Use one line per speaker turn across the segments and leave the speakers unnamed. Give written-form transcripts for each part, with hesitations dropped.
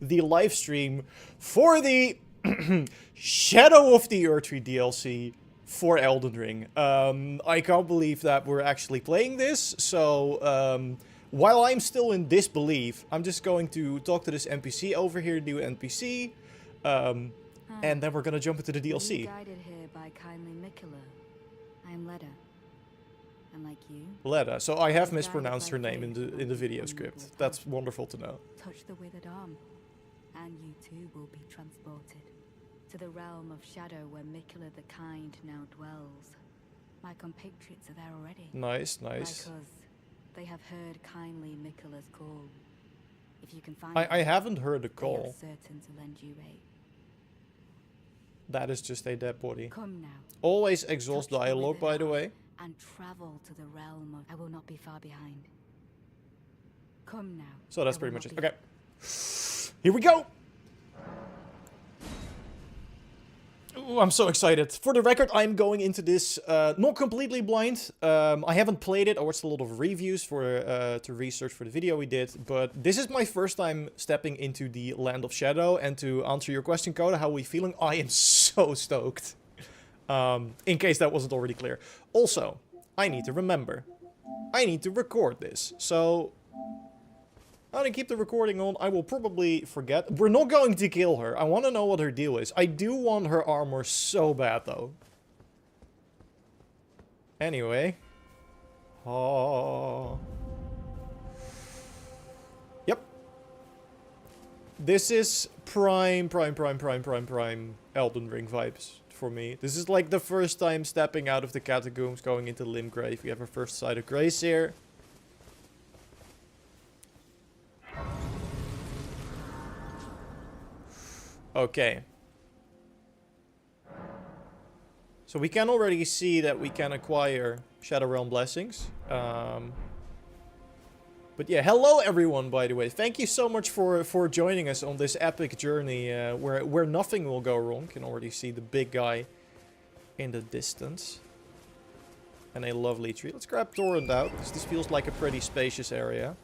the live stream for the Shadow of the Erdtree DLC for Elden Ring. I can't believe that we're actually playing this, so while I'm still in disbelief, I'm just going to talk to this NPC over here, new NPC, and then we're gonna jump into the DLC.
Guided here by kindly Mikola. I am Leda. And like you,
Leda. So I have mispronounced her name in the video script. That's wonderful to know.
Touch the withered arm, and you too will be transported to the realm of shadow where Mikola the Kind now dwells. My compatriots are there already.
Nice, nice.
Because they have heard kindly Mikola's call. If you can find
I haven't heard the
they
call.
are certain to lend you aid.
That is just a dead body.
Come now.
Always exhaust
Touch the
dialogue, by the
withered
way.
arm and travel to the realm of... I will not be far behind. Come now.
So that's
I
pretty
will
much it.
not be-
Okay. Here we go! Ooh, I'm so excited. For the record, I'm going into this not completely blind. I haven't played it. I watched a lot of reviews to research for the video we did. But this is my first time stepping into the Land of Shadow. And to answer your question, Coda, how are we feeling? I am so stoked. In case that wasn't already clear. Also, I need to remember. I need to record this. So... I'm gonna keep the recording on. I will probably forget. We're not going to kill her. I want to know what her deal is. I do want her armor so bad, though. Anyway. Oh. Yep. This is prime Elden Ring vibes for me. This is like the first time stepping out of the catacombs, going into Limgrave. We have our first sight of Grace here. Okay. So we can already see that we can acquire Shadow Realm Blessings. But yeah, hello everyone, by the way. Thank you so much for joining us on this epic journey where nothing will go wrong. Can already see the big guy in the distance. And a lovely tree. Let's grab Torrent out, because this feels like a pretty spacious area.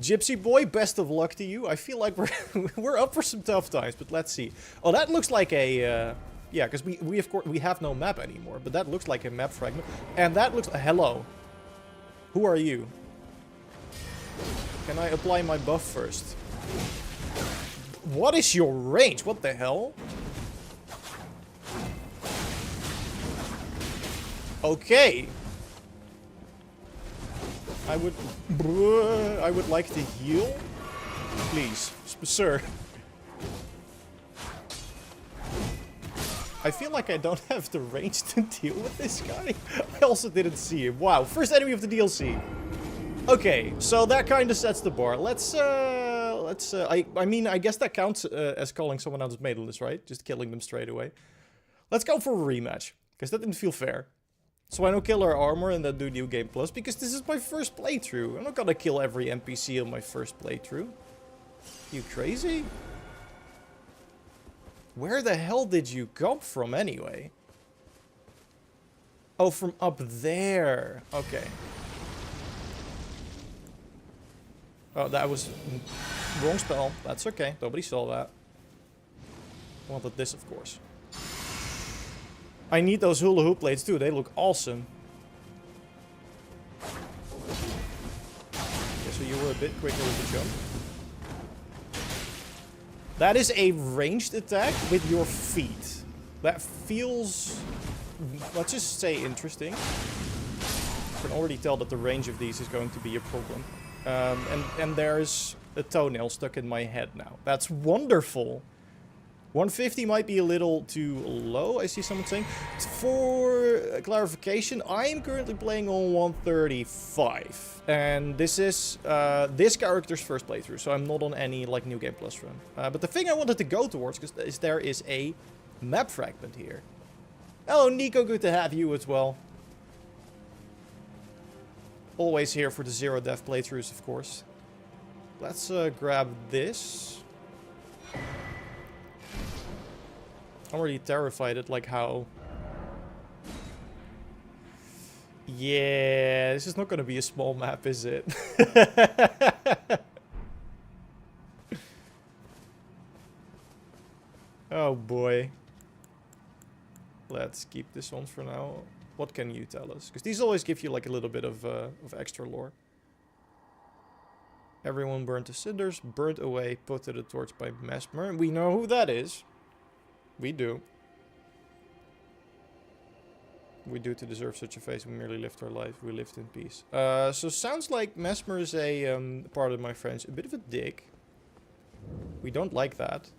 Gypsy boy, best of luck to you. I feel like we're up for some tough times, but let's see. Oh, that looks like a yeah, because we of course we have no map anymore, but that looks like a map fragment, and that looks hello. Who are you? Can I apply my buff first? What is your range? What the hell? Okay. I would like to heal. Please, sir. I feel like I don't have the range to deal with this guy. I also didn't see him. Wow, first enemy of the DLC. Okay, so that kind of sets the bar. I mean, I guess that counts as calling someone else's maidenless, right? Just killing them straight away. Let's go for a rematch, because that didn't feel fair. So I don't kill her armor and then do New Game Plus, because this is my first playthrough. I'm not gonna kill every NPC on my first playthrough. You crazy? Where the hell did you come from anyway? Oh, from up there. Okay. Oh, that was wrong spell. That's okay. Nobody saw that. I wanted this, of course. I need those hula hoop blades too, they look awesome. Okay, so you were a bit quicker with the jump. That is a ranged attack with your feet. That feels, let's just say, interesting. I can already tell that the range of these is going to be a problem. And there's a toenail stuck in my head now. That's wonderful. 150 might be a little too low, I see someone saying. For clarification, I am currently playing on 135. And this is this character's first playthrough, so I'm not on any like New Game Plus run. But the thing I wanted to go towards is there is a map fragment here. Hello Nico, good to have you as well. Always here for the zero death playthroughs, of course. Let's grab this. I'm already terrified at like how... Yeah, this is not gonna be a small map, is it? Oh boy. Let's keep this on for now. What can you tell us? Because these always give you like a little bit of extra lore. Everyone burned to cinders, burnt away, put to the torch by Mesmer. We know who that is. We do. We do to deserve such a fate. We merely lived our life. We lived in peace. So sounds like Mesmer is a, pardon my French, a bit of a dick. We don't like that.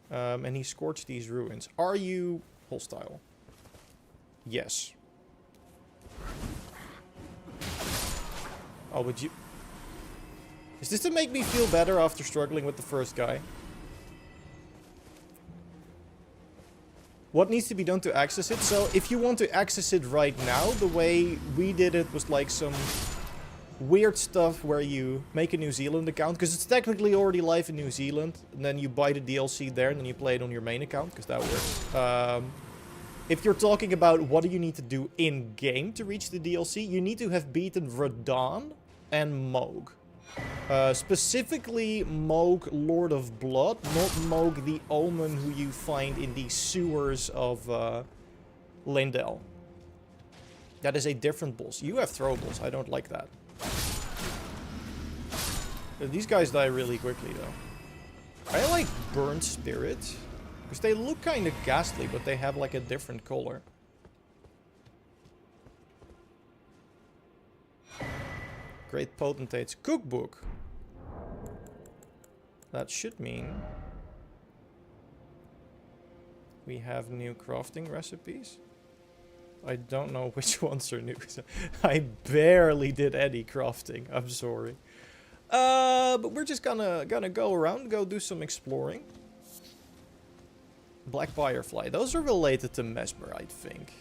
And he scorched these ruins. Are you hostile? Yes. Oh, would you... Is this to make me feel better after struggling with the first guy? What needs to be done to access it? So, if you want to access it right now, the way we did it was like some weird stuff where you make a New Zealand account, because it's technically already live in New Zealand, and then you buy the DLC there, and then you play it on your main account, because that works. If you're talking about what do you need to do in-game to reach the DLC, you need to have beaten Radahn and Mohg. Specifically Mohg, Lord of Blood, not Mohg the Omen who you find in the sewers of Leyndell. That is a different boss. You have throwables, I don't like that. These guys die really quickly though. I like Burnt Spirit, because they look kind of ghastly, but they have like a different color. Great Potentate's Cookbook. That should mean we have new crafting recipes. I don't know which ones are new. I barely did any crafting. I'm sorry. But we're just gonna go around, go do some exploring. Black Firefly. Those are related to Mesmer, I think.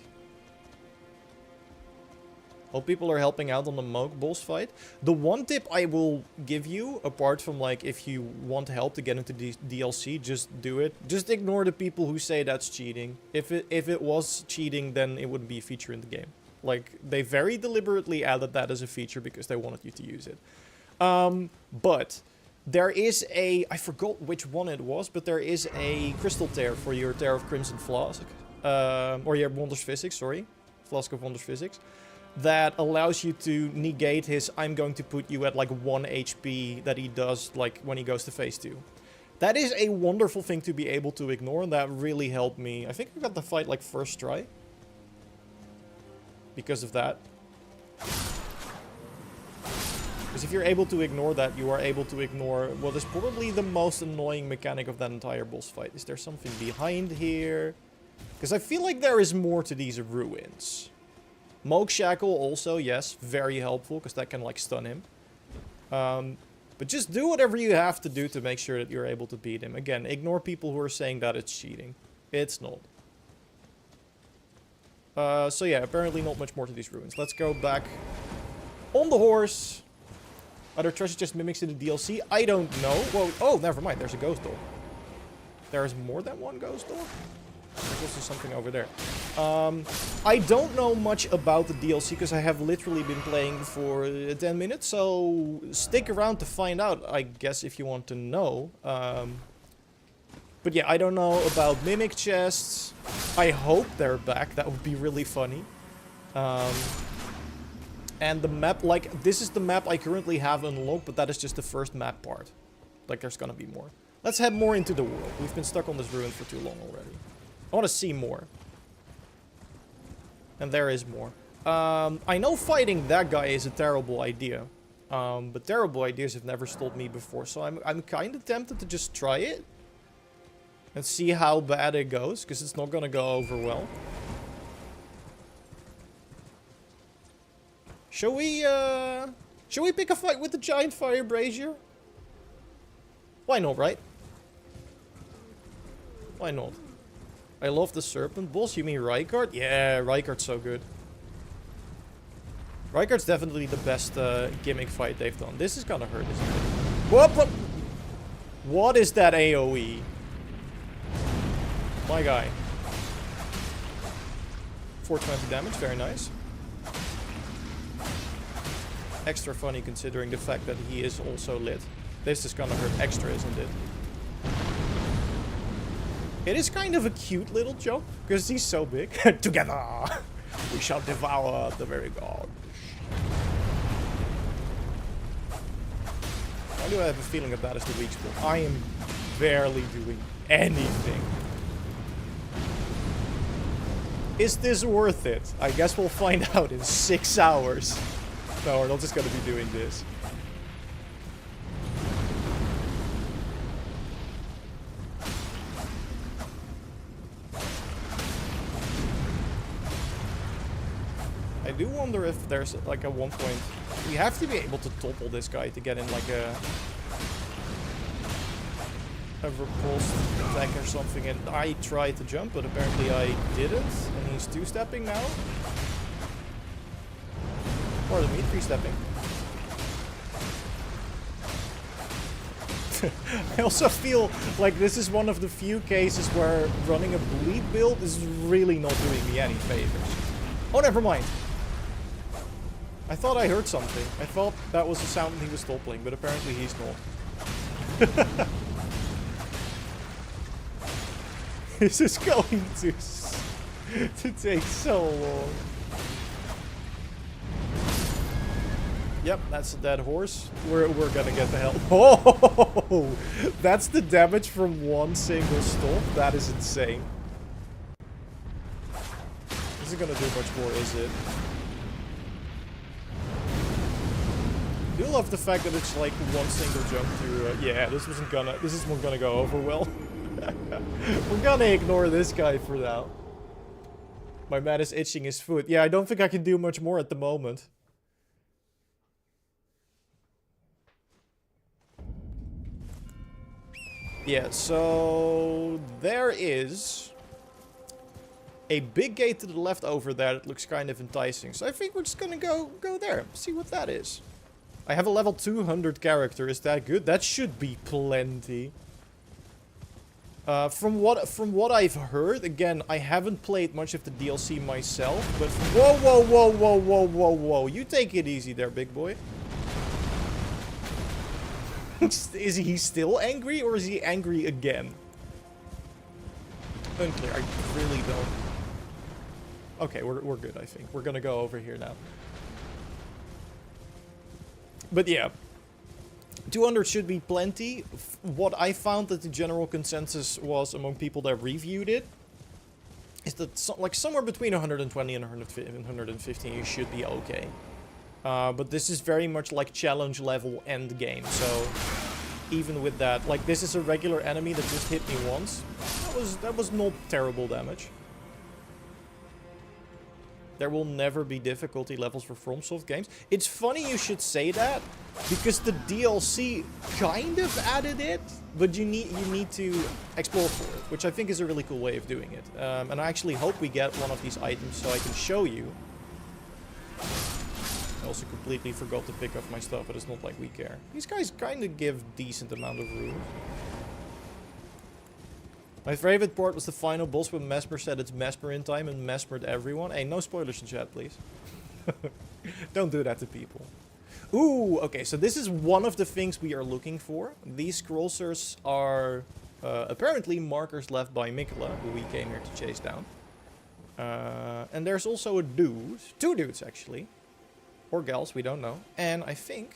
Hope people are helping out on the Mohg boss fight. The one tip I will give you, apart from like if you want help to get into the DLC, just do it. Just ignore the people who say that's cheating. If it was cheating, then it wouldn't be a feature in the game. Like, they very deliberately added that as a feature because they wanted you to use it. But there is a... I forgot which one it was, but there is a crystal tear for your Tear of Crimson Flask. Or your Wondrous Physics, sorry. Flask of Wondrous Physics. That allows you to negate his I'm going to put you at like 1 HP that he does like when he goes to phase 2. That is a wonderful thing to be able to ignore, and that really helped me. I think I got the fight like first try. Because of that. Because if you're able to ignore that, you are able to ignore what is probably the most annoying mechanic of that entire boss fight. Is there something behind here? Because I feel like there is more to these ruins. Mohg Shackle also, yes, very helpful, because that can, like, stun him. But just do whatever you have to do to make sure that you're able to beat him. Again, ignore people who are saying that it's cheating. It's not. So yeah, apparently not much more to these ruins. Let's go back on the horse. Are there treasure chest mimics in the DLC? I don't know. Whoa, oh, never mind, there's a ghost door. There's more than one ghost door? There's also something over there. I don't know much about the DLC because I have literally been playing for 10 minutes, so stick around to find out, I guess, if you want to know. But yeah, I don't know about mimic chests. I hope they're back. That would be really funny. And the map, like, this is the map I currently have unlocked, but that is just the first map part. Like, there's gonna be more. Let's head more into the world. We've been stuck on this ruin for too long already. I want to see more. And there is more. I know fighting that guy is a terrible idea. But terrible ideas have never stopped me before. So I'm kind of tempted to just try it. And see how bad it goes. Because it's not going to go over well. Shall we pick a fight with the giant fire brazier? Why not, right? Why not? I love the serpent boss. You mean Rykard? Yeah, Rykard's so good. Rykard's definitely the best gimmick fight they've done. This is gonna hurt, isn't it? Whoop! What is that AoE? My guy. 420 damage, very nice. Extra funny considering the fact that he is also lit. This is gonna hurt extra, isn't it? It is kind of a cute little jump, because he's so big. Together, we shall devour the very gods. Why do I have a feeling that that is the weak spot? I am barely doing anything. Is this worth it? I guess we'll find out in 6 hours. No, we're not just gonna be doing this. I do wonder if there's like at one point we have to be able to topple this guy to get in like a repulsed attack or something, and I tried to jump but apparently I didn't, and he's two-stepping now. Or the me three-stepping. I also feel like this is one of the few cases where running a bleed build is really not doing me any favors. Oh, never mind. I thought I heard something. I thought that was the sound he was toppling, but apparently he's not. This is going to take so long. Yep, that's a dead horse. We're gonna get the hell. Oh, that's the damage from one single stop. That is insane. Isn't gonna do much more, is it? I do love the fact that it's like one single jump through. Yeah, this isn't gonna go over well. We're gonna ignore this guy for now. My man is itching his foot. Yeah, I don't think I can do much more at the moment. Yeah, so there is a big gate to the left over there that looks kind of enticing. So I think we're just gonna go there, see what that is. I have a level 200 character. Is that good? That should be plenty. From what I've heard, again, I haven't played much of the DLC myself, but whoa, whoa, whoa, whoa, whoa, whoa, whoa! You take it easy there, big boy. Is he still angry, or is he angry again? Unclear. I really don't. Okay, we're good. I think we're gonna go over here now. But yeah. 200 should be plenty. What I found that the general consensus was among people that reviewed it is that like somewhere between 120 and 115 you should be okay. But this is very much like challenge level end game, so even with that, like this is a regular enemy that just hit me once. That was not terrible damage. There will never be difficulty levels for FromSoft games. It's funny you should say that, because the DLC kind of added it, but you need to explore for it, which I think is a really cool way of doing it. And I actually hope we get one of these items so I can show you. I also completely forgot to pick up my stuff, but it's not like we care. These guys kind of give decent amount of room. My favorite part was the final boss when Mesmer said it's Mesmer in time and Mesmered everyone. Hey, no spoilers in chat, please. Don't do that to people. Ooh, okay, so this is one of the things we are looking for. These scrollsers are apparently markers left by Mikola, who we came here to chase down. And there's also a dude, 2 dudes actually. Or gals, we don't know. And I think,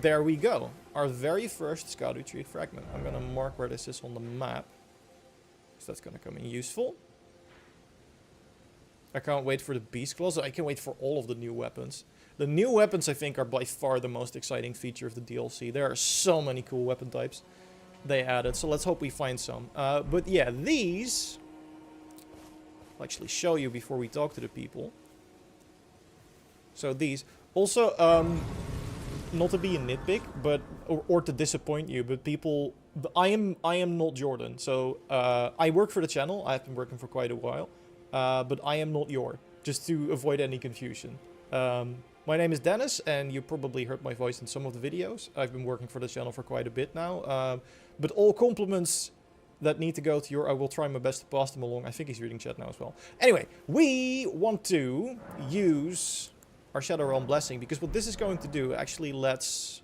there we go. Our very first Scout Retreat fragment. I'm gonna mark where this is on the map. So that's gonna come in useful. I can't wait for the Beast Claws. I can wait for all of the new weapons. The new weapons, I think, are by far the most exciting feature of the DLC. There are so many cool weapon types they added, so let's hope we find some. But yeah, these... I'll actually show you before we talk to the people. So these. Also, not to be a nitpick, but or to disappoint you, but people... I am not Jordan, so I work for the channel. I've been working for quite a while, but I am not Jor, just to avoid any confusion. My name is Dennis, and you probably heard my voice in some of the videos. I've been working for the channel for quite a bit now, but all compliments that need to go to Jor, I will try my best to pass them along. I think he's reading chat now as well. Anyway, we want to use our Shadow Realm Blessing, because what this is going to do actually lets...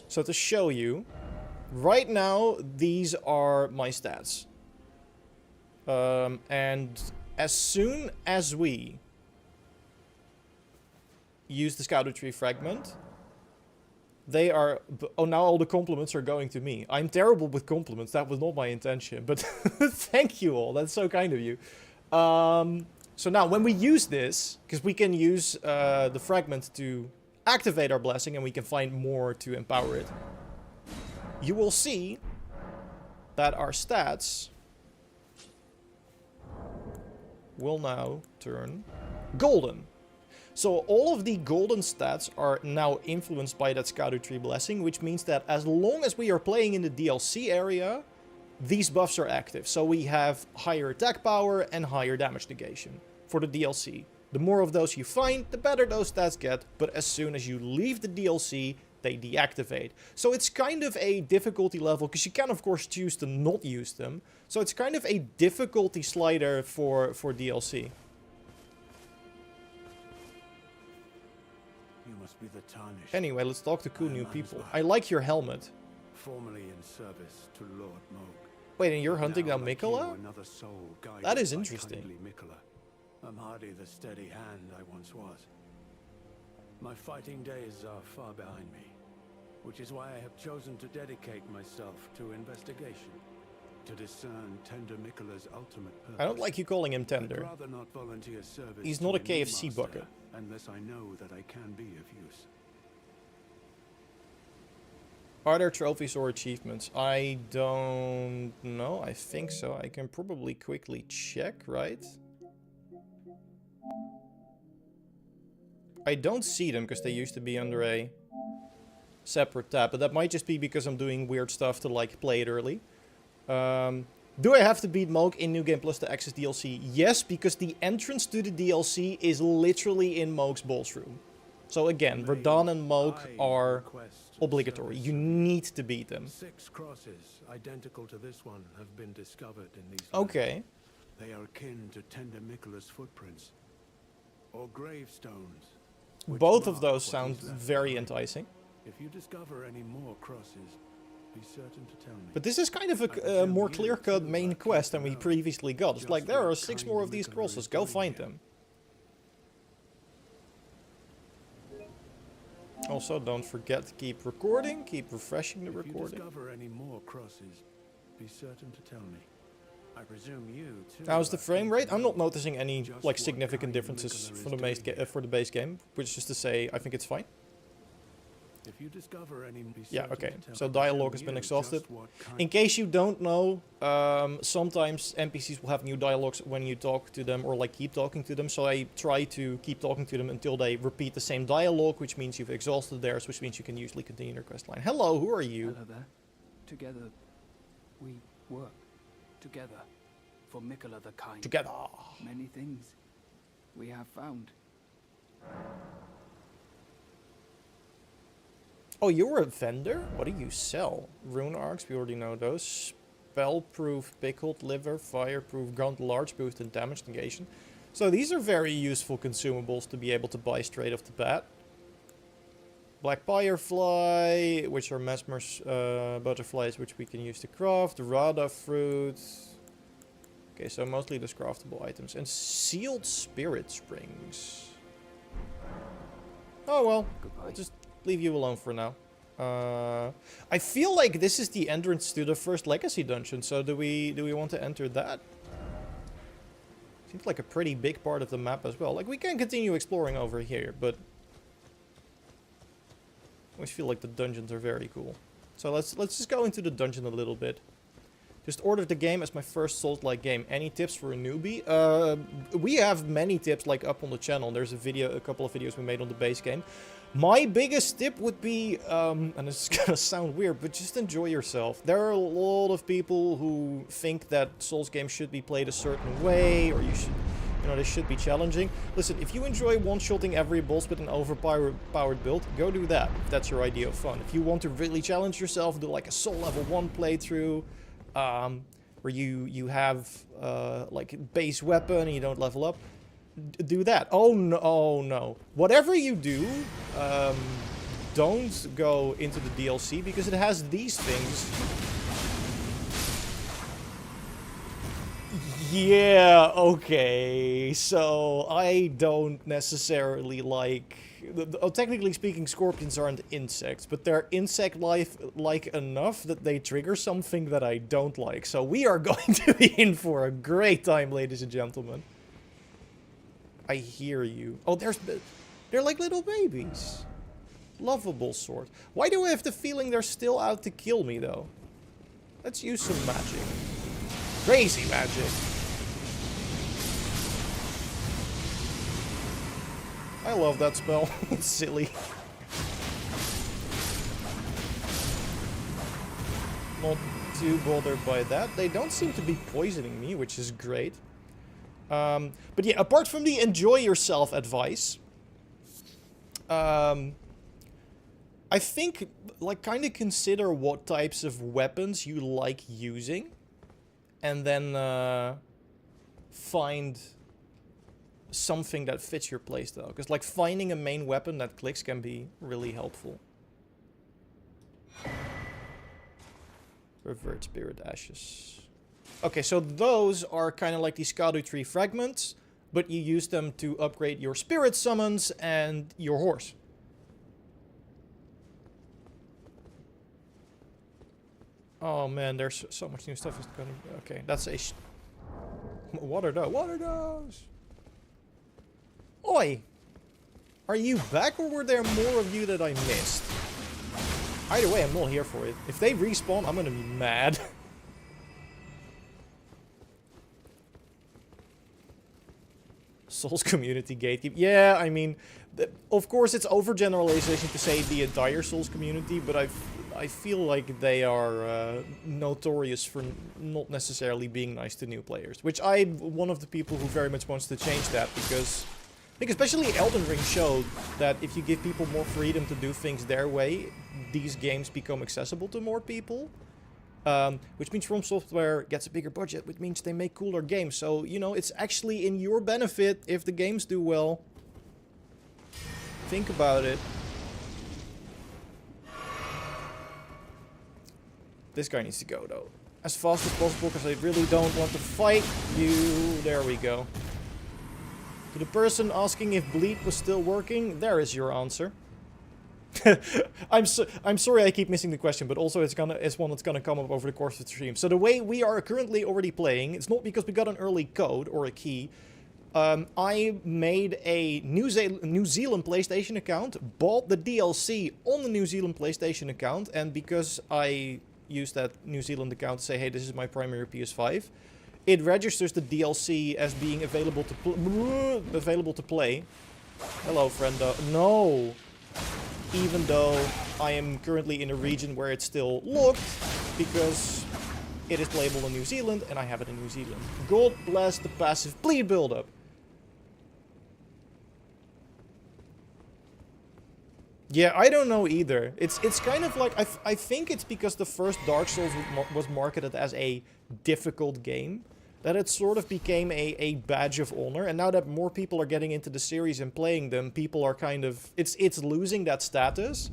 So to show you, Right now, these are my stats. And as soon as we use the Erdtree fragment, they are... Oh, now all the compliments are going to me. I'm terrible with compliments. That was not my intention. But thank you all. That's so kind of you. So now, when we use this, because we can use the fragment to activate our blessing, and we can find more to empower it, you will see that our stats will now turn golden. So all of the golden stats are now influenced by that Erdtree blessing, which means that as long as we are playing in the DLC area, these buffs are active. So we have higher attack power and higher damage negation for the DLC. The more of those you find, the better those stats get, but as soon as you leave the DLC, they deactivate. So it's kind of a difficulty level, because you can of course choose to not use them. So it's kind of a difficulty slider for DLC.
Be the tarnished.
Anyway, let's talk to cool new people. I like your helmet.
Formerly in service to Lord Moog.
Wait, and you're hunting down
like
Mikola?
you, another soul guided
That is
by
interesting.
kindly Mikola. I'm hardly the steady hand I once was. My fighting days are far behind me, which is why I have chosen to dedicate myself to investigation, to discern Tender Mikola's ultimate purpose.
I don't like you calling him Tender.
I'd rather not volunteer service.
He's
to
not a
new
KFC
master,
bucket.
unless I know that I can be of use.
Are there trophies or achievements? I don't know. I think so. I can probably quickly check, right? I don't see them because they used to be under a separate tab. But that might just be because I'm doing weird stuff to like play it early. Do I have to beat Moog in New Game Plus to access DLC? Yes, because the entrance to the DLC is literally in Moog's boss room. So again, Radahn and Moog are obligatory. You need to beat them.
6 crosses identical to this one have been discovered in these
Okay.
lands. They are akin to Tender Mikola's footprints, or gravestones. which
Both of
mark
those
what
sound
is left
very
behind.
enticing.
If you discover any more crosses, be certain to tell me.
But this is kind of a more clear-cut main quest than we previously got. It's like, there are 6 more of these crosses, go find them. Also, don't forget to keep recording, keep refreshing the
If you
recording.
discover any more crosses, be certain to tell me. I presume you too.
How's the
are
frame rate? I'm not
thinking
noticing any
just
like
what
significant
kind
differences
Mikola
for
is
the
doing here.
for the base game, which is to say, I think it's fine.
If you discover any, be
Yeah,
certain
okay.
to tell
So
me.
dialogue has
Presume
been
you
exhausted.
just what kind
In case you don't know, sometimes NPCs will have new dialogues when you talk to them or like keep talking to them. So I try to keep talking to them until they repeat the same dialogue, which means you've exhausted theirs, which means you can usually continue your quest line. Hello, who are you?
Hello there. Together, we work. Together. For Mikola the Kind.
Together.
Many things we have found.
Oh, you're a vendor? What do you sell? Rune arcs, we already know those. Spell-proof pickled liver, fire-proof gun, large boost and damage negation. So these are very useful consumables to be able to buy straight off the bat. Black firefly, which are mesmer's butterflies, which we can use to craft. Rada fruit. Okay, so mostly those craftable items. And sealed spirit springs. Oh well,
Goodbye.
I'll just leave you alone for now. I feel like this is the entrance to the first legacy dungeon, so do we want to enter that? Seems like a pretty big part of the map as well. Like, we can continue exploring over here, but I always feel like the dungeons are very cool. So let's just go into the dungeon a little bit. Just ordered the game as my first Souls-like game. Any tips for a newbie? We have many tips like up on the channel. There's a couple of videos we made on the base game. My biggest tip would be, and it's gonna sound weird, but just enjoy yourself. There are a lot of people who think that Souls games should be played a certain way, or they should be challenging. Listen, if you enjoy one-shotting every boss with an overpowered build, go do that. If that's your idea of fun. If you want to really challenge yourself, do like a Soul Level 1 playthrough, where you have like base weapon and you don't level up, do that. Oh no, oh no. Whatever you do, don't go into the DLC because it has these things. Yeah, okay. So I don't necessarily like... technically speaking, scorpions aren't insects, but they're insect-like enough that they trigger something that I don't like. So we are going to be in for a great time, ladies and gentlemen. I hear you. Oh, they're like little babies. Lovable sort. Why do I have the feeling they're still out to kill me, though? Let's use some magic. Crazy magic. I love that spell. It's silly. Not too bothered by that. They don't seem to be poisoning me, which is great. But yeah, apart from the enjoy yourself advice, I think, like, kind of consider what types of weapons you like using, and then find something that fits your playstyle. Because, like, finding a main weapon that clicks can be really helpful. Revert Spirit Ashes. Okay, so those are kind of like these Erdtree fragments, but you use them to upgrade your spirit summons and your horse. Oh man, there's so much new stuff is gonna... Okay, that's a... What are those? What are those? Oi! Are you back, or were there more of you that I missed? Either way, I'm all here for it. If they respawn, I'm gonna be mad. Souls community gatekeep. Yeah, I mean, of course it's overgeneralization to say the entire Souls community, but I feel like they are notorious for not necessarily being nice to new players. Which I'm one of the people who very much wants to change that, because I think especially Elden Ring showed that if you give people more freedom to do things their way, these games become accessible to more people. Which means From Software gets a bigger budget, which means they make cooler games. So, you know, it's actually in your benefit if the games do well. Think about it. This guy needs to go, though. As fast as possible, because I really don't want to fight you. There we go. To the person asking if Bleed was still working, there is your answer. I'm sorry I keep missing the question, but also it's one that's gonna come up over the course of the stream. So the way we are currently already playing, it's not because we got an early code or a key. I made a New Zealand PlayStation account, bought the DLC on the New Zealand PlayStation account, and because I used that New Zealand account to say, hey, this is my primary PS5, it registers the DLC as being available to play. Hello, friendo. No. Even though I am currently in a region where it's still locked, because it is playable in New Zealand, and I have it in New Zealand. God bless the passive bleed buildup. Yeah, I don't know either. It's kind of like, I think it's because the first Dark Souls was marketed as a difficult game, that it sort of became a badge of honor. And now that more people are getting into the series and playing them, people are kind of... It's losing that status.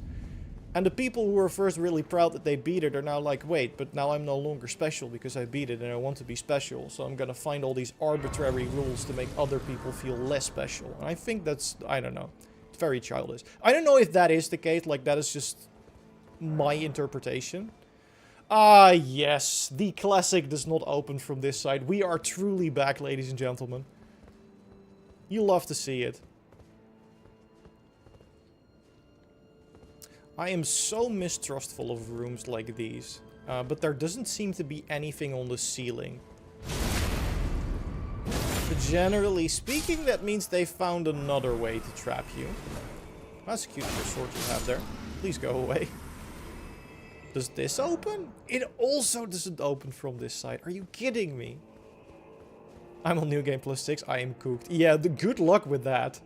And the people who were first really proud that they beat it are now like, wait, but now I'm no longer special because I beat it and I want to be special. So I'm gonna find all these arbitrary rules to make other people feel less special. And I think that's... I don't know. It's very childish. I don't know if that is the case. Like, that is just my interpretation. Ah, yes. The classic does not open from this side. We are truly back, ladies and gentlemen. You love to see it. I am so mistrustful of rooms like these. But there doesn't seem to be anything on the ceiling. But generally speaking, that means they found another way to trap you. That's a cute little sword you have there. Please go away. Does this open? It also doesn't open from this side. Are you kidding me? I'm on New Game Plus 6. I am cooked. Yeah, good luck with that.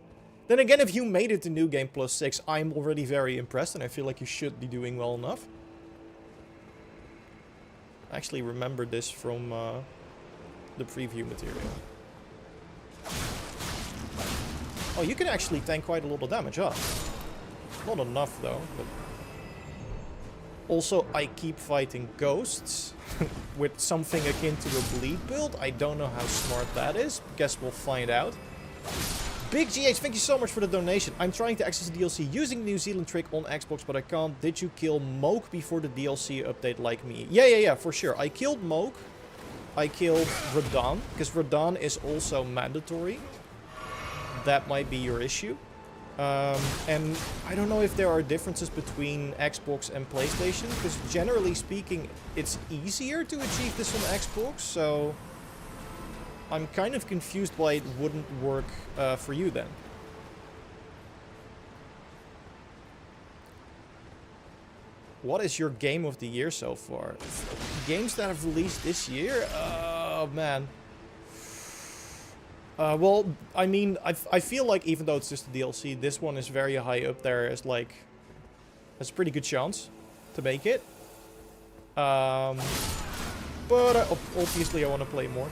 Then again, if you made it to New Game Plus 6, I'm already very impressed, and I feel like you should be doing well enough. I actually remember this from the preview material. Oh, you can actually tank quite a lot of damage, huh? Not enough though, but... Also, I keep fighting ghosts with something akin to a bleed build. I don't know how smart that is. Guess we'll find out. Big GH, thank you so much for the donation. I'm trying to access the DLC using the New Zealand trick on Xbox, but I can't. Did you kill Moke before the DLC update like me? Yeah, for sure. I killed Moke. I killed Radahn, because Radahn is also mandatory. That might be your issue. And I don't know if there are differences between Xbox and PlayStation, because generally speaking, it's easier to achieve this on Xbox, so I'm kind of confused why it wouldn't work for you then. What is your game of the year so far? Games that have released this year? Oh, man. Well, I mean, I feel like even though it's just a DLC, this one is very high up there as like... Has a pretty good chance to make it. But obviously I want to play more.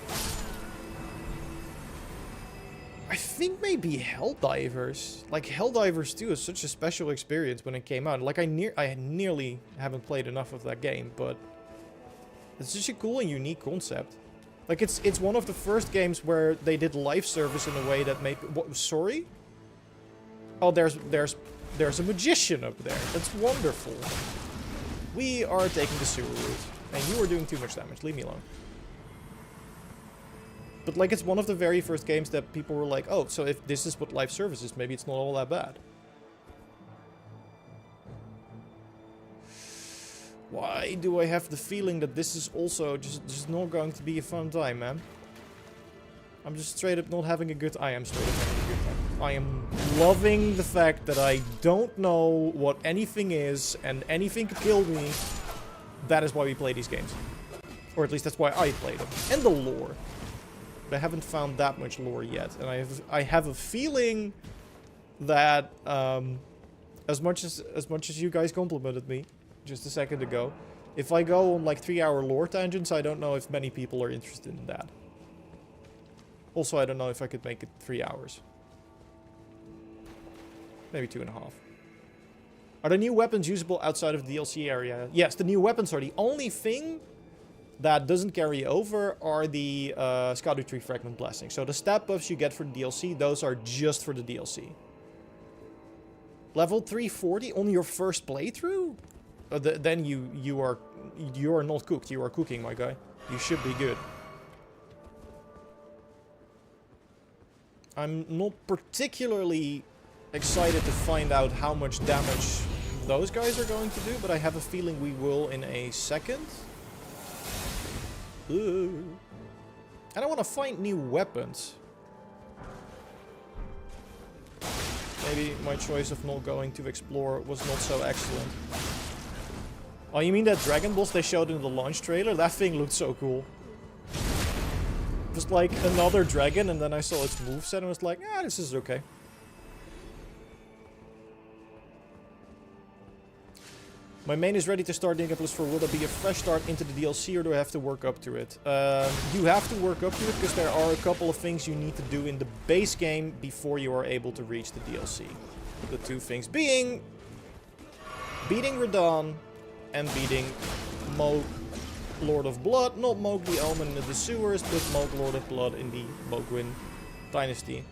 I think maybe Helldivers. Like, Helldivers 2 is such a special experience when it came out. Like, I nearly haven't played enough of that game, but... It's such a cool and unique concept. Like, it's one of the first games where they did live service in a way that made... What, sorry? Oh, there's a magician up there. That's wonderful. We are taking the sewer route. And you are doing too much damage. Leave me alone. But, like, it's one of the very first games that people were like, oh, so if this is what live service is, maybe it's not all that bad. Why do I have the feeling that this is also just not going to be a fun time, man? I'm just straight up not having a good... I am straight up having a good time. I am loving the fact that I don't know what anything is, and anything could kill me. That is why we play these games. Or at least that's why I play them. And the lore. But I haven't found that much lore yet. And I have a feeling that as much as you guys complimented me just a second ago, if I go on like 3-hour lore tangents, I don't know if many people are interested in that. Also, I don't know if I could make it 3 hours. Maybe 2.5. Are the new weapons usable outside of the DLC area? Yes, the new weapons are. The only thing that doesn't carry over are the Erdtree fragment blessings. So the stat buffs you get for the DLC, those are just for the DLC. Level 340 on your first playthrough? Then you are not cooked. You are cooking, my guy. You should be good. I'm not particularly excited to find out how much damage those guys are going to do, but I have a feeling we will in a second. Ooh. And I want to find new weapons. Maybe my choice of not going to explore was not so excellent. Oh, you mean that dragon boss they showed in the launch trailer? That thing looked so cool. It was like another dragon, and then I saw its moveset and was like, ah, this is okay. My main is ready to start Dinga Plus 4. Will there be a fresh start into the DLC, or do I have to work up to it? You have to work up to it, because there are a couple of things you need to do in the base game before you are able to reach the DLC. The two things being... beating Radahn and beating Moke, Lord of Blood. Not Moke the Omen in the sewers, but Moke Lord of Blood in the Mokwin Dynasty.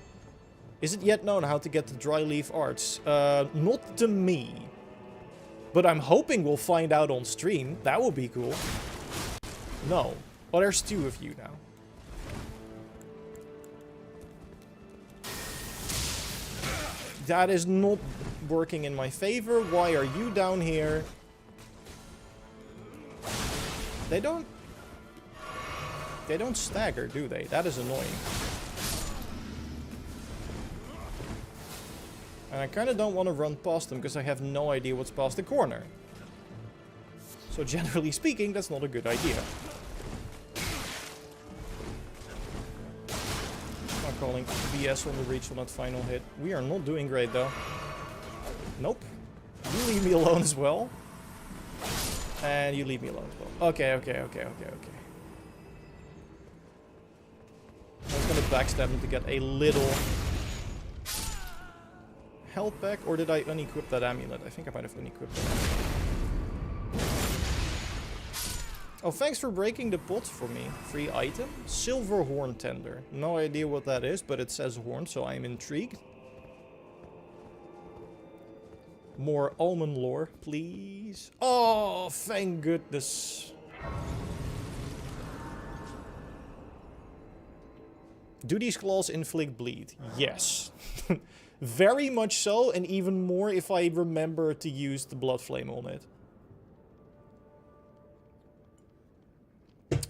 Is it yet known how to get the dry leaf arts? Not to me. But I'm hoping we'll find out on stream. That would be cool. No. Oh, there's two of you now. That is not working in my favor. Why are you down here? They don't stagger, do they? That is annoying. And I kind of don't want to run past them because I have no idea what's past the corner. So generally speaking, that's not a good idea. I'm calling BS on the reach on that final hit. We are not doing great though. Nope. You leave me alone as well. And you leave me alone as well. Okay. I was gonna backstab him to get a little health back, or did I unequip that amulet? I think I might have unequipped that. Oh, thanks for breaking the pots for me. Free item. Silver horn tender. No idea what that is, but it says horn, so I'm intrigued. More almond lore, please. Oh, thank goodness. Do these claws inflict bleed? Yes. Very much so, and even more if I remember to use the blood flame on it.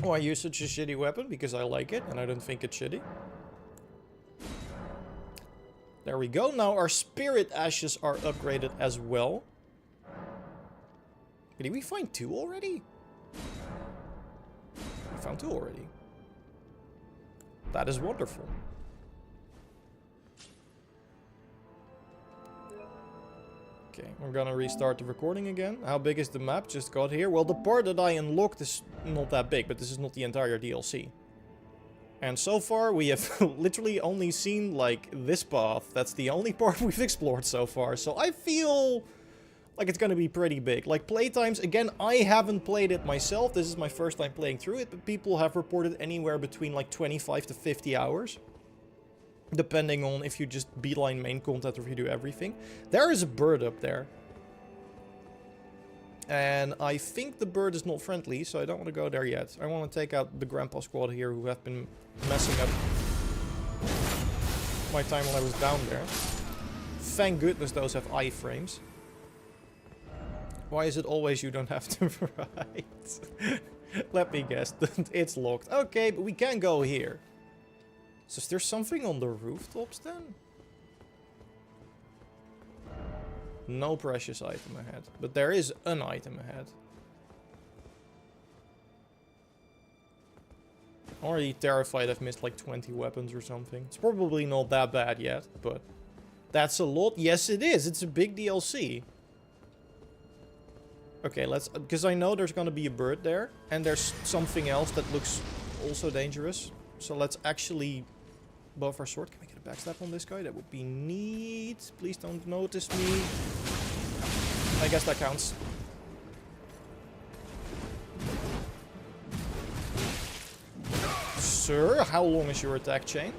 Oh, I use such a shitty weapon because I like it and I don't think it's shitty. There we go. Now our spirit ashes are upgraded as well. Did we find 2 already? We found 2 already. That is wonderful. Okay, we're gonna restart the recording again. How big is the map? Just got here. Well, the part that I unlocked is not that big, but this is not the entire DLC. And so far, we have literally only seen, like, this path. That's the only part we've explored so far. So I feel like it's gonna be pretty big. Like, playtimes, again, I haven't played it myself. This is my first time playing through it, but people have reported anywhere between, like, 25 to 50 hours. Depending on if you just beeline main content or if you do everything. There is a bird up there. And I think the bird is not friendly, so I don't want to go there yet. I want to take out the grandpa squad here who have been messing up my time while I was down there. Thank goodness those have iframes. Why is it always you don't have to write? Let me guess. It's locked. Okay, but we can go here. So is there something on the rooftops then? No precious item ahead. But there is an item ahead. I'm already terrified I've missed like 20 weapons or something. It's probably not that bad yet, but that's a lot. Yes, it is. It's a big DLC. Okay, let's... Because I know there's gonna be a bird there. And there's something else that looks also dangerous. So let's actually buff our sword. Can we get a backstab on this guy? That would be neat. Please don't notice me. I guess that counts. Sir, how long is your attack chain?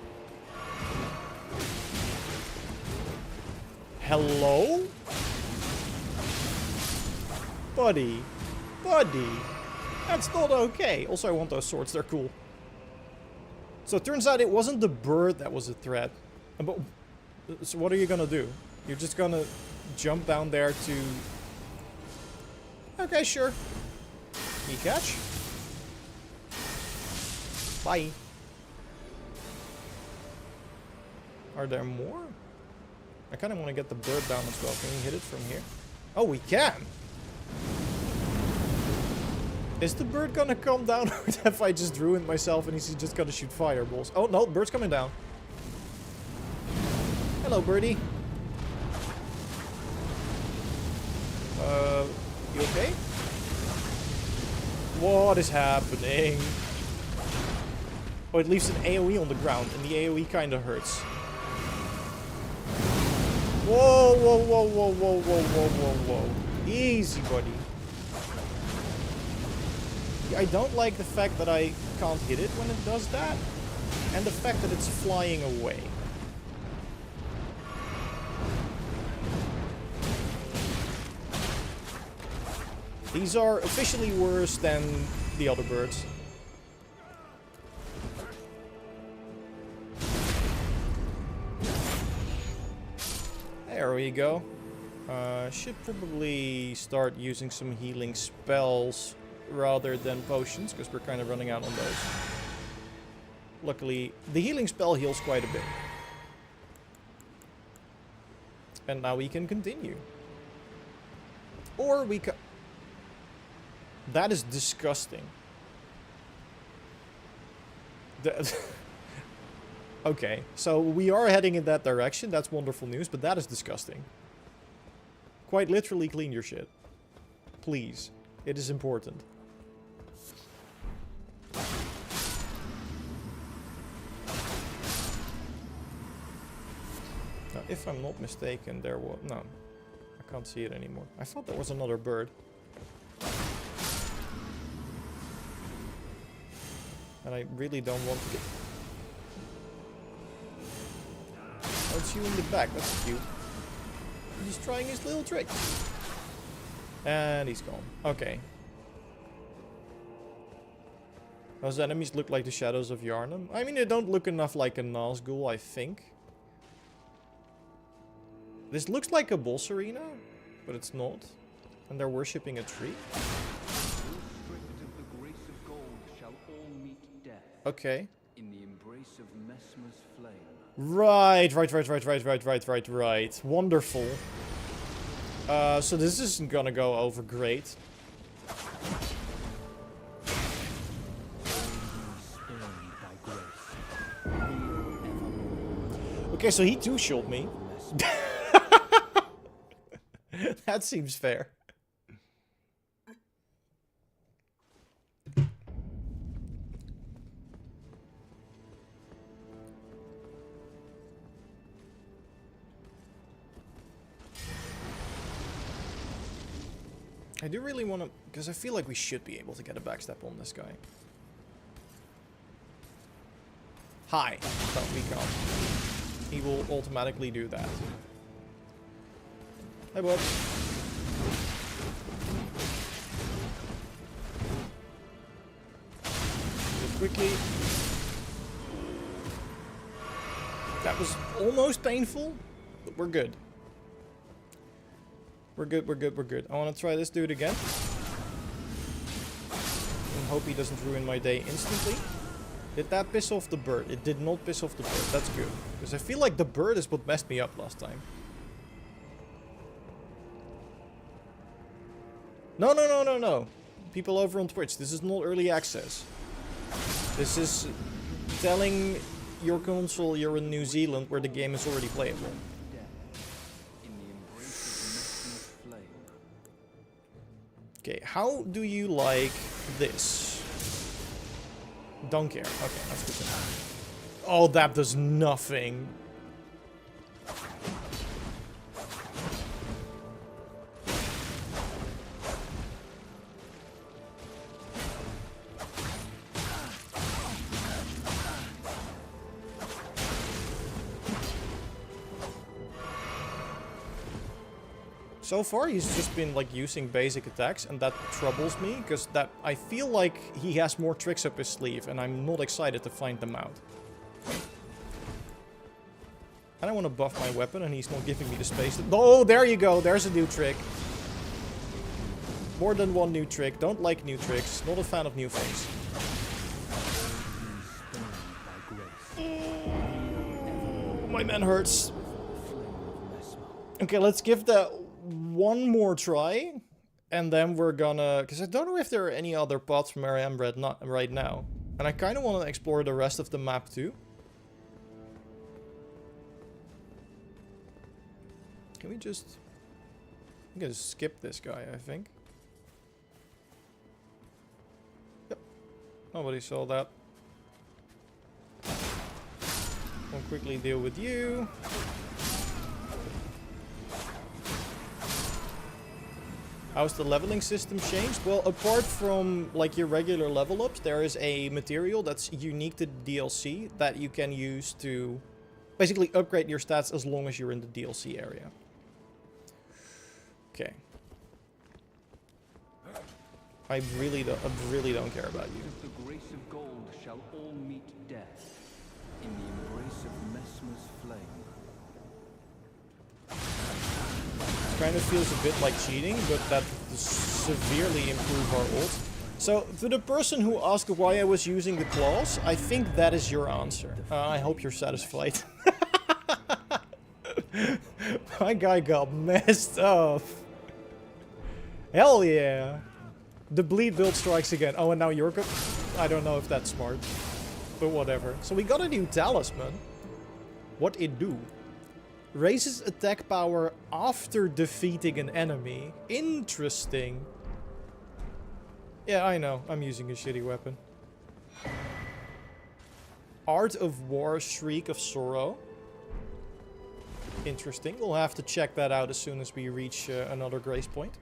Hello? Buddy. Buddy. That's not okay. Also, I want those swords. They're cool. So it turns out it wasn't the bird that was a threat. But, so what are you gonna do? You're just gonna jump down there to... Okay, sure. Me catch. Bye. Are there more? I kind of want to get the bird down as well. Can we hit it from here? Oh, we can! Is the bird gonna come down, or have I just ruined myself and he's just gonna shoot fireballs? Oh, no, the bird's coming down. Hello, birdie. You okay? What is happening? Oh, it leaves an AoE on the ground, and the AoE kinda hurts. Whoa, whoa, whoa, whoa, whoa, whoa, whoa, whoa, whoa. Easy, buddy. I don't like the fact that I can't hit it when it does that. And the fact that it's flying away. These are officially worse than the other birds. There we go. Should probably start using some healing spells rather than potions, because we're kind of running out on those. Luckily, the healing spell heals quite a bit. And now we can continue. Or we can... That is disgusting. Okay, so we are heading in that direction. That's wonderful news, but that is disgusting. Quite literally clean your shit. Please. It is important. If I'm not mistaken, there was... No. I can't see it anymore. I thought there was another bird. And I really don't want to get... Oh, it's you in the back. That's cute. He's trying his little trick. And he's gone. Okay. Those enemies look like the shadows of Yharnam. I mean, they don't look enough like a Nazgul, I think. This looks like a boss arena, but it's not. And they're worshipping a tree. Okay.
In the embrace of Messmer's flame.
Right. Wonderful. So this isn't gonna go over great. Okay, so he two-shot me. That seems fair. I do really want to, because I feel like we should be able to get a backstep on this guy. Hi. No, we can't. He will automatically do that. Hey, bud. Just quickly. That was almost painful, but we're good. We're good. I want to try this dude again. And hope he doesn't ruin my day instantly. Did that piss off the bird? It did not piss off the bird. That's good. Because I feel like the bird is what messed me up last time. No. People over on Twitch, this is not early access. This is telling your console you're in New Zealand where the game is already playable. Okay, how do you like this? Don't care. Okay, that's good to know. Oh, that does nothing. So far, he's just been like using basic attacks, and that troubles me, because that I feel like he has more tricks up his sleeve, and I'm not excited to find them out. I don't want to buff my weapon, and he's not giving me the space. Oh, there you go. There's a new trick. More than one new trick. Don't like new tricks. Not a fan of new things. Oh, my man hurts. Okay, let's give that one more try, and then we're gonna... Because I don't know if there are any other paths from where I am right now. And I kind of want to explore the rest of the map too. Can we just... I'm gonna skip this guy, I think. Yep. Nobody saw that. I'll quickly deal with you. How's the leveling system changed? Well, apart from like your regular level ups, there is a material that's unique to the DLC that you can use to basically upgrade your stats as long as you're in the DLC area. Okay. I really don't care about you.
With the grace of gold shall all meet death in the embrace of Messmer's flame.
Kind of feels a bit like cheating, but that will severely improve our ult. So, to the person who asked why I was using the claws, I think that is your answer. I hope you're satisfied. My guy got messed up. Hell yeah. The bleed build strikes again. Oh, and now you're good. I don't know if that's smart, but whatever. So we got a new talisman. What it do? Raises attack power after defeating an enemy. Interesting. Yeah, I know. I'm using a shitty weapon. Art of War, Shriek of Sorrow. interesting. We'll have to check that out as soon as we reach another grace point.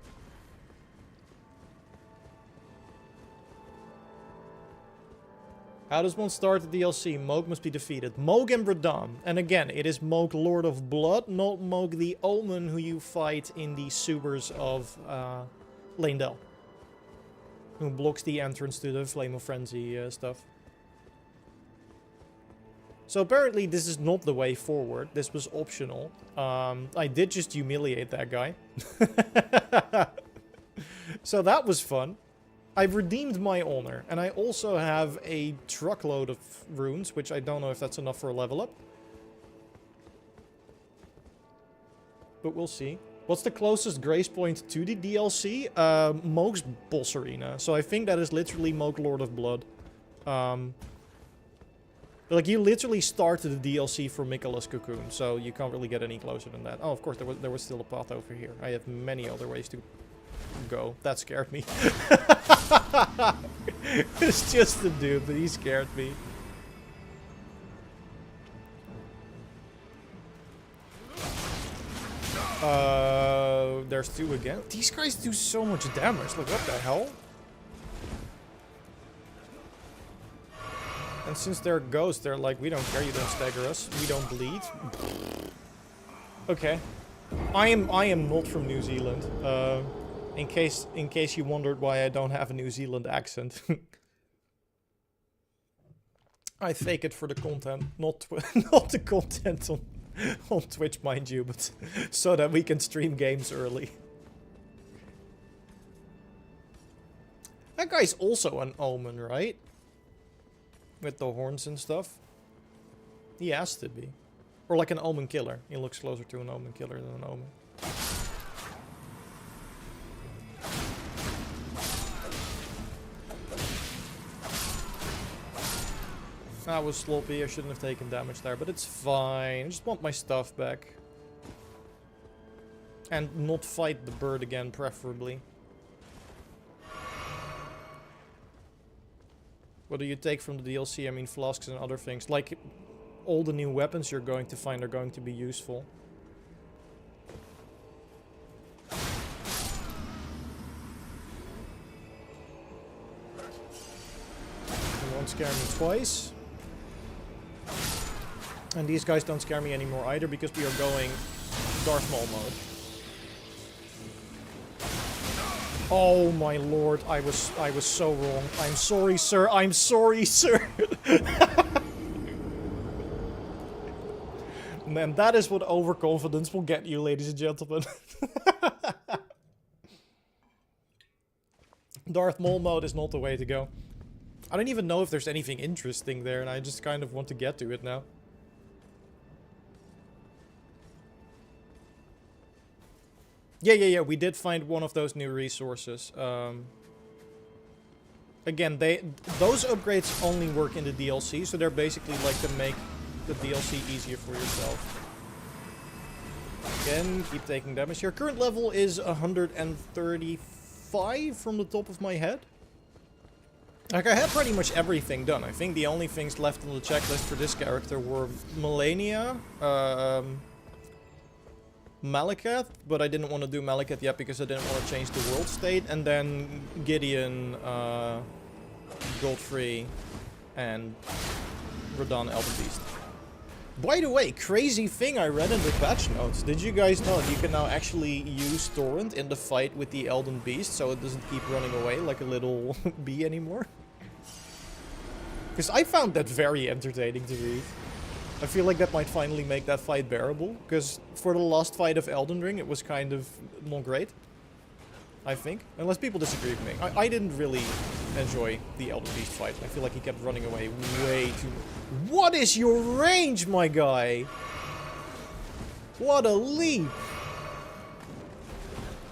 How does one start the DLC? Mohg must be defeated. Mohg and Radahn. And again, it is Mohg Lord of Blood, not Mohg the Omen who you fight in the sewers of Leyndell. Who blocks the entrance to the Flame of Frenzy stuff. So apparently this is not the way forward. This was optional. I did just humiliate that guy. So that was fun. I've redeemed my honor, and I also have a truckload of runes, which I don't know if that's enough for a level up. But we'll see. What's the closest grace point to the DLC? Mohg's boss arena. So I think that is literally Mohg Lord of Blood. Like, you literally started the DLC from Mikola's Cocoon, so you can't really get any closer than that. Oh, of course, there was still a path over here. I have many other ways to go. That scared me. It's just the dude, but he scared me. There's two again. These guys do so much damage. Like, what the hell? And since they're ghosts, they're like, we don't care, you don't stagger us, we don't bleed. Okay. I am not from New Zealand. In case you wondered why I don't have a New Zealand accent. I fake it for the content, not the content on Twitch, mind you, but so that we can stream games early. That guy's also an omen, right? With the horns and stuff. He has to be. Or like an omen killer. He looks closer to an omen killer than an omen. That was sloppy. I shouldn't have taken damage there, but it's fine. I just want my stuff back. And not fight the bird again, preferably. What do you take from the DLC? I mean, flasks and other things. Like, all the new weapons you're going to find are going to be useful. They won't scare me twice. And these guys don't scare me anymore either, because we are going Darth Maul mode. Oh my lord, I was so wrong. I'm sorry, sir. I'm sorry, sir. Man, that is what overconfidence will get you, ladies and gentlemen. Darth Maul mode is not the way to go. I don't even know if there's anything interesting there, and I just kind of want to get to it now. Yeah, we did find one of those new resources. Again, those upgrades only work in the DLC, so they're basically like to make the DLC easier for yourself. Again, keep taking damage. Your current level is 135 from the top of my head. Like, I had pretty much everything done. I think the only things left on the checklist for this character were Melania, Malekith, but I didn't want to do Malekith yet because I didn't want to change the world state, and then Gideon, Godfrey, and Radahn Elden Beast. By the way, crazy thing I read in the patch notes. Did you guys know that you can now actually use Torrent in the fight with the Elden Beast, so it doesn't keep running away like a little bee anymore? Because I found that very entertaining to read. I feel like that might finally make that fight bearable, because for the last fight of Elden Ring, it was kind of not great. I think. Unless people disagree with me. I didn't really enjoy the Elden Beast fight. I feel like he kept running away way too much. What is your range, my guy? What a leap!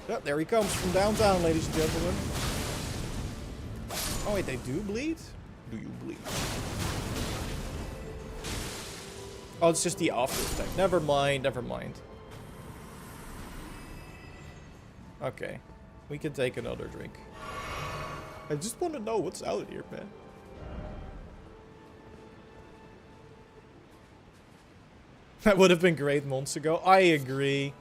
Yep, there he comes from downtown, ladies and gentlemen. Oh wait, they do bleed? Do you bleed? Oh, it's just the after effect. Never mind, never mind. Okay. We can take another drink. I just want to know what's out here, man. That would have been great months ago. I agree.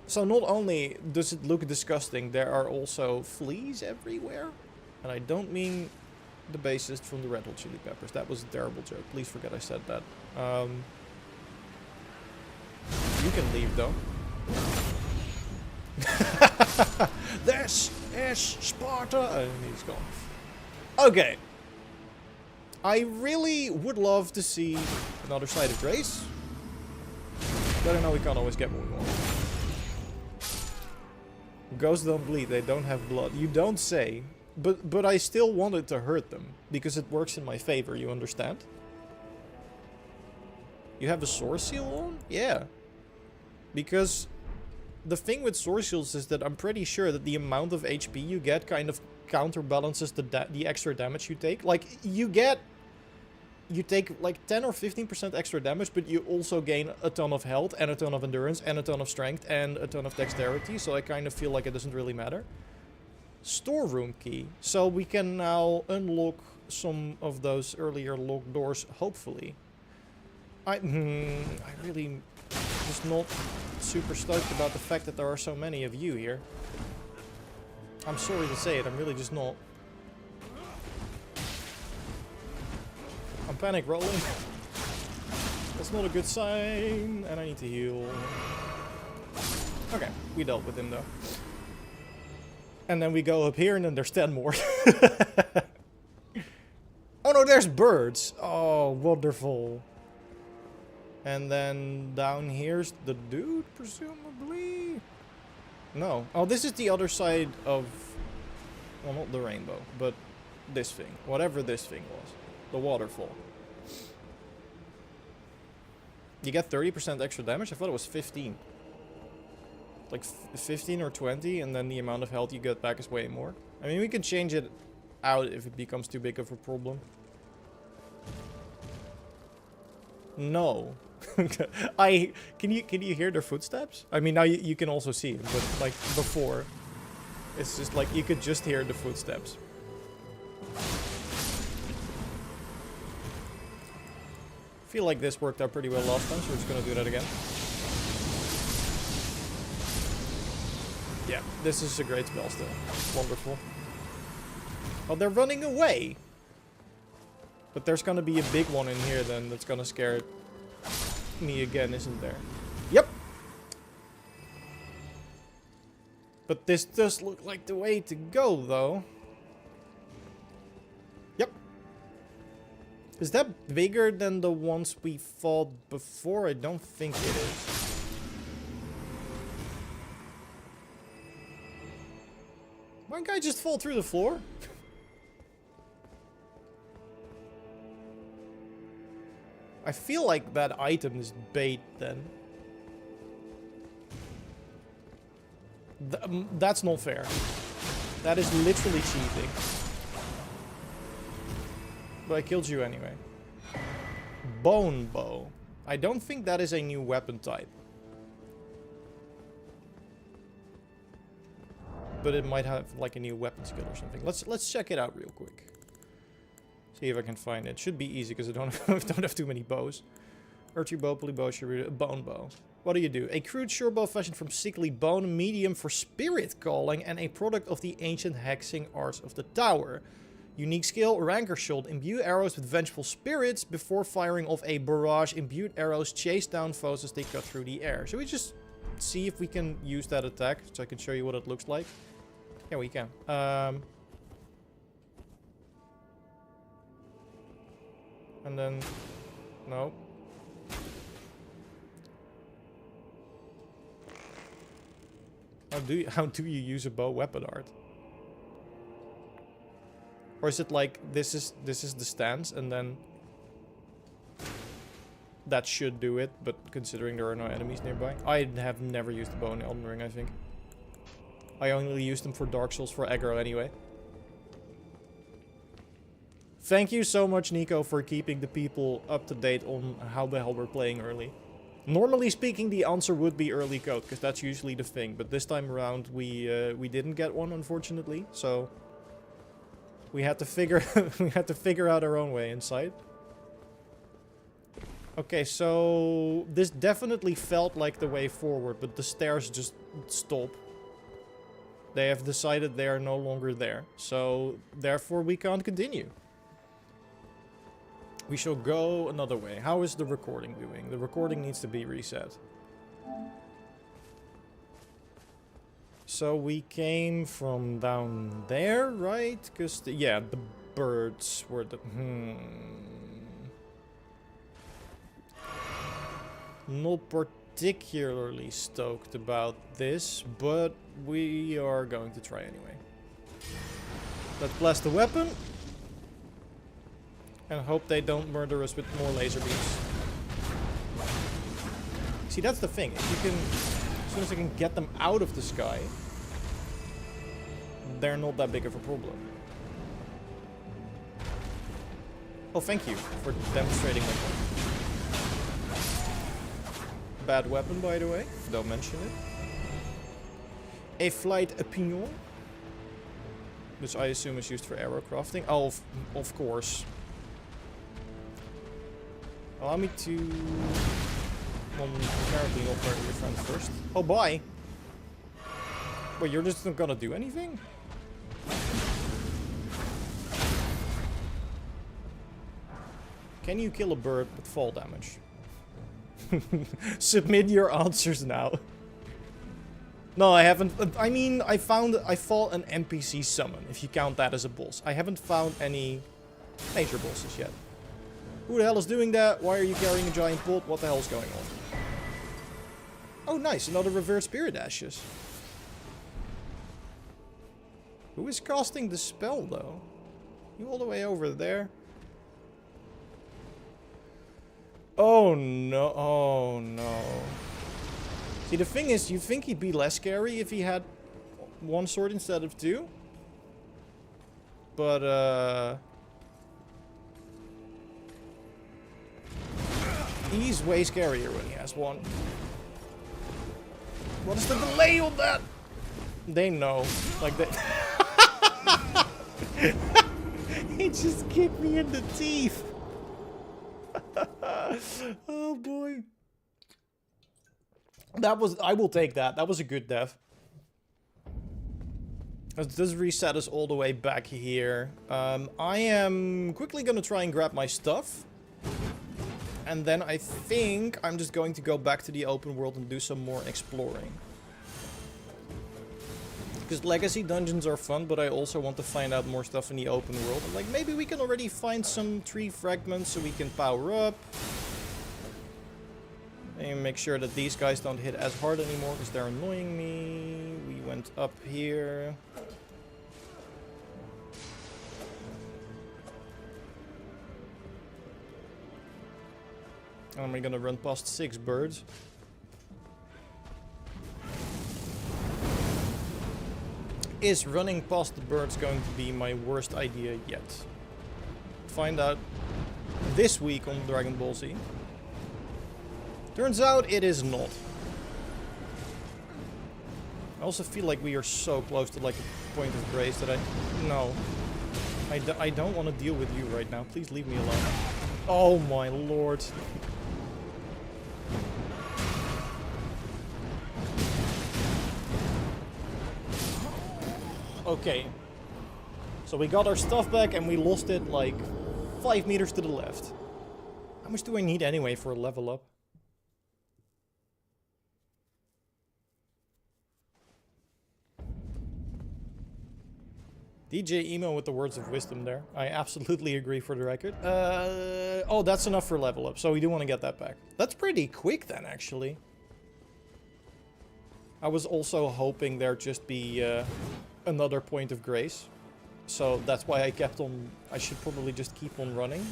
So not only does it look disgusting, there are also fleas everywhere. And I don't mean the bassist from the Red Hot Chili Peppers. That was a terrible joke. Please forget I said that. You can leave though. This is Sparta! And he's gone. Okay. I really would love to see another side of Grace. But I know we can't always get what we want. Ghosts don't bleed, they don't have blood. You don't say. But I still wanted to hurt them. Because it works in my favor, you understand? You have a source seal on? Yeah. Because the thing with source seals is that I'm pretty sure that the amount of HP you get kind of counterbalances the extra damage you take. Like, you take like 10 or 15% extra damage, but you also gain a ton of health and a ton of endurance and a ton of strength and a ton of dexterity. So I kind of feel like it doesn't really matter. Storeroom key. So we can now unlock some of those earlier locked doors, hopefully. I'm really just not super stoked about the fact that there are so many of you here. I'm sorry to say it, I'm really just not. I'm panic rolling. That's not a good sign, and I need to heal. Okay, we dealt with him though. And then we go up here and then there's 10 more. Oh no, there's birds. Oh, wonderful. And then down here's the dude, presumably? No. Oh, this is the other side of... Well, not the rainbow, but this thing. Whatever this thing was. The waterfall. You get 30% extra damage? I thought it was 15. Like 15 or 20, and then the amount of health you get back is way more. I mean, we can change it out if it becomes too big of a problem. No. Can you hear their footsteps? I mean, now you can also see it, but like before, it's just like you could just hear the footsteps. Feel like this worked out pretty well last time, so we're just gonna do that again. Yeah, this is a great spell still. Wonderful. Oh, they're running away! But there's gonna be a big one in here then that's gonna scare me again, isn't there? Yep! But this does look like the way to go, though. Yep. Is that bigger than the ones we fought before? I don't think it is. One guy just fall through the floor? I feel like that item is bait then. That's not fair. That is literally cheating. But I killed you anyway. Bone bow. I don't think that is a new weapon type. But it might have like a new weapon skill or something. Let's check it out real quick. See if I can find it. Should be easy because I don't have too many bows. Erdtree bow, pulley bow, bone bow. What do? A crude shore bow fashioned from sickly bone, medium for spirit calling, and a product of the ancient hexing arts of the tower. Unique skill, rancor shot. Imbue arrows with vengeful spirits. Before firing off a barrage, imbued arrows chase down foes as they cut through the air. Should we just see if we can use that attack so I can show you what it looks like? Yeah, we can. And then... No. How do you use a bow weapon art? Or is it like this is the stance and then that should do it, but considering there are no enemies nearby. I have never used the bow in Elden Ring, I think. I only used them for Dark Souls for aggro anyway. Thank you so much, Nico, for keeping the people up to date on how the hell we're playing early. Normally speaking, the answer would be early code, because that's usually the thing. But this time around, we didn't get one, unfortunately. So we had to figure we had to figure out our own way inside. Okay, so this definitely felt like the way forward, but the stairs just stop. They have decided they are no longer there, so therefore we can't continue. We shall go another way. How is the recording doing? The recording needs to be reset. So we came from down there, right? Because, yeah, the birds were the... Not particularly stoked about this, but we are going to try anyway. Let's blast the weapon. And hope they don't murder us with more laser beams. See, that's the thing. If you can... As soon as I can get them out of the sky, they're not that big of a problem. Oh, thank you for demonstrating that. Bad weapon, by the way. Don't mention it. A flight opinion. Which I assume is used for arrow crafting. Oh, of course. Allow me to... apparently not murder your friend first. Oh, bye! Wait, you're just not gonna do anything? Can you kill a bird with fall damage? Submit your answers now. No, I haven't. I mean, I fought an NPC summon, if you count that as a boss. I haven't found any major bosses yet. Who the hell is doing that? Why are you carrying a giant pot? What the hell is going on? Oh, nice. Another reverse spirit ashes. Who is casting the spell, though? You all the way over there? Oh, no. Oh, no. See, the thing is, you think he'd be less scary if he had one sword instead of two? But, he's way scarier when he has one. What is the delay on that? They know. Like, they... He just kicked me in the teeth. Oh, boy. That was... I will take that. That was a good death. Let's just reset us all the way back here. I am quickly gonna try and grab my stuff. And then I think I'm just going to go back to the open world and do some more exploring. Because legacy dungeons are fun, but I also want to find out more stuff in the open world. And like, maybe we can already find some tree fragments so we can power up. And make sure that these guys don't hit as hard anymore because they're annoying me. We went up here. And we're gonna run past 6 birds. Is running past the birds going to be my worst idea yet? Find out this week on Dragon Ball Z. Turns out it is not. I also feel like we are so close to like a point of grace that no. I don't want to deal with you right now. Please leave me alone. Oh my lord. Okay. So we got our stuff back and we lost it like 5 meters to the left. How much do I need anyway for a level up? DJ Emo with the words of wisdom there. I absolutely agree for the record. Oh, that's enough for level up, so we do want to get that back. That's pretty quick then, actually. I was also hoping there'd just be another point of grace. So that's why I kept on... I should probably just keep on running.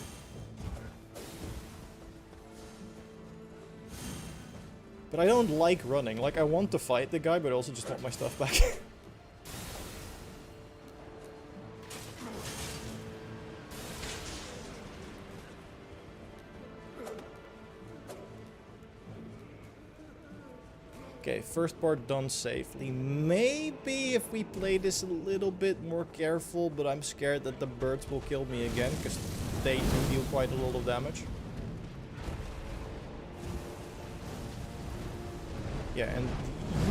But I don't like running. Like, I want to fight the guy, but I also just want my stuff back. Okay, first part done safely. Maybe if we play this a little bit more careful, but I'm scared that the birds will kill me again, because they do deal quite a lot of damage. Yeah, and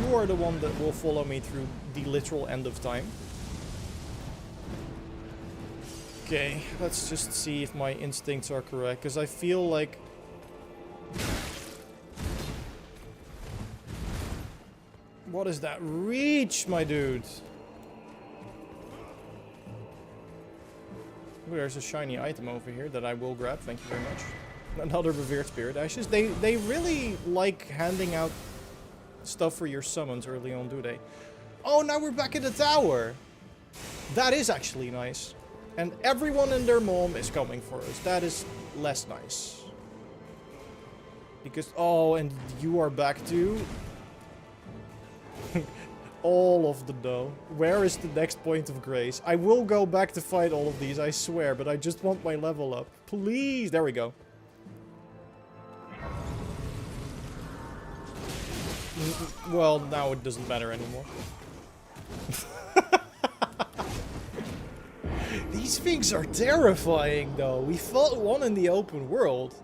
you are the one that will follow me through the literal end of time. Okay, let's just see if my instincts are correct, because I feel like... What is that reach, my dude? Ooh, there's a shiny item over here that I will grab, thank you very much. Another revered spirit ashes. They really like handing out stuff for your summons early on, do they? Oh, now we're back in the tower! That is actually nice. And everyone and their mom is coming for us. That is less nice. Because, oh, and you are back too? All of the dough. Where is the next point of grace? I will go back to fight all of these, I swear, but I just want my level up. Please! There we go. Well, now it doesn't matter anymore. These things are terrifying, though. We fought one in the open world.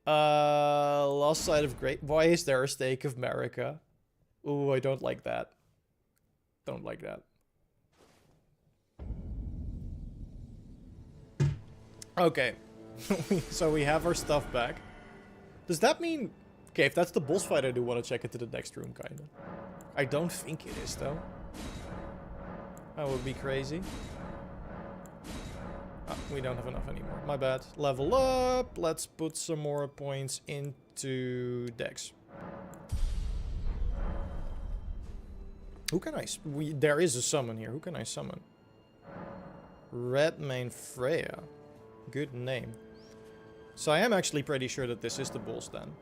Lost sight of great... Why is there a stake of America? Ooh, I don't like that. Don't like that. Okay. So we have our stuff back. Does that mean... Okay, if that's the boss fight, I do want to check into the next room, kinda. I don't think it is, though. That would be crazy. Ah, we don't have enough anymore. My bad. Level up. Let's put some more points into Dex. Who can I... there is a summon here. Who can I summon? Redmane Freya. Good name. So I am actually pretty sure that this is the boss then.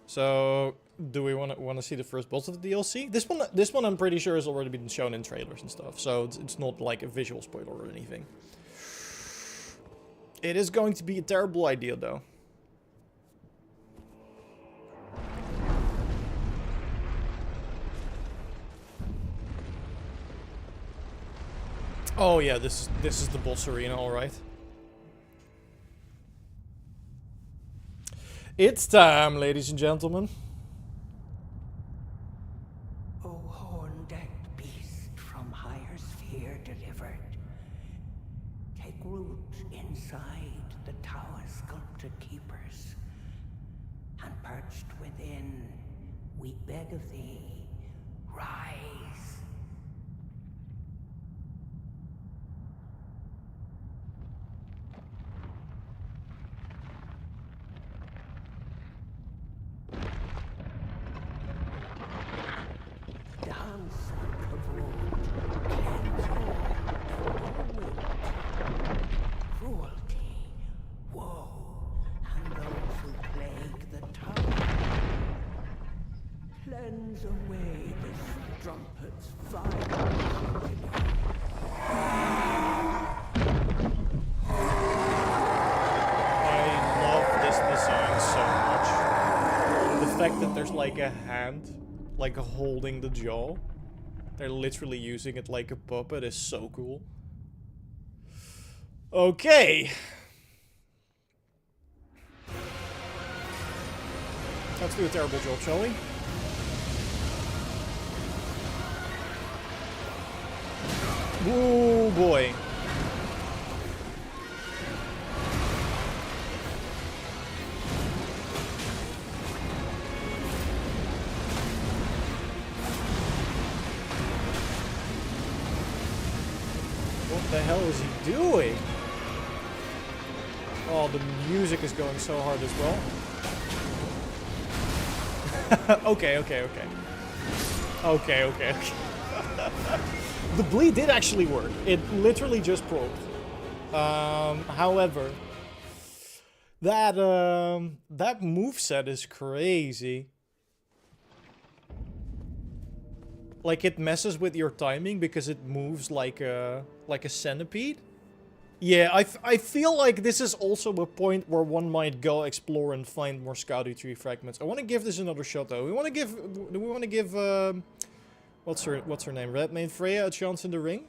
So... do we want to see the first boss of the DLC? This one I'm pretty sure has already been shown in trailers and stuff, so it's not like a visual spoiler or anything. It is going to be a terrible idea, though. Oh yeah, this is the boss arena, all right. It's time, ladies and gentlemen.
Root inside the tower's sculpted keepers, and perched within, we beg of thee, rise. Dance and provoked, cleanse all, cruelty, woe, and those who plague the tower. Cleanse away this strumpet's fire.
I love this design so much. The fact that there's like a hand, like holding the jaw. They're literally using it like a puppet is so cool. Okay. Let's do a terrible job, shall we? Ooh, boy. What the hell is he doing? Oh, the music is going so hard as well. Okay. The bleed did actually work. It literally just probed. However, that moveset is crazy. Like, it messes with your timing because it moves like a centipede. Yeah, I feel like this is also a point where one might go explore and find more Scouty Tree fragments. I want to give this another shot though. Do we want to give what's her name? Redmane Freya a chance in the ring?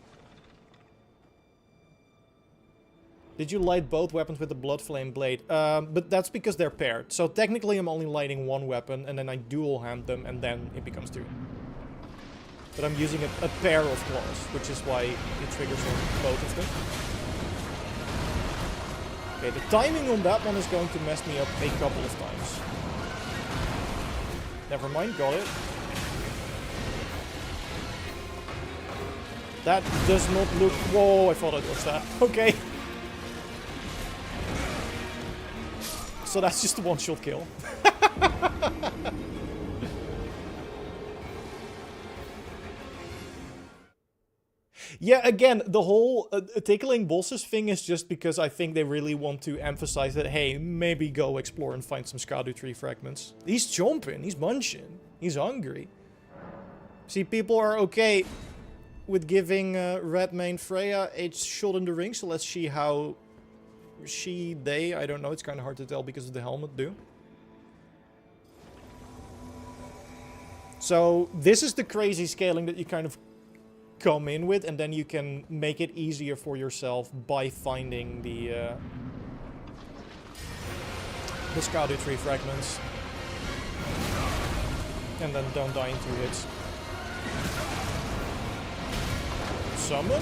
Did you light both weapons with the Blood Flame Blade? But that's because they're paired. So technically I'm only lighting one weapon, and then I dual hand them, and then it becomes 2. But I'm using a pair of claws, which is why it triggers on both of them. Okay, the timing on that one is going to mess me up a couple of times. Never mind, got it. That does not look... Whoa, I thought I dodged that. Okay. So that's just a one-shot kill. Yeah, again, the whole tickling bosses thing is just because I think they really want to emphasize that, hey, maybe go explore and find some Erdtree fragments. He's chomping, he's munching, he's hungry. See, people are okay with giving Redmane Freya a shot in the ring, so let's see how they, I don't know, it's kind of hard to tell because of the helmet, do. So, this is the crazy scaling that you kind of come in with, and then you can make it easier for yourself by finding the Erdtree fragments. And then don't die in 2 hits. Summon?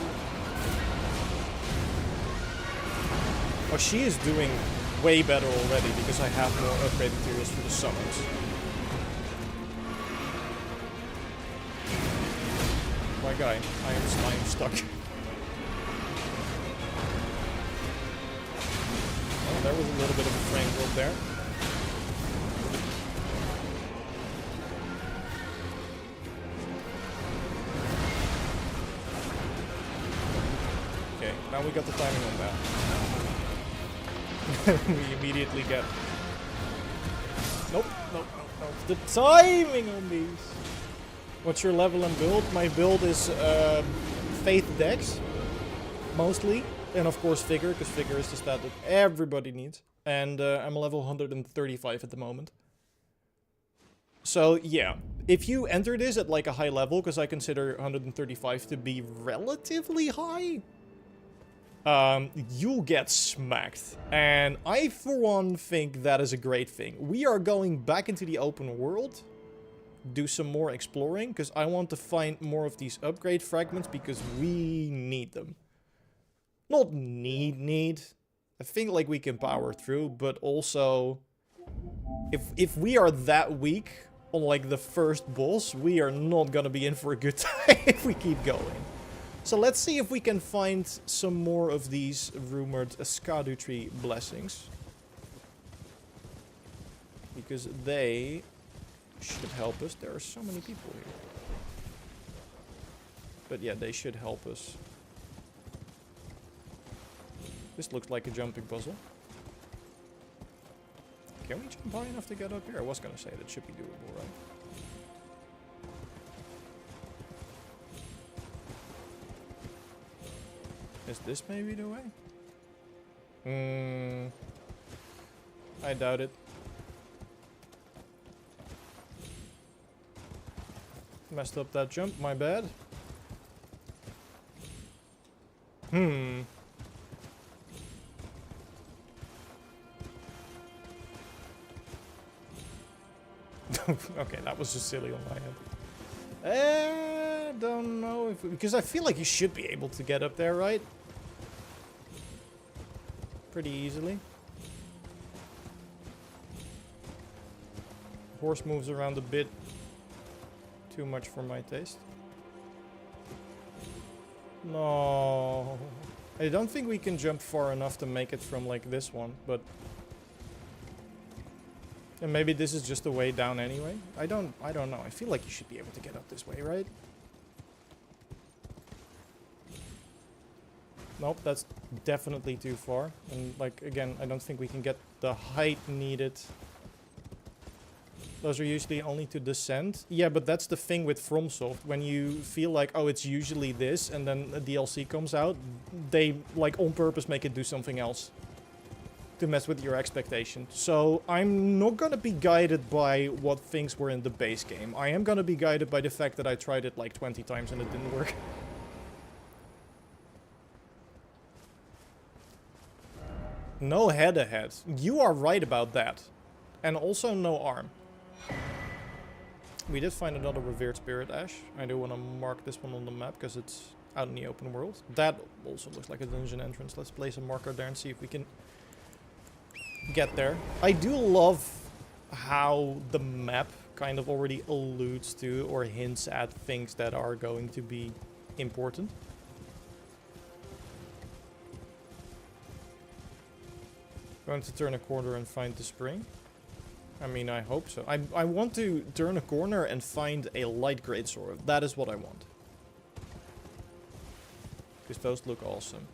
Oh, she is doing way better already because I have more upgrade materials for the summons. My guy, I am stuck. Oh, there was a little bit of a frame drop there. Okay, now we got the timing on that. We immediately get... Nope. The timing on these! What's your level and build? My build is Faith Dex, mostly. And of course Vigor, because Vigor is the stat that everybody needs. And I'm level 135 at the moment. So yeah, if you enter this at like a high level, because I consider 135 to be relatively high, you'll get smacked. And I, for one, think that is a great thing. We are going back into the open world. Do some more exploring, because I want to find more of these upgrade fragments, because we need them. Not need. I think like we can power through, but also if we are that weak on like the first boss, we are not gonna be in for a good time if we keep going. So let's see if we can find some more of these rumored Erdtree blessings, because they should help us. There are so many people here. But yeah, they should help us. This looks like a jumping puzzle. Can we jump high enough to get up here? I was gonna say that should be doable, right? Is this maybe the way? I doubt it. Messed up that jump, my bad. Okay, that was just silly on my end. Don't know if... because I feel like you should be able to get up there, right? Pretty easily. Horse moves around a bit too much for my taste. No. I don't think we can jump far enough to make it from like this one, but... and maybe this is just the way down anyway. I don't know. I feel like you should be able to get up this way, right? Nope, that's definitely too far. And like, again, I don't think we can get the height needed. Those are usually only to descend. Yeah, but that's the thing with FromSoft. When you feel like, oh, it's usually this, and then a DLC comes out, they, like, on purpose make it do something else to mess with your expectation. So I'm not gonna be guided by what things were in the base game. I am gonna be guided by the fact that I tried it like 20 times and it didn't work. No head ahead. You are right about that. And also no arm. We did find another revered spirit ash. I do want to mark this one on the map because it's out in the open world. That also looks like a dungeon entrance. Let's place a marker there and see if we can get there. I do love how the map kind of already alludes to or hints at things that are going to be important. Going to turn a corner and find the spring. I mean, I hope so. I want to turn a corner and find a light greatsword. That is what I want. Because those look awesome.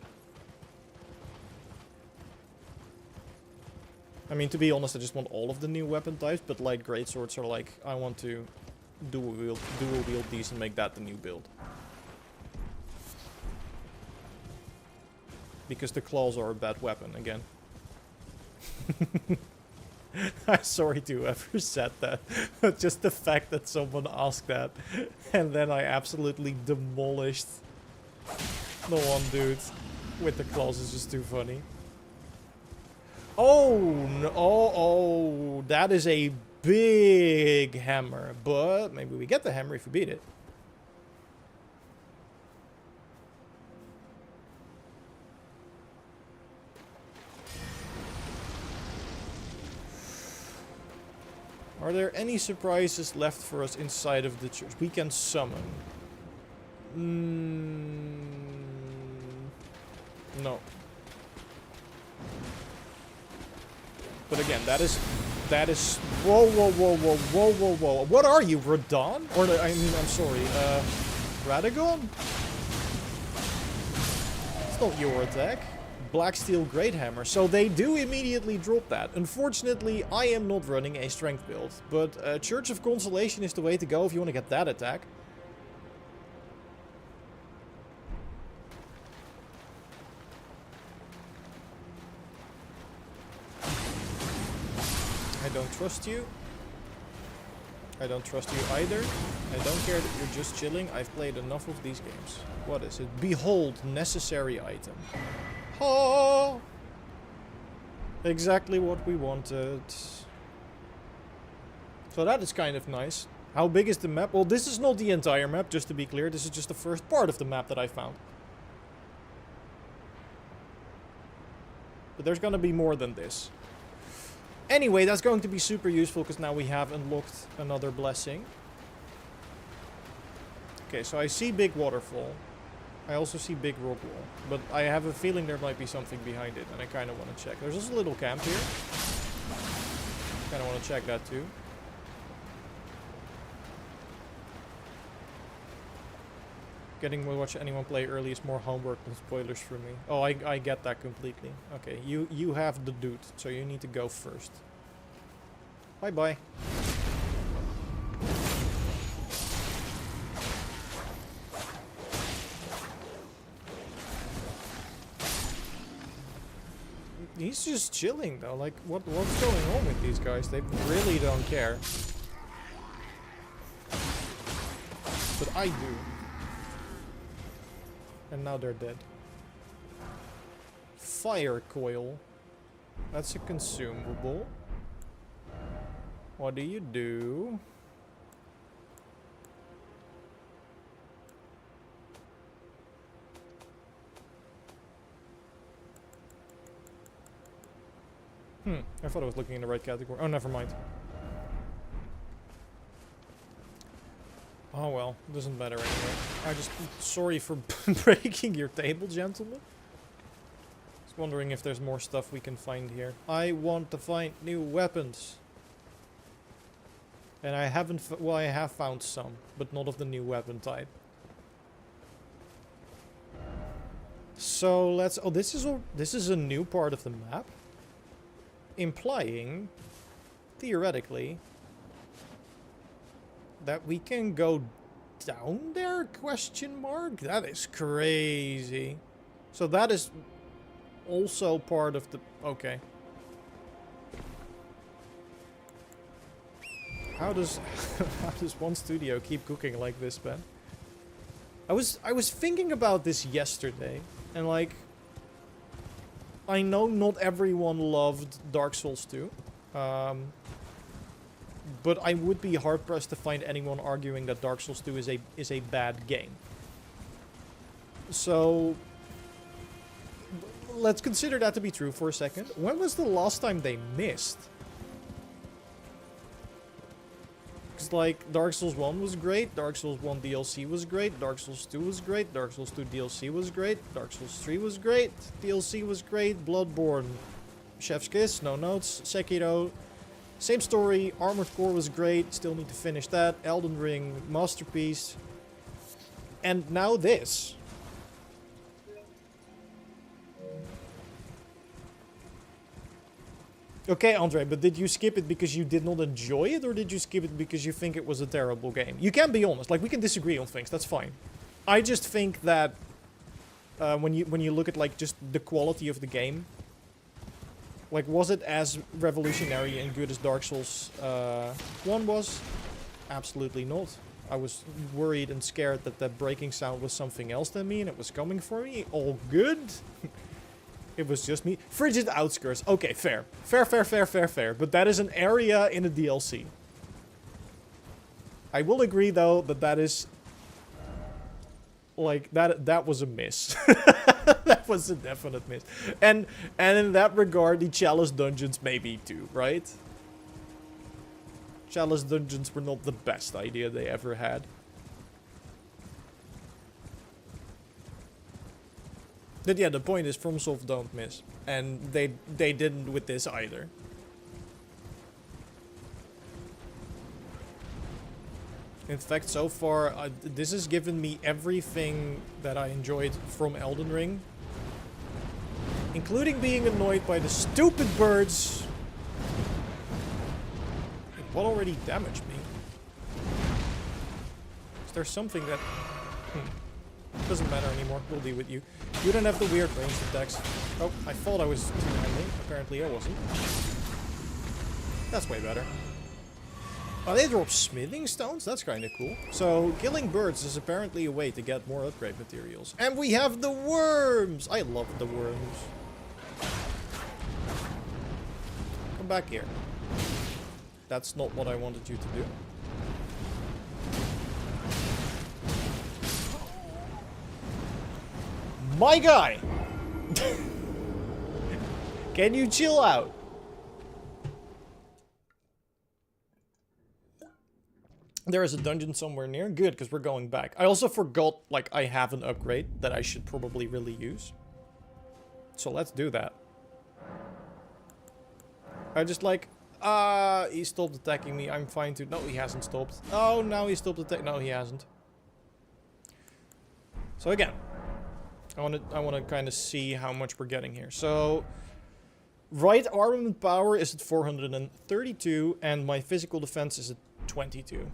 I mean, to be honest, I just want all of the new weapon types, but light greatswords are like, I want to dual wield these and make that the new build. Because the claws are a bad weapon, again. I'm sorry to whoever said that, but just the fact that someone asked that, and then I absolutely demolished the one dude with the claws is just too funny. Oh, no, oh, that is a big hammer, but maybe we get the hammer if we beat it. Are there any surprises left for us inside of the church? We can summon. No. But again, that is, whoa, whoa, whoa, whoa, whoa, whoa, whoa. What are you, Radon? Or, I mean, I'm sorry, Radagon? It's not your attack. Black Steel Great Hammer. So they do immediately drop that. Unfortunately, I am not running a strength build. But Church of Consolation is the way to go if you want to get that attack. I don't trust you. I don't trust you either. I don't care that you're just chilling. I've played enough of these games. What is it? Behold, necessary item. Oh! Exactly what we wanted. So that is kind of nice. How big is the map? Well, this is not the entire map, just to be clear. This is just the first part of the map that I found. But there's gonna be more than this. Anyway, that's going to be super useful because now we have unlocked another blessing. Okay, so I see big waterfall. I also see big rock wall. But I have a feeling there might be something behind it, and I kind of want to check. There's also a little camp here. Kind of want to check that too. Getting to watch anyone play early is more homework than spoilers for me. Oh, I get that completely. Okay, you have the dude, so you need to go first. Bye-bye. He's just chilling though, like what's going on with these guys? They really don't care. But I do. And now they're dead. Fire coil. That's a consumable. What do you do? I thought I was looking in the right category. Oh, never mind. Oh well, doesn't matter anyway. I just... Sorry for breaking your table, gentlemen. Just wondering if there's more stuff we can find here. I want to find new weapons. And I haven't... Well, I have found some, but not of the new weapon type. So let's... Oh, this is a new part of the map. Implying, theoretically, that we can go down there, question mark? That is crazy. So that is also part of the... Okay. How does one studio keep cooking like this, man? I was thinking about this yesterday, and like... I know not everyone loved Dark Souls 2. But I would be hard-pressed to find anyone arguing that Dark Souls 2 is a bad game. So, let's consider that to be true for a second. When was the last time they missed? Because, like, Dark Souls 1 was great, Dark Souls 1 DLC was great, Dark Souls 2 was great, Dark Souls 2 DLC was great, Dark Souls 3 was great, DLC was great, Bloodborne, Chef's Kiss, no notes, Sekiro, same story, Armored Core was great, still need to finish that, Elden Ring, masterpiece, and now this. Okay, Andre, but did you skip it because you did not enjoy it, or did you skip it because you think it was a terrible game? You can be honest. Like, we can disagree on things. That's fine. I just think that when you look at like just the quality of the game, like, was it as revolutionary and good as Dark Souls 1 was? Absolutely not. I was worried and scared that that breaking sound was something else than me, and it was coming for me. All good. It was just me. Frigid Outskirts. Okay, fair. Fair. But that is an area in a DLC. I will agree, though, that that is... like, that was a miss. That was a definite miss. And in that regard, the Chalice Dungeons maybe too, right? Chalice Dungeons were not the best idea they ever had. But yeah, the point is FromSoft don't miss. And they didn't with this either. In fact, so far, this has given me everything that I enjoyed from Elden Ring. Including being annoyed by the stupid birds. What already damaged me? Is there something that... doesn't matter anymore. We'll deal with you. You don't have the weird ranged attacks. Oh, I thought I was too friendly. Apparently I wasn't. That's way better. Oh, they drop smithing stones? That's kind of cool. So, killing birds is apparently a way to get more upgrade materials. And we have the worms! I love the worms. Come back here. That's not what I wanted you to do. My guy! Can you chill out? There is a dungeon somewhere near. Good, because we're going back. I also forgot, like, I have an upgrade that I should probably really use. So let's do that. I just like... he stopped attacking me. I'm fine too. No, he hasn't stopped. Oh, now he stopped attacking... No, he hasn't. So again... I want to kind of see how much we're getting here. So, right armament power is at 432, and my physical defense is at 22.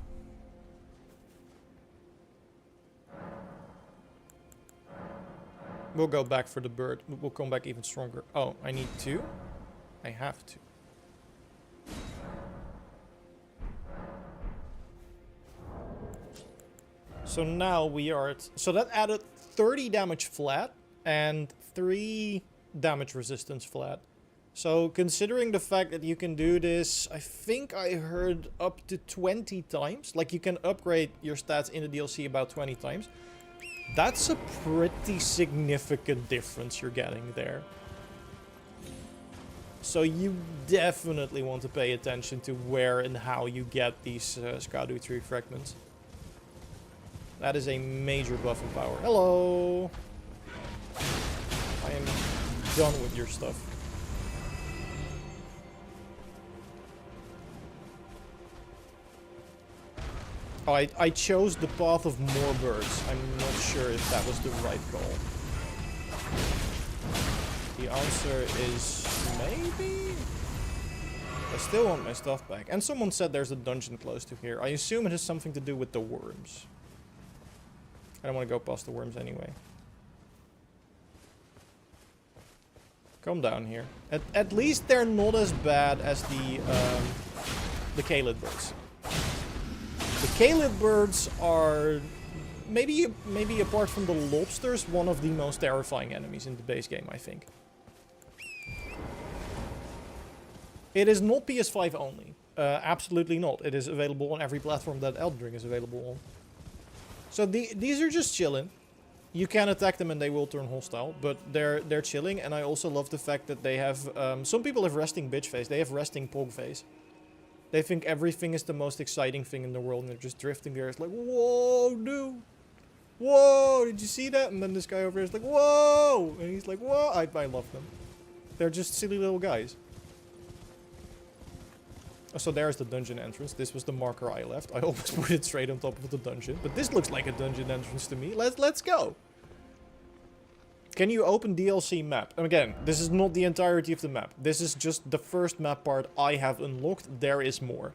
We'll go back for the bird. We'll come back even stronger. Oh, I need 2? I have to. So now we are at... So that added 30 damage flat and 3 damage resistance flat. So considering the fact that you can do this, I think I heard up to 20 times. Like, you can upgrade your stats in the DLC about 20 times. That's a pretty significant difference you're getting there. So you definitely want to pay attention to where and how you get these Skadu tree fragments. That is a major buff in power. Hello! I am done with your stuff. Oh, I chose the path of more birds. I'm not sure if that was the right call. The answer is maybe? I still want my stuff back. And someone said there's a dungeon close to here. I assume it has something to do with the worms. I don't want to go past the worms anyway. Come down here. At least they're not as bad as the Kalid birds. The Kalid birds are maybe apart from the lobsters, one of the most terrifying enemies in the base game, I think. It is not PS5 only. Absolutely not. It is available on every platform that Elden Ring is available on. So these are just chilling. You can attack them and they will turn hostile, but they're chilling. And I also love the fact that they have... some people have resting bitch face. They have resting pog face. They think everything is the most exciting thing in the world and they're just drifting there. It's like, whoa, dude. Whoa, did you see that? And then this guy over here is like, whoa! And he's like, whoa! I love them. They're just silly little guys. So there's the dungeon entrance. This was the marker I left. I almost put it straight on top of the dungeon. But this looks like a dungeon entrance to me. Let's go! Can you open DLC map? And again, this is not the entirety of the map. This is just the first map part I have unlocked. There is more.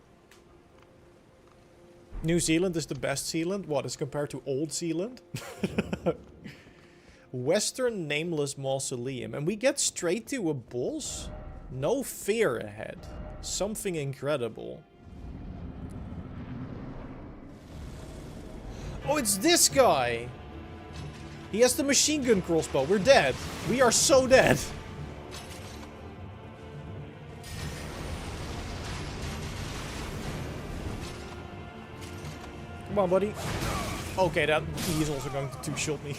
New Zealand is the best Zealand. What, as compared to Old Zealand? Western Nameless Mausoleum. And we get straight to a boss? No fear ahead. Something incredible. Oh, it's this guy! He has the machine gun crossbow. We're dead. We are so dead. Come on, buddy. Okay, that he's also going to two-shot me.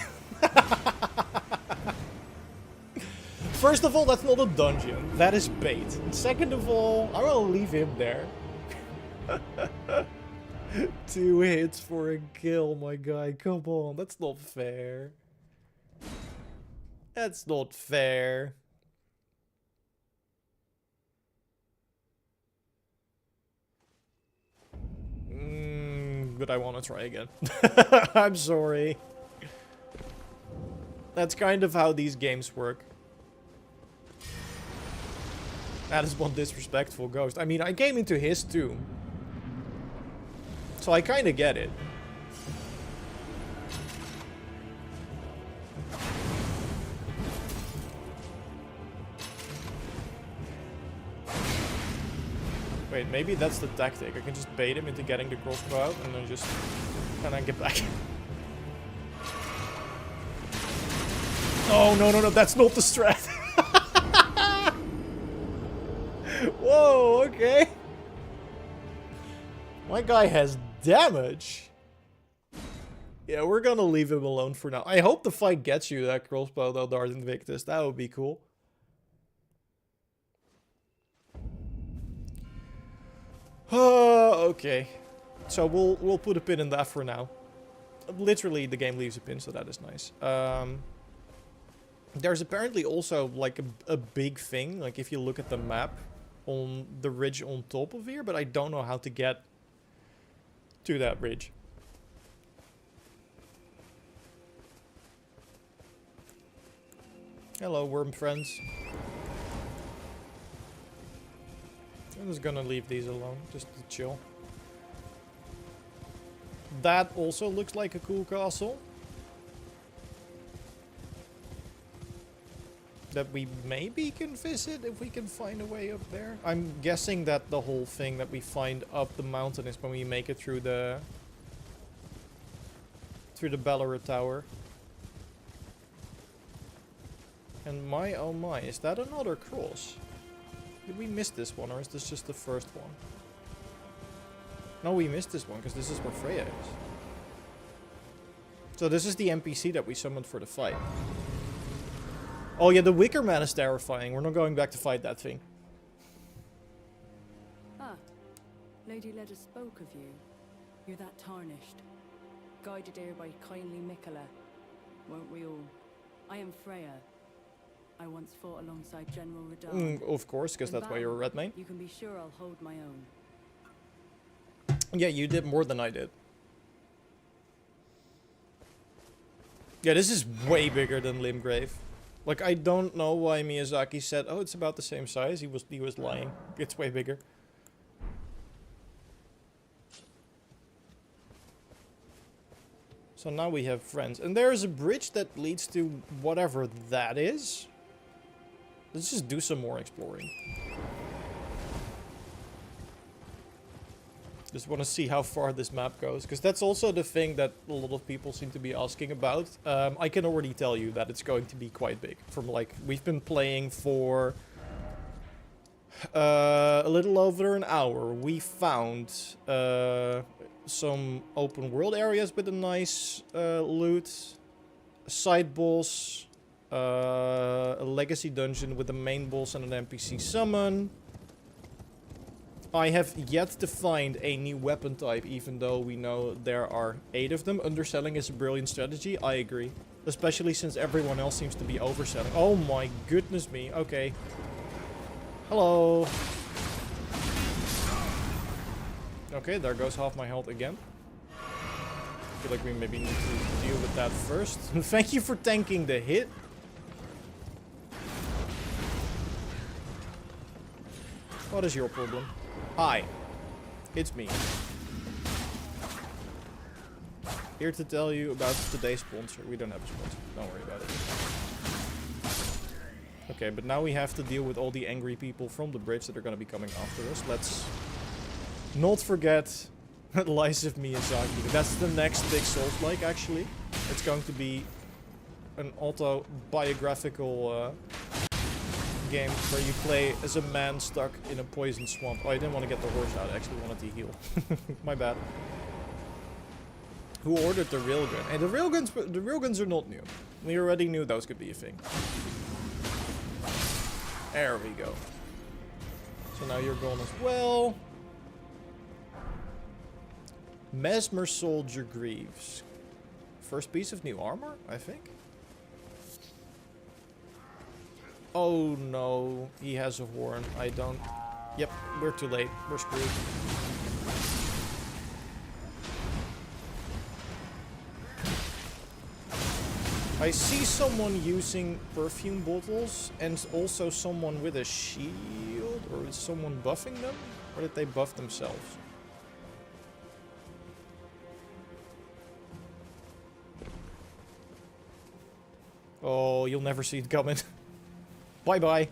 First of all, that's not a dungeon. That is bait. And second of all, I will leave him there. 2 hits for a kill, my guy. Come on, that's not fair. That's not fair. But I want to try again. I'm sorry. That's kind of how these games work. That is one disrespectful ghost. I mean, I came into his tomb. So I kind of get it. Wait, maybe that's the tactic. I can just bait him into getting the crossbow out and then just kind of get back. Oh, no, no, no, that's not the strat. Whoa, okay. My guy has damage. Yeah, we're gonna leave him alone for now. I hope the fight gets you that crossbow though, Dart Invictus. That would be cool. Okay. So we'll put a pin in that for now. Literally, the game leaves a pin, so that is nice. There's apparently also like a big thing, like if you look at the map, on the ridge on top of here, but I don't know how to get to that ridge. Hello, worm friends. I'm just gonna leave these alone, just to chill. That also looks like a cool castle. That we maybe can visit if we can find a way up there. I'm guessing that the whole thing that we find up the mountain is when we make it through the Bellara Tower. And my oh my, is that another cross? Did we miss this one, or is this just the first one? No, we missed this one because this is where Freya is. So this is the NPC that we summoned for the fight. Oh yeah, the Wicker Man is terrifying. We're not going back to fight that thing.
Ah, Lady Leda spoke of you. You're that tarnished. Guided here by kindly Mikola. Weren't we all? I am Freya. I once fought alongside General Radahn.
Of course, because that's why you're a red main.
You can be sure I'll hold my own.
Yeah, you did more than I did. Yeah, this is way bigger than Limgrave. Like, I don't know why Miyazaki said, oh, it's about the same size. He was lying. It's way bigger. So now we have friends. And there's a bridge that leads to whatever that is. Let's just do some more exploring. Just want to see how far this map goes. Because that's also the thing that a lot of people seem to be asking about. I can already tell you that it's going to be quite big. From like, we've been playing for A little over an hour. We found some open world areas with a nice loot. A side boss. A legacy dungeon with a main boss and an NPC summon. I have yet to find a new weapon type, even though we know there are 8 of them. Underselling is a brilliant strategy, I agree. Especially since everyone else seems to be overselling. Oh my goodness me, okay. Hello. Okay, there goes half my health again. I feel like we maybe need to deal with that first. Thank you for tanking the hit. What is your problem? Hi, it's me. Here to tell you about today's sponsor. We don't have a sponsor, don't worry about it. Okay, but now we have to deal with all the angry people from the bridge that are gonna be coming after us. Let's not forget Lies of Miyazaki. That's the next big Souls-like, actually. It's going to be an autobiographical game where you play as a man stuck in a poison swamp. Oh, I didn't want to get the horse out. I actually wanted to heal. My bad. Who ordered the railgun? Hey, the railguns are not new. We already knew those could be a thing. There we go. So now you're gone as well. Mesmer Soldier Greaves. First piece of new armor, I think. Oh no, he has a horn. I don't... Yep, we're too late. We're screwed. I see someone using perfume bottles and also someone with a shield. Or is someone buffing them? Or did they buff themselves? Oh, you'll never see it coming. Bye-bye.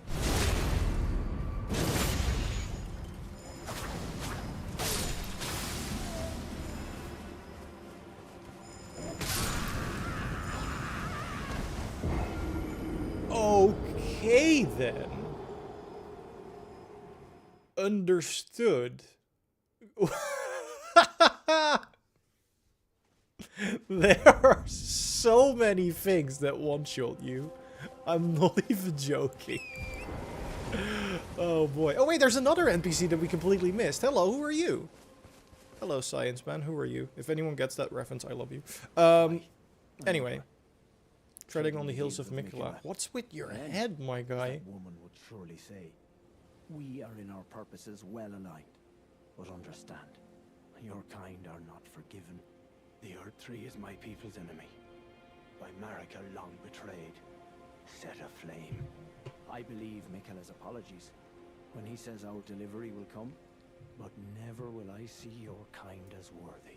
Okay, then. Understood. There are so many things that one-shot you. I'm not even joking. Oh boy. Oh wait, there's another NPC that we completely missed. Hello, who are you? Hello, Science Man. Who are you? If anyone gets that reference, I love you. Anyway. Treading on the heels of Mikola. What's with your head, my guy?
That woman would surely say, we are in our purposes well aligned. But understand, your kind are not forgiven. The Erdtree is my people's enemy. By Marika long betrayed. Set aflame. I believe Mikola's apologies when he says our delivery will come, but never will I see your kind as worthy.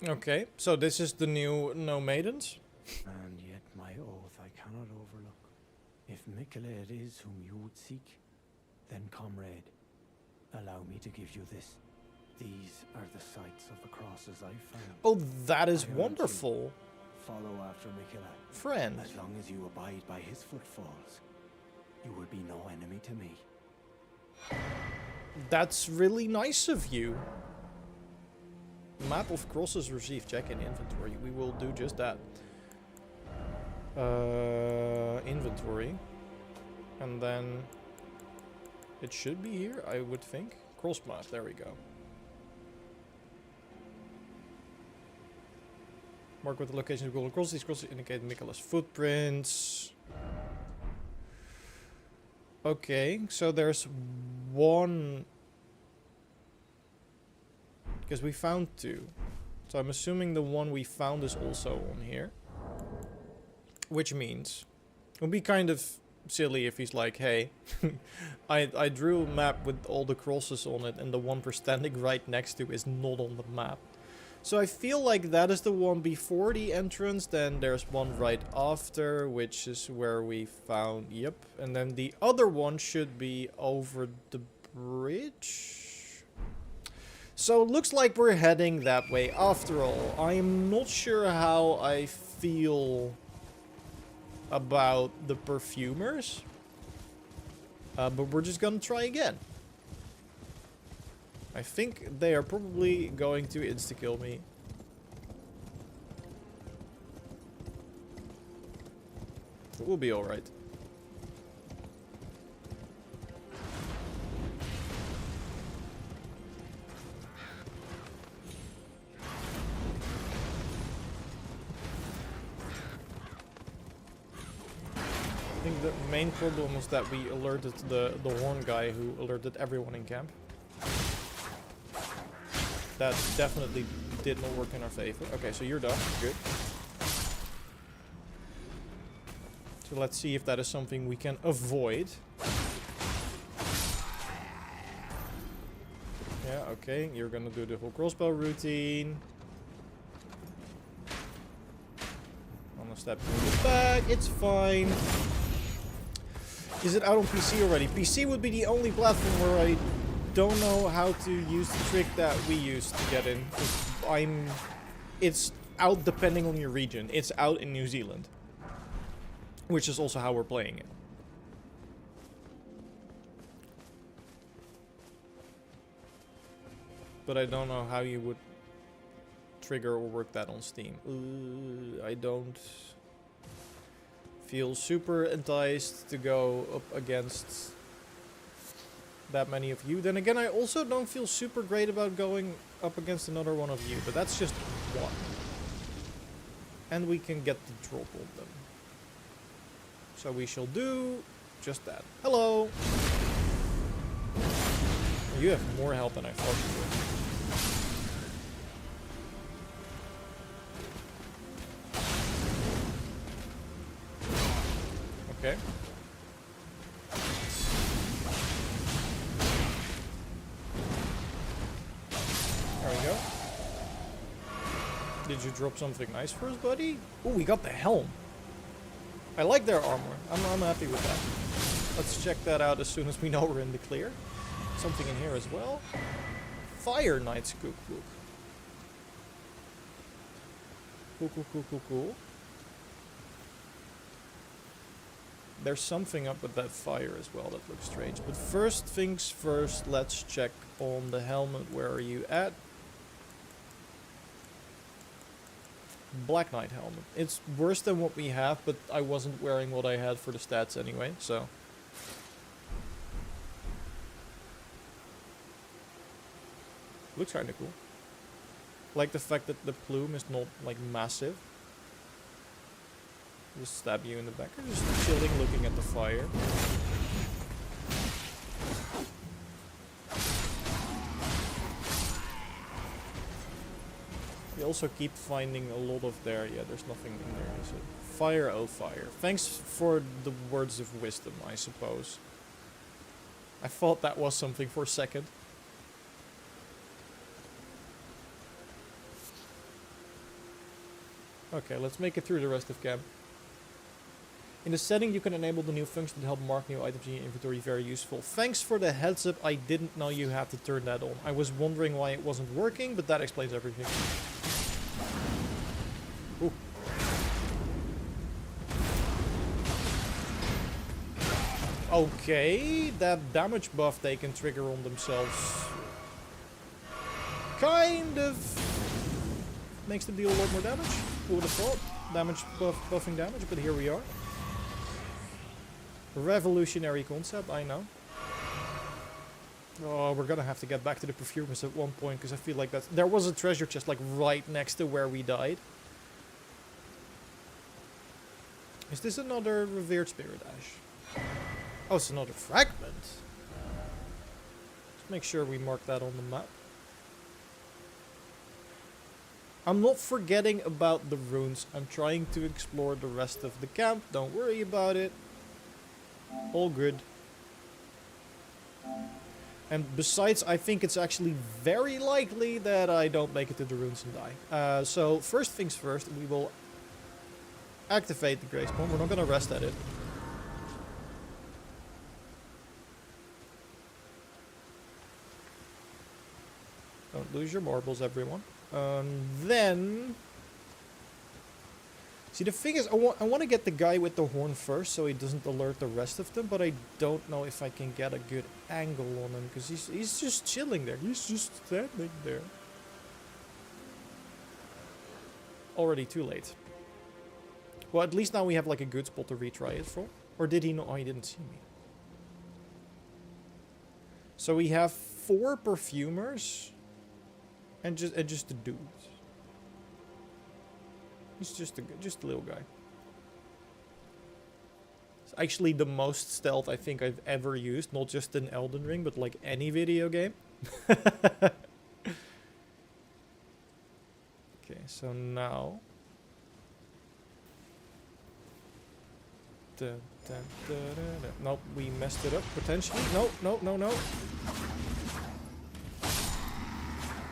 Okay, so this is the new No Maidens?
And yet my oath I cannot overlook. If Mikola it is whom you would seek, then comrade, allow me to give you this. These are the sites of the crosses I found.
Oh, that is wonderful.
Follow after Mikola.
Friend.
As long as you abide by his footfalls, you will be no enemy to me.
That's really nice of you. Map of crosses received. Check in inventory. We will do just that. Inventory. And then it should be here, I would think. Cross map. There we go. Mark with the location of golden crosses. These crosses indicate Mikola's footprints. Okay, so there's one... Because we found 2. So I'm assuming the one we found is also on here. Which means... It would be kind of silly if he's like, hey, I drew a map with all the crosses on it and the one we're standing right next to is not on the map. So I feel like that is the one before the entrance, then there's one right after, which is where we found, yep. And then the other one should be over the bridge. So it looks like we're heading that way after all. I'm not sure how I feel about the perfumers. But we're just gonna try again. I think they are probably going to insta-kill me. But we'll be alright. I think the main problem was that we alerted the horn guy who alerted everyone in camp. That definitely did not work in our favor. Okay, so you're done. Good. So let's see if that is something we can avoid. Yeah, okay. You're gonna do the whole crossbow routine. I'm gonna step through the back. It's fine. Is it out on PC already? PC would be the only platform where I don't know how to use the trick that we used to get in. It's out depending on your region. It's out in New Zealand. Which is also how we're playing it. But I don't know how you would trigger or work that on Steam. I don't feel super enticed to go up against that many of you. Then again, I also don't feel super great about going up against another one of you, but that's just one. And we can get the drop on them. So we shall do just that. Hello! You have more health than I thought you would. Okay. There we go. Did you drop something nice for us, buddy? Oh, we got the helm. I like their armor. I'm happy with that. Let's check that out as soon as we know we're in the clear. Something in here as well. Fire Knight's cookbook. Cool. There's something up with that fire as well that looks strange. But first things first, let's check on the helmet. Where are you at? Black Knight helmet. It's worse than what we have, but I wasn't wearing what I had for the stats anyway, so. Looks kinda cool. Like the fact that the plume is not like massive. Just stab you in the back. Or just chilling, looking at the fire. We also keep finding a lot of there. Yeah, there's nothing in there, is it? Fire, oh fire. Thanks for the words of wisdom, I suppose. I thought that was something for a second. Okay, let's make it through the rest of camp. In the setting, you can enable the new function to help mark new items in your inventory. Very useful. Thanks for the heads up. I didn't know you had to turn that on. I was wondering why it wasn't working, but that explains everything. Ooh. Okay, that damage buff they can trigger on themselves kind of makes them deal a lot more damage. Who would have thought? Damage buffing damage, but here we are. Revolutionary concept, I know. Oh, we're gonna have to get back to the perfumers at one point, because I feel like that's... There was a treasure chest, like, right next to where we died. Is this another revered spirit ash? Oh, it's another fragment. Let's make sure we mark that on the map. I'm not forgetting about the runes. I'm trying to explore the rest of the camp. Don't worry about it. All good. And besides, I think it's actually very likely that I don't make it to the runes and die. So first things first, we will activate the grace bomb. We're not going to rest at it. Don't lose your marbles, everyone. Then See, the thing is, I want to get the guy with the horn first so he doesn't alert the rest of them, but I don't know if I can get a good angle on him, because he's just chilling there. He's just standing there. Already too late. Well, at least now we have like a good spot to retry it from. Or did he not? Oh, he didn't see me. So we have 4 perfumers and just a dude. He's just a little guy. It's actually the most stealth I think I've ever used, not just in Elden Ring, but like any video game. Okay, so now. Nope, we messed it up potentially. No.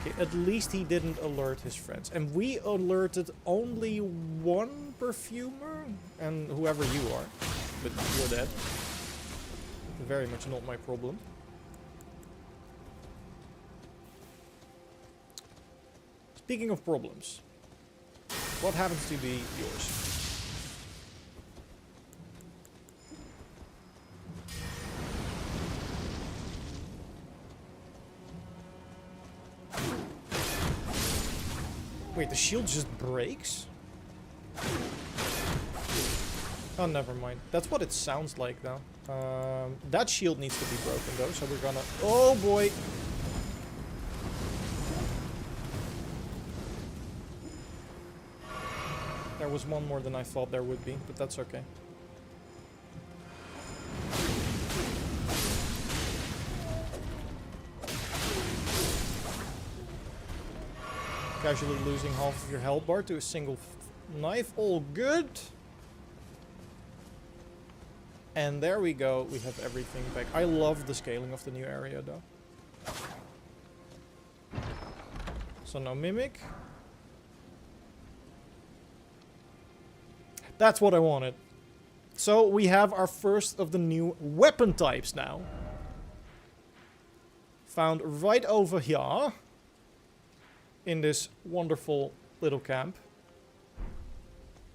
Okay, at least he didn't alert his friends. And we alerted only 1 perfumer, and whoever you are. But you're dead. Very much not my problem. Speaking of problems, what happens to be yours? Wait, the shield just breaks? Oh, never mind. That's what it sounds like now. That shield needs to be broken though, so we're gonna... Oh boy! There was one more than I thought there would be, but that's okay. Casually losing half of your health bar to a single knife. All good. And there we go. We have everything back. I love the scaling of the new area though. So now Mimic. That's what I wanted. So we have our first of the new weapon types now. Found right over here. In this wonderful little camp.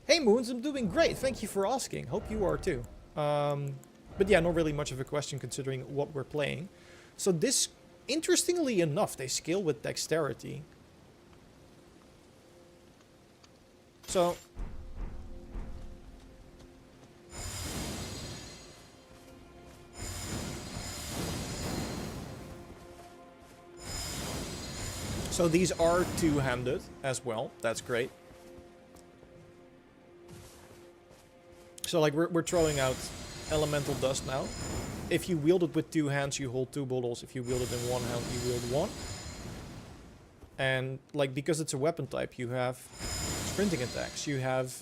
Hey Moons, I'm doing great. Thank you for asking. Hope you are too. But yeah, not really much of a question considering what we're playing. So this, interestingly enough, they scale with dexterity. So... So these are two-handed as well. That's great. So like we're throwing out elemental dust now. If you wield it with 2 hands, you hold 2 bottles. If you wield it in 1 hand, you wield 1. And like because it's a weapon type, you have sprinting attacks. You have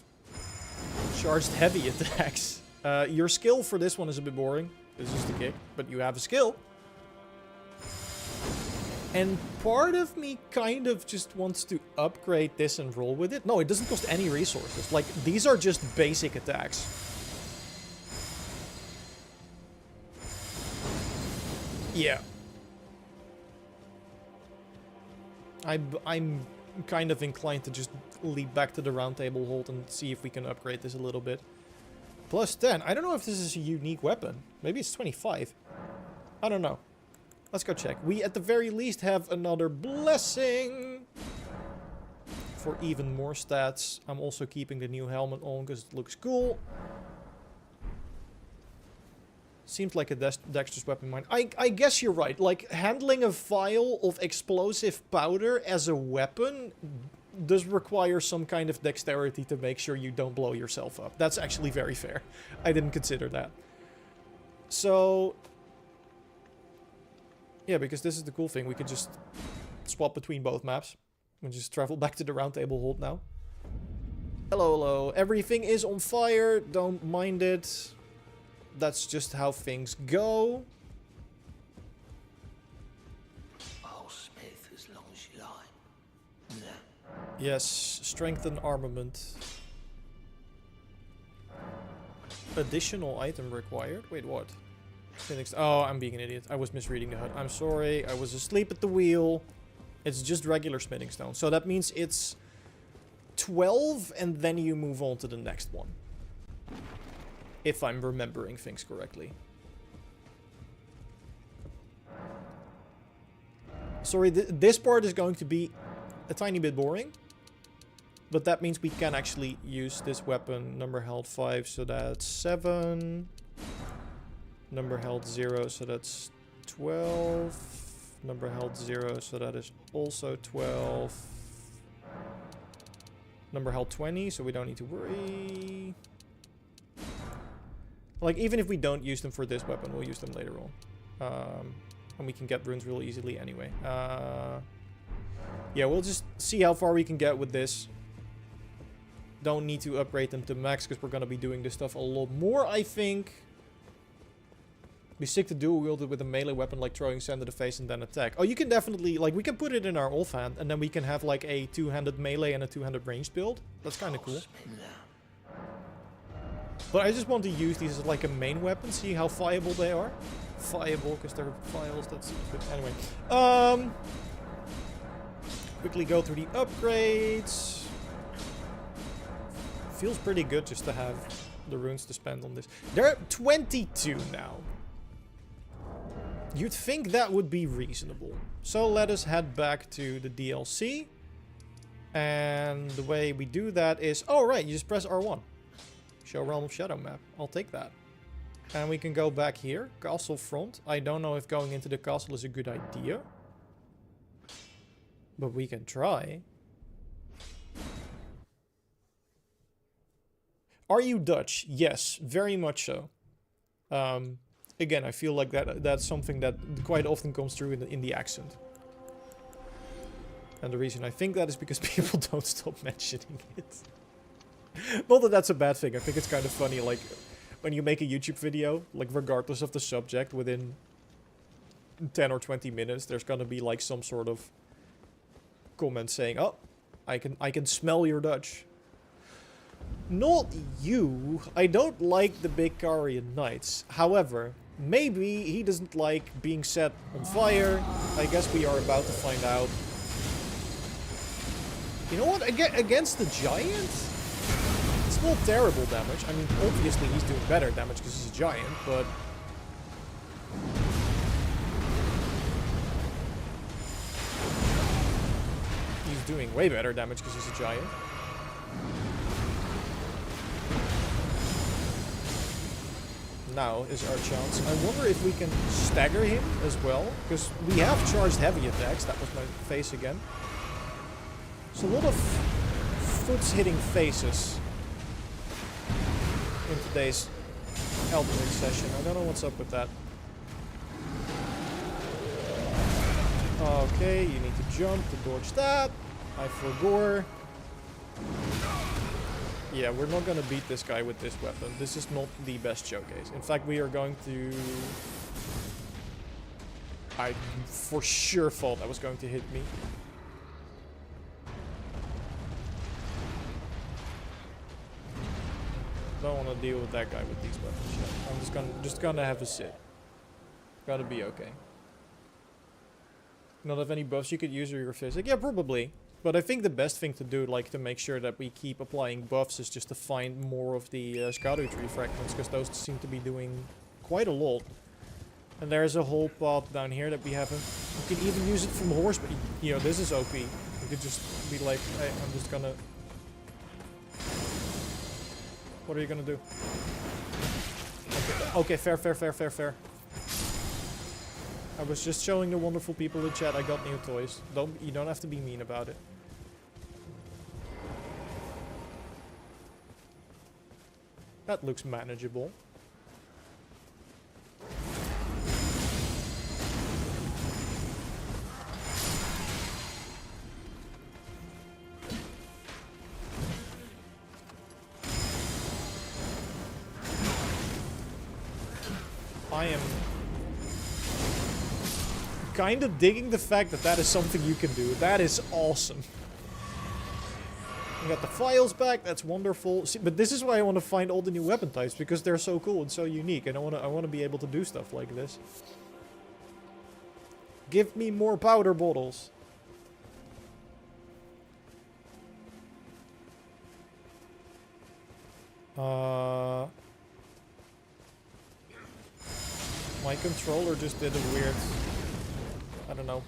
charged heavy attacks. Your skill for this one is a bit boring. It's just a kick, but you have a skill. And part of me kind of just wants to upgrade this and roll with it. No, it doesn't cost any resources. Like, these are just basic attacks. Yeah. I'm kind of inclined to just leap back to the round table hold and see if we can upgrade this a little bit. Plus 10. I don't know if this is a unique weapon. Maybe it's 25. I don't know. Let's go check. We, at the very least, have another blessing for even more stats. I'm also keeping the new helmet on because it looks cool. Seems like a dexterous weapon mine. I guess you're right. Like, handling a vial of explosive powder as a weapon does require some kind of dexterity to make sure you don't blow yourself up. That's actually very fair. I didn't consider that. So... yeah, because this is the cool thing. We can just swap between both maps. And just travel back to the round table hold now. Hello, hello. Everything is on fire. Don't mind it. That's just how things go.
I'll smith as long as you like. Yeah.
Yes, strengthen armament. Additional item required? Wait, what? Oh, I'm being an idiot. I was misreading the HUD. I'm sorry. I was asleep at the wheel. It's just regular smithing stone. So that means it's 12 and then you move on to the next one. If I'm remembering things correctly. Sorry, this part is going to be a tiny bit boring. But that means we can actually use this weapon. Number held 5, so that's 7. Number held 0, so that's 12. Number held 0, so that is also 12. Number held 20, so we don't need to worry. Like, even if we don't use them for this weapon, we'll use them later on. And we can get runes real easily anyway. Yeah, we'll just see how far we can get with this. Don't need to upgrade them to max, because we're going to be doing this stuff a lot more, I think. Be sick to dual wield it with a melee weapon, like throwing sand to the face and then attack. Oh, you can definitely, like, we can put it in our offhand, and then we can have, like, a two-handed melee and a two-handed ranged build. That's kind of cool. But I just want to use these as, like, a main weapon, see how viable they are. Viable, because they're files, that's good. Anyway. Quickly go through the upgrades. Feels pretty good just to have the runes to spend on this. They're at 22 now. You'd think that would be reasonable. So let us head back to the DLC. And the way we do that is... Oh, right, you just press R1. Show Realm of Shadow map. I'll take that. And we can go back here. Castle front. I don't know if going into the castle is a good idea. But we can try. Are you Dutch? Yes, very much so. Again, I feel like that's something that quite often comes through in the accent. And the reason I think that is because people don't stop mentioning it. Not that that's a bad thing. I think it's kind of funny, like, when you make a YouTube video, like, regardless of the subject, within 10 or 20 minutes, there's gonna be, like, some sort of comment saying, oh, I can smell your Dutch. Not you. I don't like the big Carian Knights. However, maybe he doesn't like being set on fire. I guess we are about to find out. You know what? Against the giant? It's not terrible damage. I mean, obviously he's doing better damage because he's a giant, but... he's doing way better damage because he's a giant. Now is our chance. I wonder if we can stagger him as well, because we have charged heavy attacks. That was my face again. There's a lot of foots hitting faces in today's Elden Ring session. I don't know what's up with that. Okay, you need to jump to dodge that. I forgot. Yeah, we're not gonna beat this guy with this weapon. This is not the best showcase. In fact, we are going to... I for sure thought that was going to hit me. Don't want to deal with that guy with these weapons yet. I'm just gonna have a sit. Gotta be okay. Not have any buffs you could use or your physic? Yeah, probably. But I think the best thing to do, like, to make sure that we keep applying buffs, is just to find more of the Erdtree fragments, because those seem to be doing quite a lot. And there's a whole path down here that we haven't... You can even use it from horse, but, you know, this is OP. You could just be like, hey, I'm just gonna... What are you gonna do? Okay, fair. I was just showing the wonderful people in chat I got new toys. You don't have to be mean about it. That looks manageable. I am kind of digging the fact that that is something you can do. That is awesome. We got the files back. That's wonderful. See, but this is why I want to find all the new weapon types, because they're so cool and so unique, and I want to be able to do stuff like this. Give me more powder bottles. My controller just did a weird, I don't know,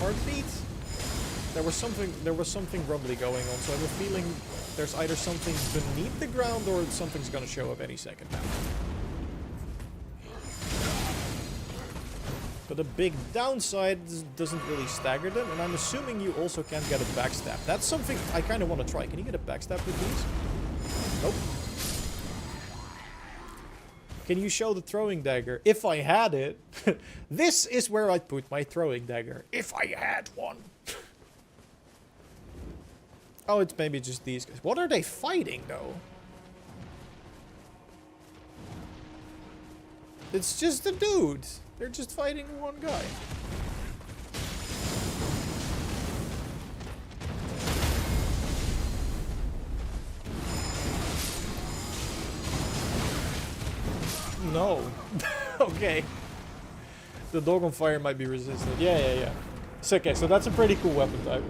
heartbeat? There was something rumbly going on, so I have a feeling there's either something beneath the ground or something's gonna show up any second now. But the big downside doesn't really stagger them, and I'm assuming you also can't get a backstab. That's something I kind of want to try. Can you get a backstab with these? Nope. Can you show the throwing dagger? If I had it. This is where I'd put my throwing dagger. If I had one. Oh, it's maybe just these guys. What are they fighting, though? It's just a dude. They're just fighting one guy. No. Okay. The dog on fire might be resistant. Yeah. So, okay, so that's a pretty cool weapon type.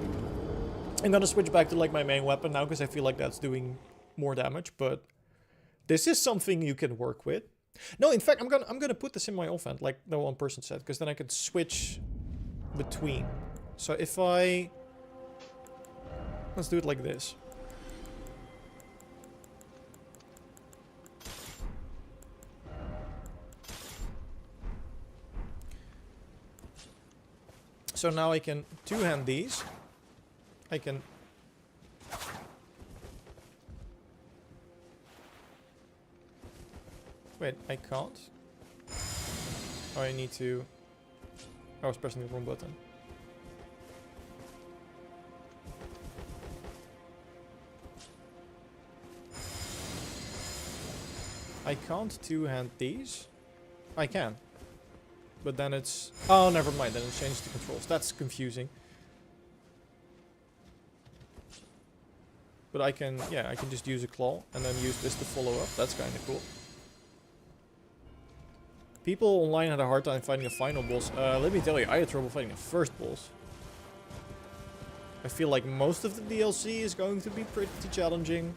I'm gonna switch back to like my main weapon now because I feel like that's doing more damage, but this is something you can work with. No, in fact, I'm gonna put this in my offhand, like the one person said, because then I can switch between. So if let's do it like this. So now I can two-hand these. I can... Wait, I can't? Oh, I need to... I was pressing the wrong button. I can't two-hand these? I can. But then it's... Oh, never mind. Then it changed the controls. That's confusing. But I can... Yeah, I can just use a claw and then use this to follow up. That's kind of cool. People online had a hard time fighting a final boss. Let me tell you, I had trouble fighting the first boss. I feel like most of the DLC is going to be pretty challenging.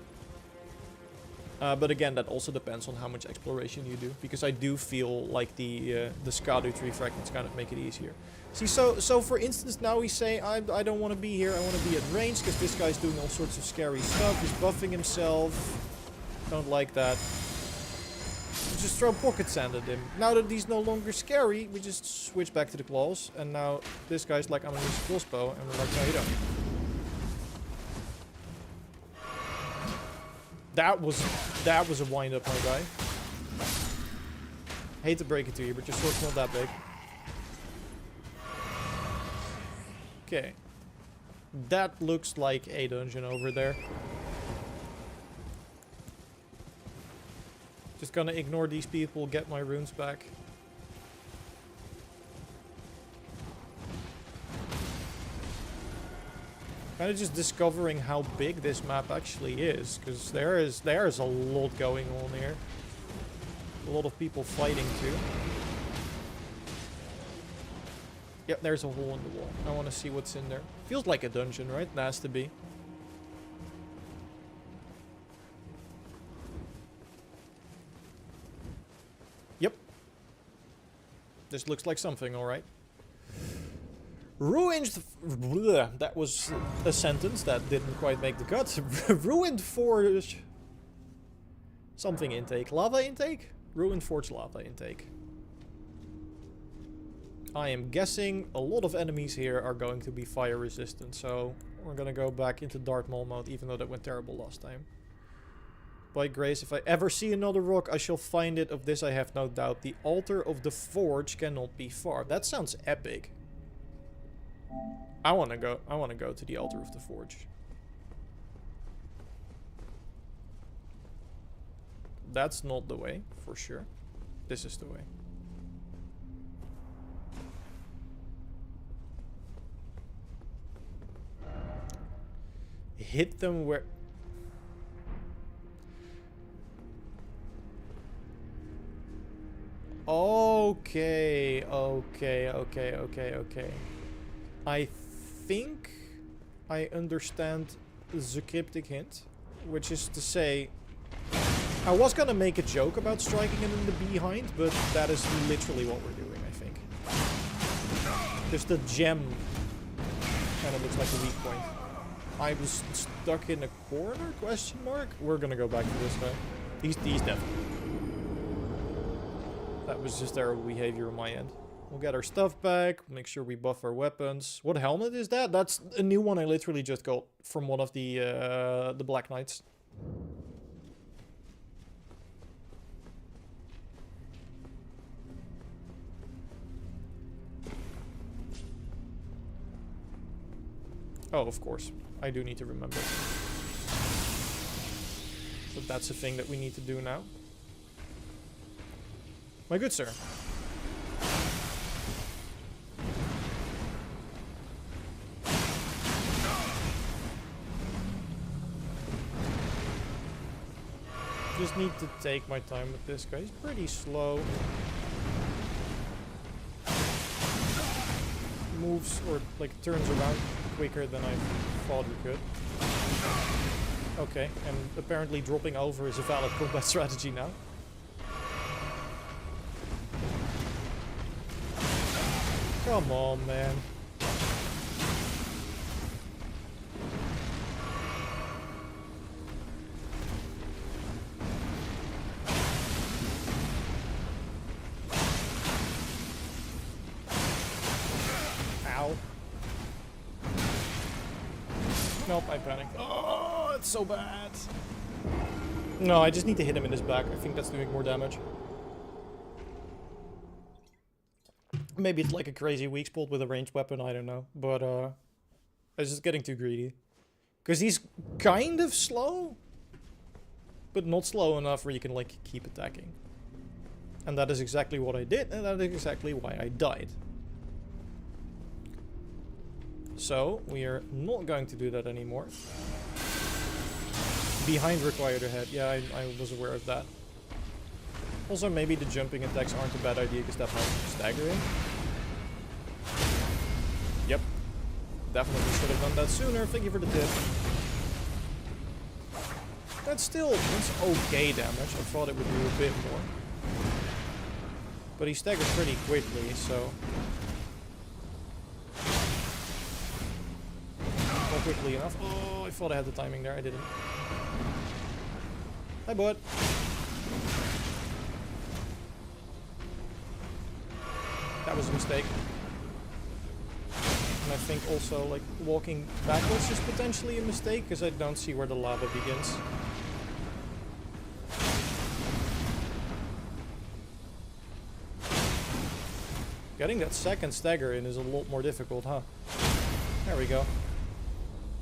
But again, that also depends on how much exploration you do. Because I do feel like the Erdtree fragments kind of make it easier. See, so for instance, now we say, I don't want to be here, I want to be at range. Because this guy's doing all sorts of scary stuff. He's buffing himself. Don't like that. Just throw pocket sand at him. Now that he's no longer scary, we just switch back to the claws. And now this guy's like, I'm gonna use a crossbow. And we're like, no, you don't. That was a wind up, my guy. Hate to break it to you, but your sword's not that big. Okay. That looks like a dungeon over there. Just gonna ignore these people, get my runes back. Kind of just discovering how big this map actually is, because there's a lot going on here. A lot of people fighting too. Yep, there's a hole in the wall. I want to see what's in there. Feels like a dungeon, right? It has to be. Yep. This looks like something, alright. Ruined... That was a sentence that didn't quite make the cut. Ruined Forge... Something intake. Lava intake? Ruined Forge lava intake. I am guessing a lot of enemies here are going to be fire resistant, so we're gonna go back into Dark Maul mode, even though that went terrible last time. By grace, if I ever see another rock, I shall find it. Of this I have no doubt. The altar of the forge cannot be far. That sounds epic. I wanna go to the altar of the forge. That's not the way, for sure. This is the way. Hit them where... Okay. I think I understand the cryptic hint, which is to say I was gonna make a joke about striking him in the behind, but that is literally what we're doing, I think. There's the gem. And it looks like a weak point. I was stuck in a corner? Question mark? We're gonna go back to this guy. He's definitely. That was just terrible behavior on my end. We'll get our stuff back. Make sure we buff our weapons. What helmet is that? That's a new one I literally just got from one of the Black Knights. Oh, of course. I do need to remember. But that's a thing that we need to do now. My good sir. Just need to take my time with this guy. He's pretty slow. Moves or like turns around quicker than I thought he could. Okay, and apparently dropping over is a valid combat strategy now. Come on, man. Ow. Nope, I panicked. Oh, it's so bad. No, I just need to hit him in his back. I think that's doing more damage. Maybe it's like a crazy weak spot with a ranged weapon, I don't know. But, I was just getting too greedy. Because he's kind of slow. But not slow enough where you can, like, keep attacking. And that is exactly what I did, and that is exactly why I died. So, we are not going to do that anymore. Behind required ahead. Yeah, I was aware of that. Also, maybe the jumping attacks aren't a bad idea because that helps staggering. Yep. Definitely should have done that sooner. Thank you for the tip. That's okay damage. I thought it would do a bit more. But he staggered pretty quickly, so... Not quickly enough. Oh, I thought I had the timing there. I didn't. Hi, bud. That was a mistake. And I think also, like, walking backwards is potentially a mistake, because I don't see where the lava begins. Getting that second stagger in is a lot more difficult, huh? There we go.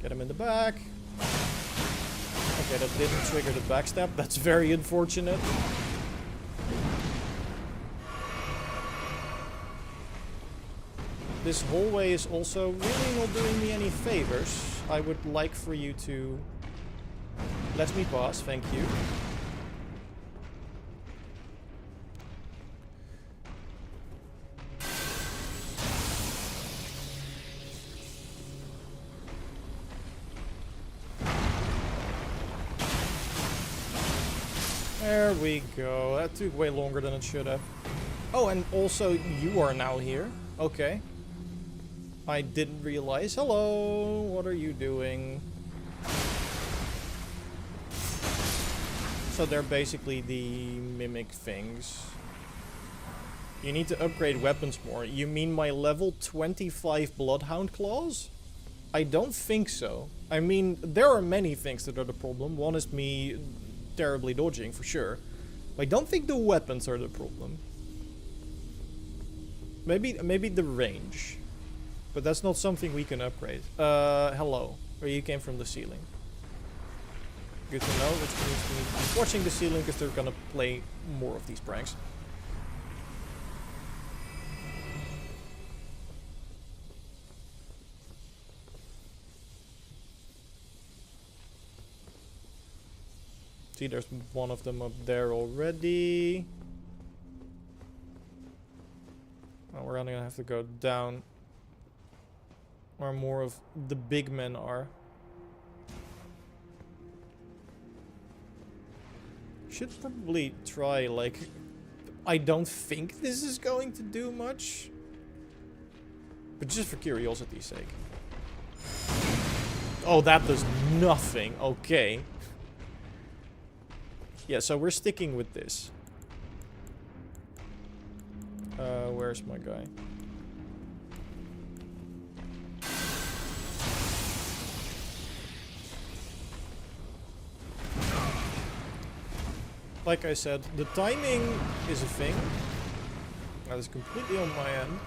Get him in the back. Okay, that didn't trigger the backstab. That's very unfortunate. This hallway is also really not doing me any favors. I would like for you to let me pass, thank you. There we go. That took way longer than it should have. Oh, and also you are now here. Okay. I didn't realize. Hello, what are you doing? So they're basically the mimic things. You need to upgrade weapons more. You mean my level 25 Bloodhound claws? I don't think so. I mean, there are many things that are the problem. One is me terribly dodging, for sure. But I don't think the weapons are the problem. Maybe the range. But that's not something we can upgrade. Hello. Or you came from the ceiling. Good to know, which means we need to keep watching the ceiling because they're gonna play more of these pranks. See, there's one of them up there already. Well, we're only gonna have to go down where more of the big men are. Should probably try, like... I don't think this is going to do much. But just for curiosity's sake. Oh, that does nothing. Okay. Yeah, so we're sticking with this. Where's my guy? Like I said, the timing is a thing. That is completely on my end.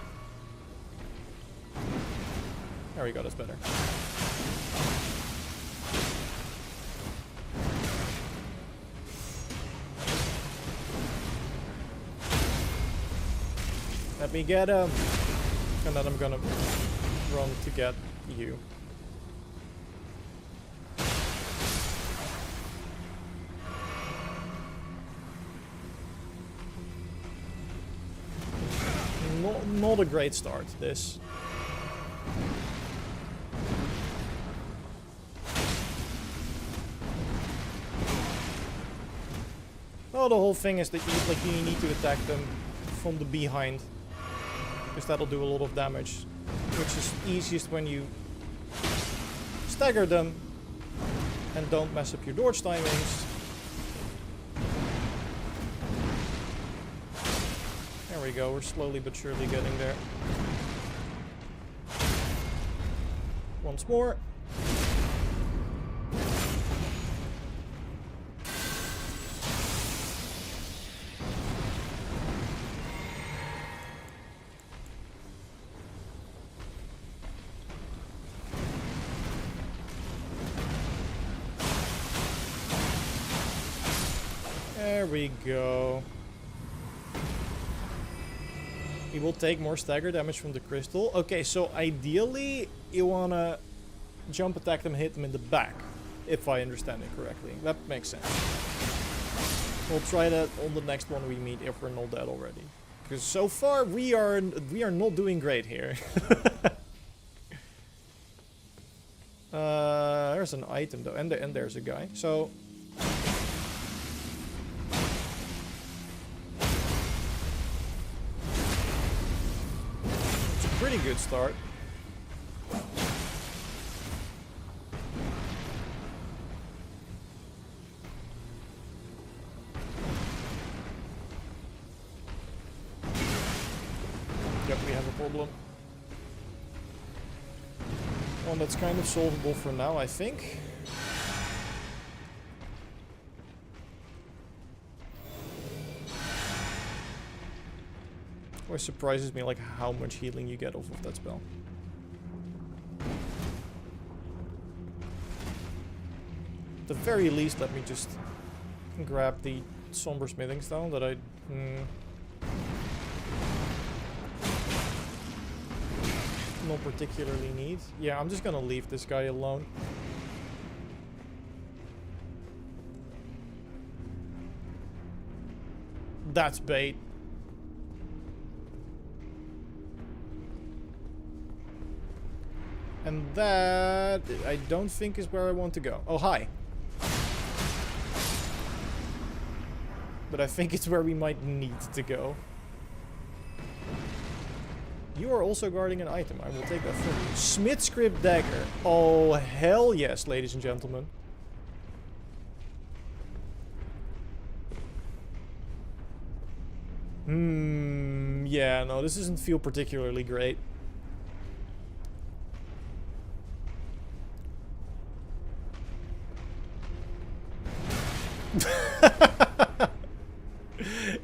There we go, that's better. Let me get him! And then I'm gonna run to get you. Not a great start, this. Well, the whole thing is that you need to attack them from the behind. Because that'll do a lot of damage. Which is easiest when you stagger them and don't mess up your dodge timings. There we go, we're slowly but surely getting there. Once more. There we go. He will take more stagger damage from the crystal. Okay, so ideally you wanna jump attack them, hit them in the back, if I understand it correctly. That makes sense. We'll try that on the next one we meet if we're not dead already. Because so far we are not doing great here. There's an item though, and there's a guy. So it's a pretty good start. Yep, we have a problem. One that's kind of solvable for now, I think. Always surprises me like how much healing you get off of that spell. At the very least, let me just grab the Somber Smithing Stone that I... not particularly need. Yeah, I'm just gonna leave this guy alone. That's bait. And that I don't think is where I want to go. Oh, hi. But I think it's where we might need to go. You are also guarding an item. I will take that from you. Smith Script Dagger. Oh, hell yes, ladies and gentlemen. Yeah, no, this doesn't feel particularly great.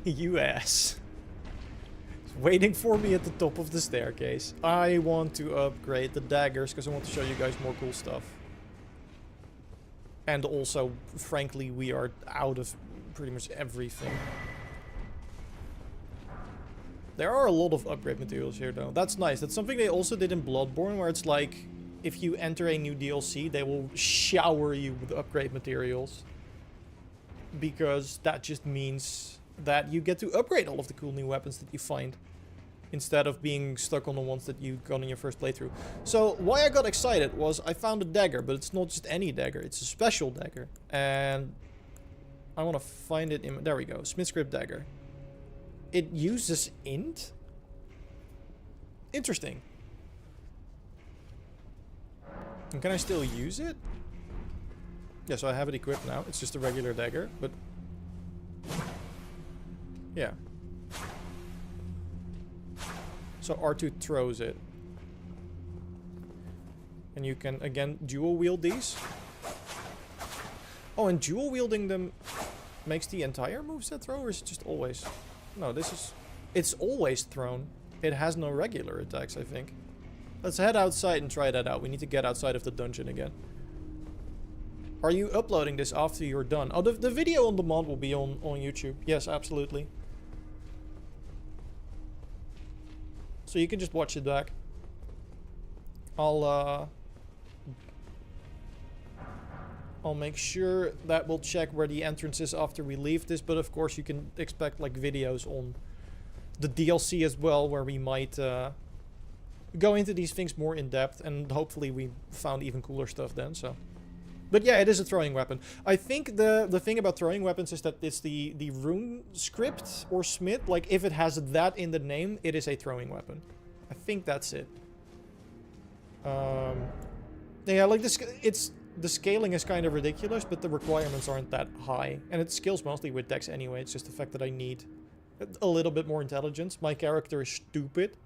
You ass. Waiting for me at the top of the staircase. I want to upgrade the daggers because I want to show you guys more cool stuff. And also, frankly, we are out of pretty much everything. There are a lot of upgrade materials here though. That's nice. That's something they also did in Bloodborne, where it's like, if you enter a new DLC, they will shower you with upgrade materials. Because that just means that you get to upgrade all of the cool new weapons that you find, instead of being stuck on the ones that you got in your first playthrough. So why I got excited was I found a dagger, but it's not just any dagger, it's a special dagger. And I want to find it in... There we go. Smith's Grip Dagger. It uses int? Interesting. And can I still use it? Yeah, so I have it equipped now. It's just a regular dagger, but... Yeah. So R2 throws it. And you can, again, dual wield these. Oh, and dual wielding them makes the entire moveset throw, or is it just always? No, this is... It's always thrown. It has no regular attacks, I think. Let's head outside and try that out. We need to get outside of the dungeon again. Are you uploading this after you're done? Oh, the video on demand will be on YouTube. Yes, absolutely. So you can just watch it back. I'll make sure that we'll check where the entrance is after we leave this, but of course you can expect like videos on the DLC as well, where we might go into these things more in depth, and hopefully we found even cooler stuff then, so. But yeah, it is a throwing weapon. I think the thing about throwing weapons is that it's the rune script or smith, like if it has that in the name, it is a throwing weapon. I think that's it. Yeah, like this, the scaling is kind of ridiculous, but the requirements aren't that high. And it scales mostly with dex anyway. It's just the fact that I need a little bit more intelligence. My character is stupid.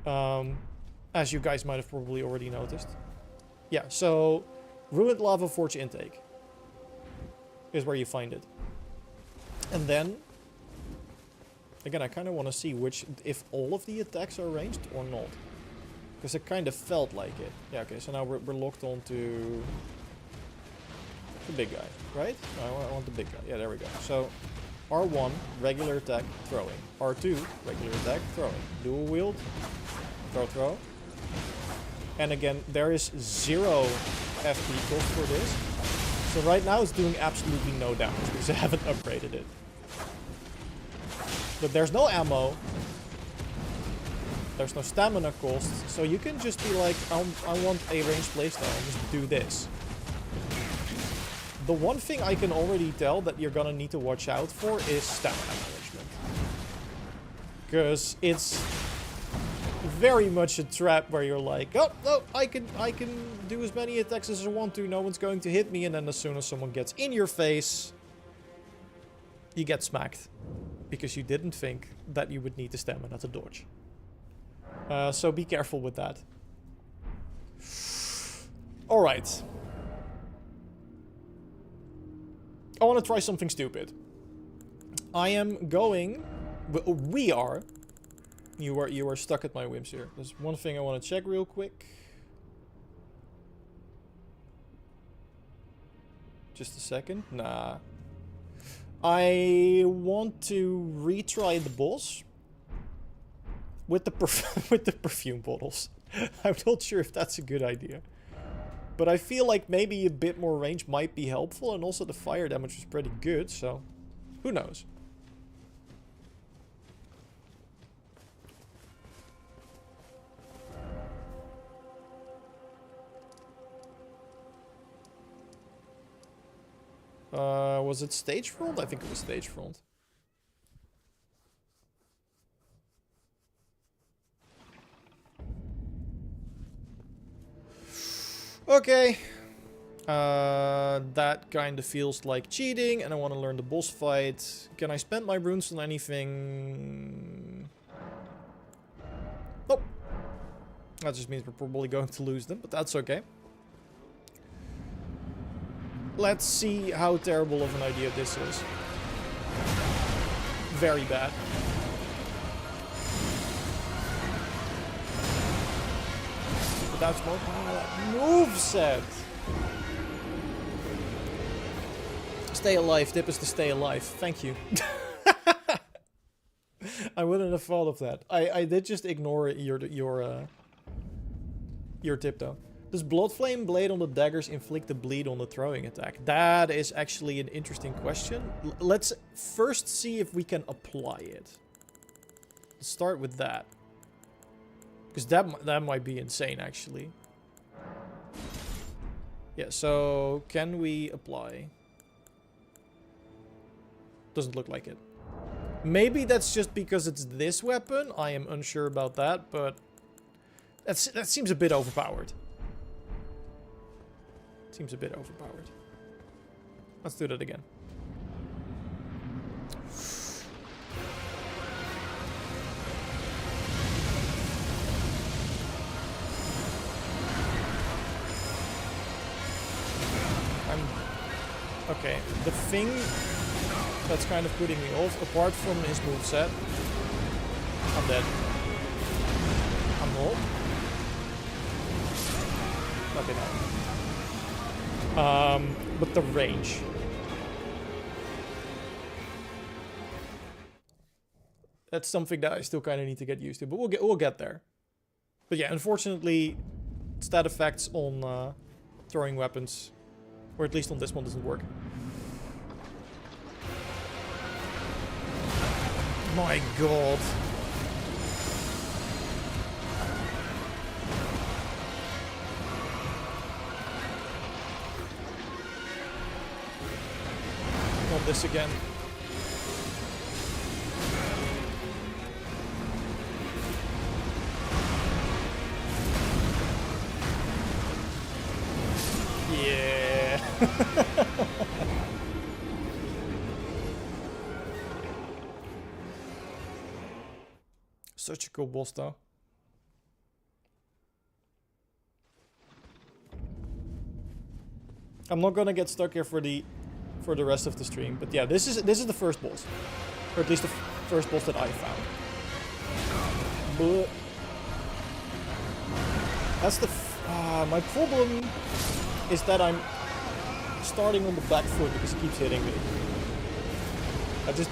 As you guys might have probably already noticed. Yeah, so Ruined Lava Forge intake is where you find it. And then, again, I kind of want to see if all of the attacks are ranged or not. Because it kind of felt like it. Yeah, okay, so now we're locked onto the big guy, right? No, I want the big guy. Yeah, there we go. So, R1, regular attack, throwing. R2, regular attack, throwing. Dual wield, throw. And again, there is 0 FP cost for this. So right now it's doing absolutely no damage because I haven't upgraded it. But there's no ammo. There's no stamina cost, so you can just be like, I want a ranged playstyle and just do this. The one thing I can already tell that you're gonna need to watch out for is stamina management. Because it's very much a trap where you're like, oh, no, I can do as many attacks as I want to, no one's going to hit me, and then as soon as someone gets in your face, you get smacked. Because you didn't think that you would need the stamina to dodge. So be careful with that. Alright. I want to try something stupid. I am going... We are... You are stuck at my whims here. There's one thing I want to check real quick. Just a second. Nah. I want to retry the boss. With the perfume bottles. I'm not sure if that's a good idea. But I feel like maybe a bit more range might be helpful. And also the fire damage was pretty good, so... Who knows? Was it stage front? I think it was stage front. Okay. That kind of feels like cheating, and I want to learn the boss fight. Can I spend my runes on anything? Nope. That just means we're probably going to lose them, but that's okay. Let's see how terrible of an idea this is. Very bad. But that's more moveset. Stay alive. Tip is to stay alive. Thank you. I wouldn't have thought of that. I did just ignore your tip though. Does Bloodflame Blade on the daggers inflict the bleed on the throwing attack? That is actually an interesting question. Let's first see if we can apply it. Let's start with that. Because that might be insane, actually. Yeah, so can we apply? Doesn't look like it. Maybe that's just because it's this weapon. I am unsure about that, but that seems a bit overpowered. Seems a bit overpowered. Let's do that again. Okay, the thing that's kind of putting me off, apart from his moveset, I'm dead. I'm not. Okay, no. But the range. That's something that I still kind of need to get used to, but we'll get there. But yeah, unfortunately, stat effects on throwing weapons, or at least on this one, doesn't work. My god. Not this again. Yeah. Such a cool boss though. I'm not gonna get stuck here for the rest of the stream, but yeah, this is the first boss, or at least the first boss that I found. But that's the my problem is that I'm starting on the back foot because he keeps hitting me.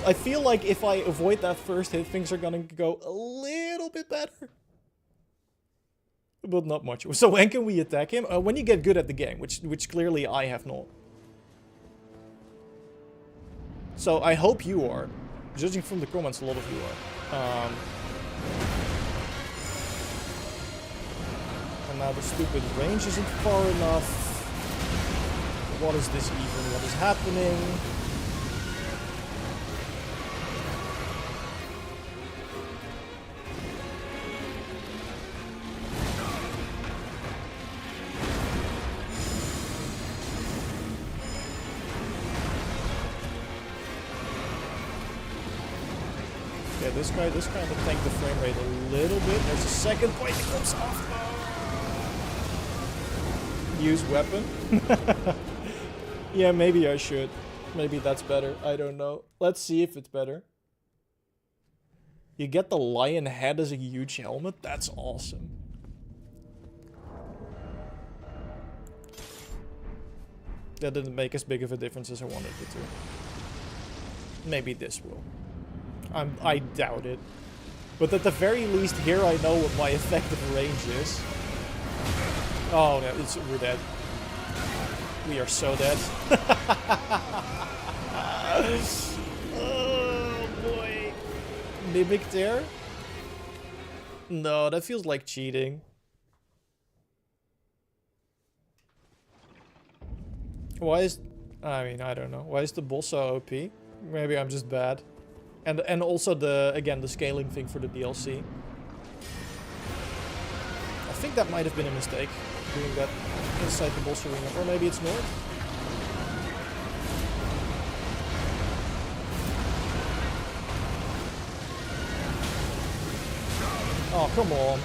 I feel like if I avoid that first hit, things are gonna go a little bit better. But not much. So when can we attack him? When you get good at the game, which clearly I have not. So I hope you are. Judging from the comments, a lot of you are. And now the stupid range isn't far enough. What is this even? What is happening? Yeah, this guy kind of tanked the frame rate a little bit. There's a second point that comes off. Use weapon. Yeah, maybe I should. Maybe that's better. I don't know. Let's see if it's better. You get the lion head as a huge helmet? That's awesome. That didn't make as big of a difference as I wanted it to. Maybe this will. I doubt it. But at the very least, here I know what my effective range is. Oh, no, we're dead. We are so dead. Oh, boy. Mimic there? No, that feels like cheating. Why is... I mean, I don't know. Why is the boss so OP? Maybe I'm just bad. And also again, the scaling thing for the DLC. I think that might have been a mistake, doing that inside the boss arena. Or maybe it's not. Oh, come on.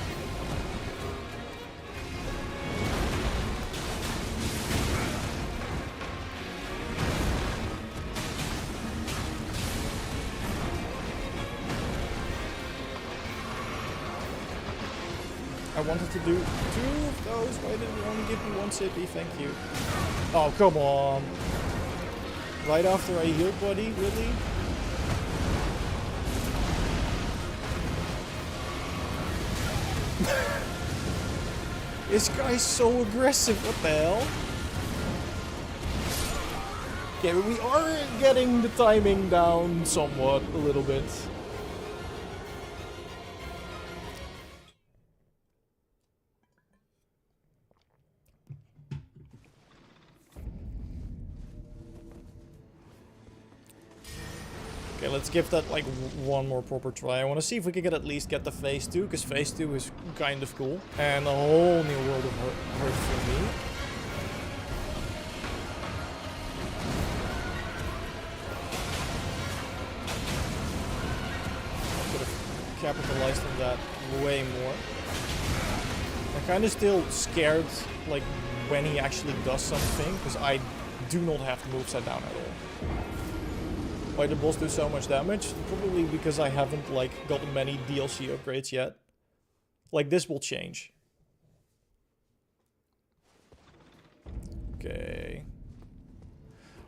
I wanted to do 2 of those. Why didn't you only give me 1 city? Thank you. Oh, come on. Right after I healed, buddy? Really? This guy's so aggressive. What the hell? Okay, we are getting the timing down somewhat, a little bit. Okay, let's give that like one more proper try. I want to see if we can at least get the phase 2, because phase 2 is kind of cool. And a whole new world of hurt for me. I could have capitalized on that way more. I'm kind of still scared, like, when he actually does something, because I do not have the moveset down at all. Why did the boss do so much damage? Probably because I haven't, like, gotten many DLC upgrades yet. Like, this will change. Okay.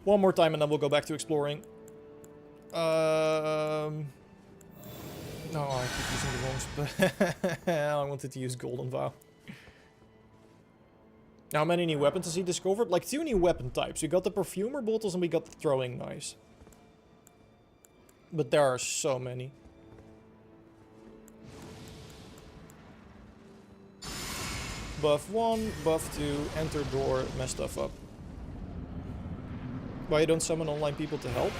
One more time and then we'll go back to exploring. No, I keep using the wrong spell. I wanted to use Golden Vow. How many new weapons has he discovered? Like 2 new weapon types. We got the perfumer bottles and we got the throwing knives. But there are so many. Buff 1, buff 2, enter door, mess stuff up. Why you don't summon online people to help?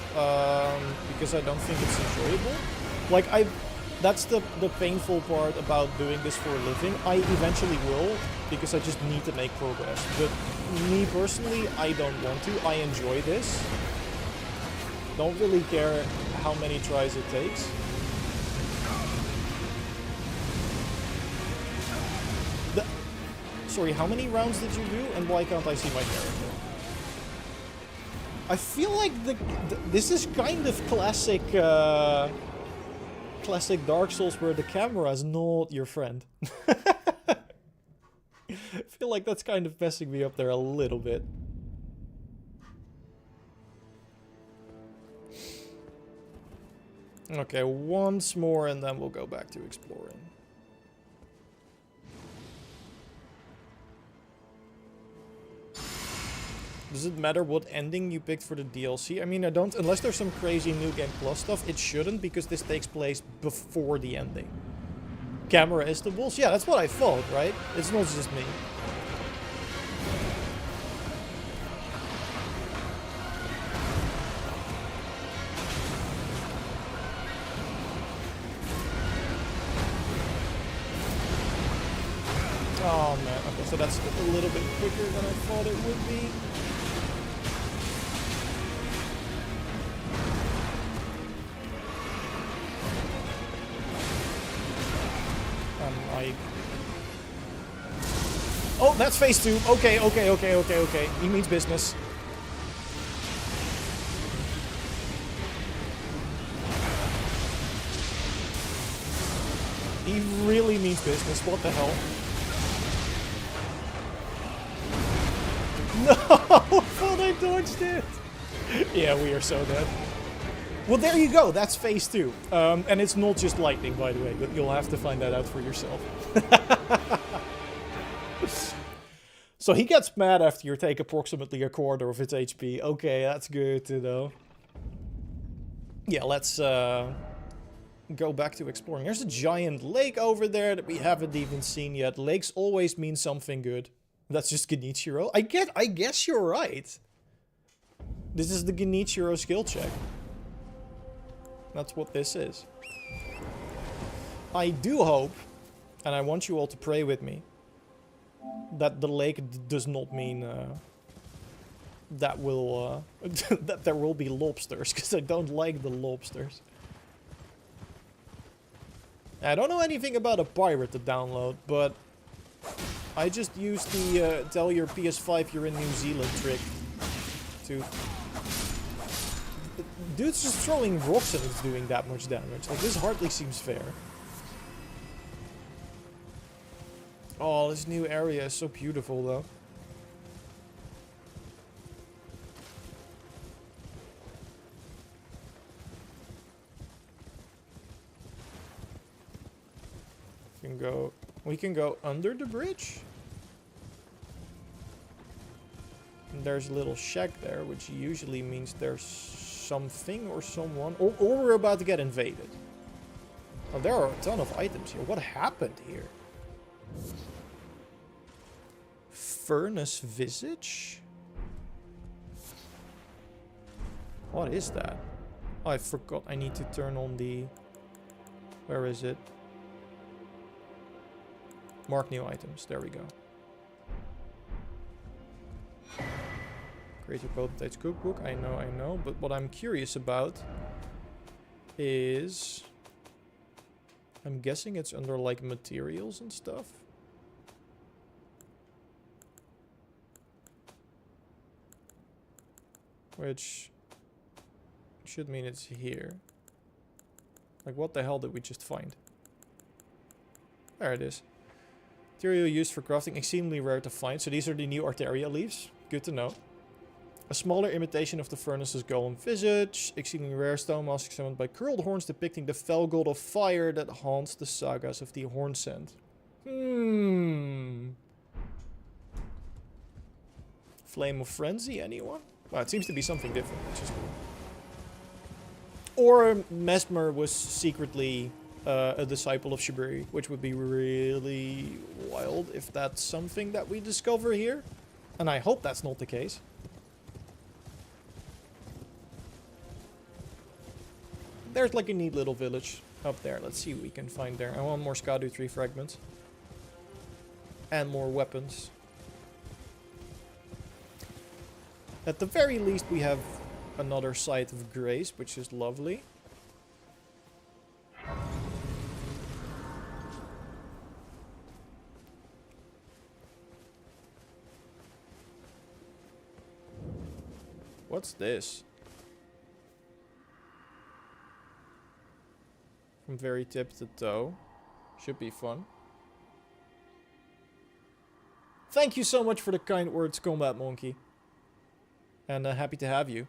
Because I don't think it's enjoyable. Like, that's the painful part about doing this for a living. I eventually will, because I just need to make progress. But me personally, I don't want to. I enjoy this. Don't really care how many tries it takes. Sorry, how many rounds did you do? And why can't I see my character? I feel like this is kind of classic... classic Dark Souls where the camera is not your friend. I feel like that's kind of messing me up there a little bit. Okay, once more and then we'll go back to exploring. Does it matter what ending you picked for the DLC? I mean, I don't, unless there's some crazy New Game Plus stuff, it shouldn't, because this takes place before the ending. Camera is the boss? Yeah, that's what I thought, right? It's not just me. Oh man, okay, so that's a little bit quicker than I thought it would be. Oh, that's phase 2. Okay. He means business. He really means business. What the hell? No! I thought I dodged it! Yeah, we are so dead. Well, there you go. That's phase 2. And it's not just lightning, by the way. But you'll have to find that out for yourself. So he gets mad after you take approximately a quarter of its HP. Okay, that's good to know. Yeah, let's go back to exploring. There's a giant lake over there that we haven't even seen yet. Lakes always mean something good. That's just Genichiro. I guess you're right. This is the Genichiro skill check. That's what this is. I do hope, and I want you all to pray with me, that the lake does not mean that will that there will be lobsters, because I don't like the lobsters. I don't know anything about a pirate to download, but I just used the tell your PS5 you're in New Zealand trick to... Dude's just throwing rocks and it's doing that much damage. Like, this hardly seems fair. Oh, this new area is so beautiful, though. We can go under the bridge. And there's a little shack there, which usually means there's something or someone. Or we're about to get invaded. Oh, there are a ton of items here. What happened here? Furnace Visage? What is that? Oh, I forgot I need to turn on the... Where is it? Mark new items. There we go. Create your potentate's cookbook. I know. But what I'm curious about is... I'm guessing it's under like materials and stuff. Which should mean it's here. Like, what the hell did we just find? There it is. Material used for crafting, exceedingly rare to find. So these are the new Arteria leaves. Good to know. A smaller imitation of the furnace's golem visage. Exceedingly rare stone mask summoned by curled horns depicting the fell god of fire that haunts the sagas of the Hornsent. Flame of Frenzy, anyone? Well, it seems to be something different, which is cool. Or Mesmer was secretly a disciple of Shiburi, which would be really wild if that's something that we discover here. And I hope that's not the case. There's like a neat little village up there. Let's see what we can find there. I want more Skadu tree fragments. And more weapons. At the very least, we have another site of grace, which is lovely. What's this? From very tip to toe. Should be fun. Thank you so much for the kind words, Combat Monkey. And happy to have you.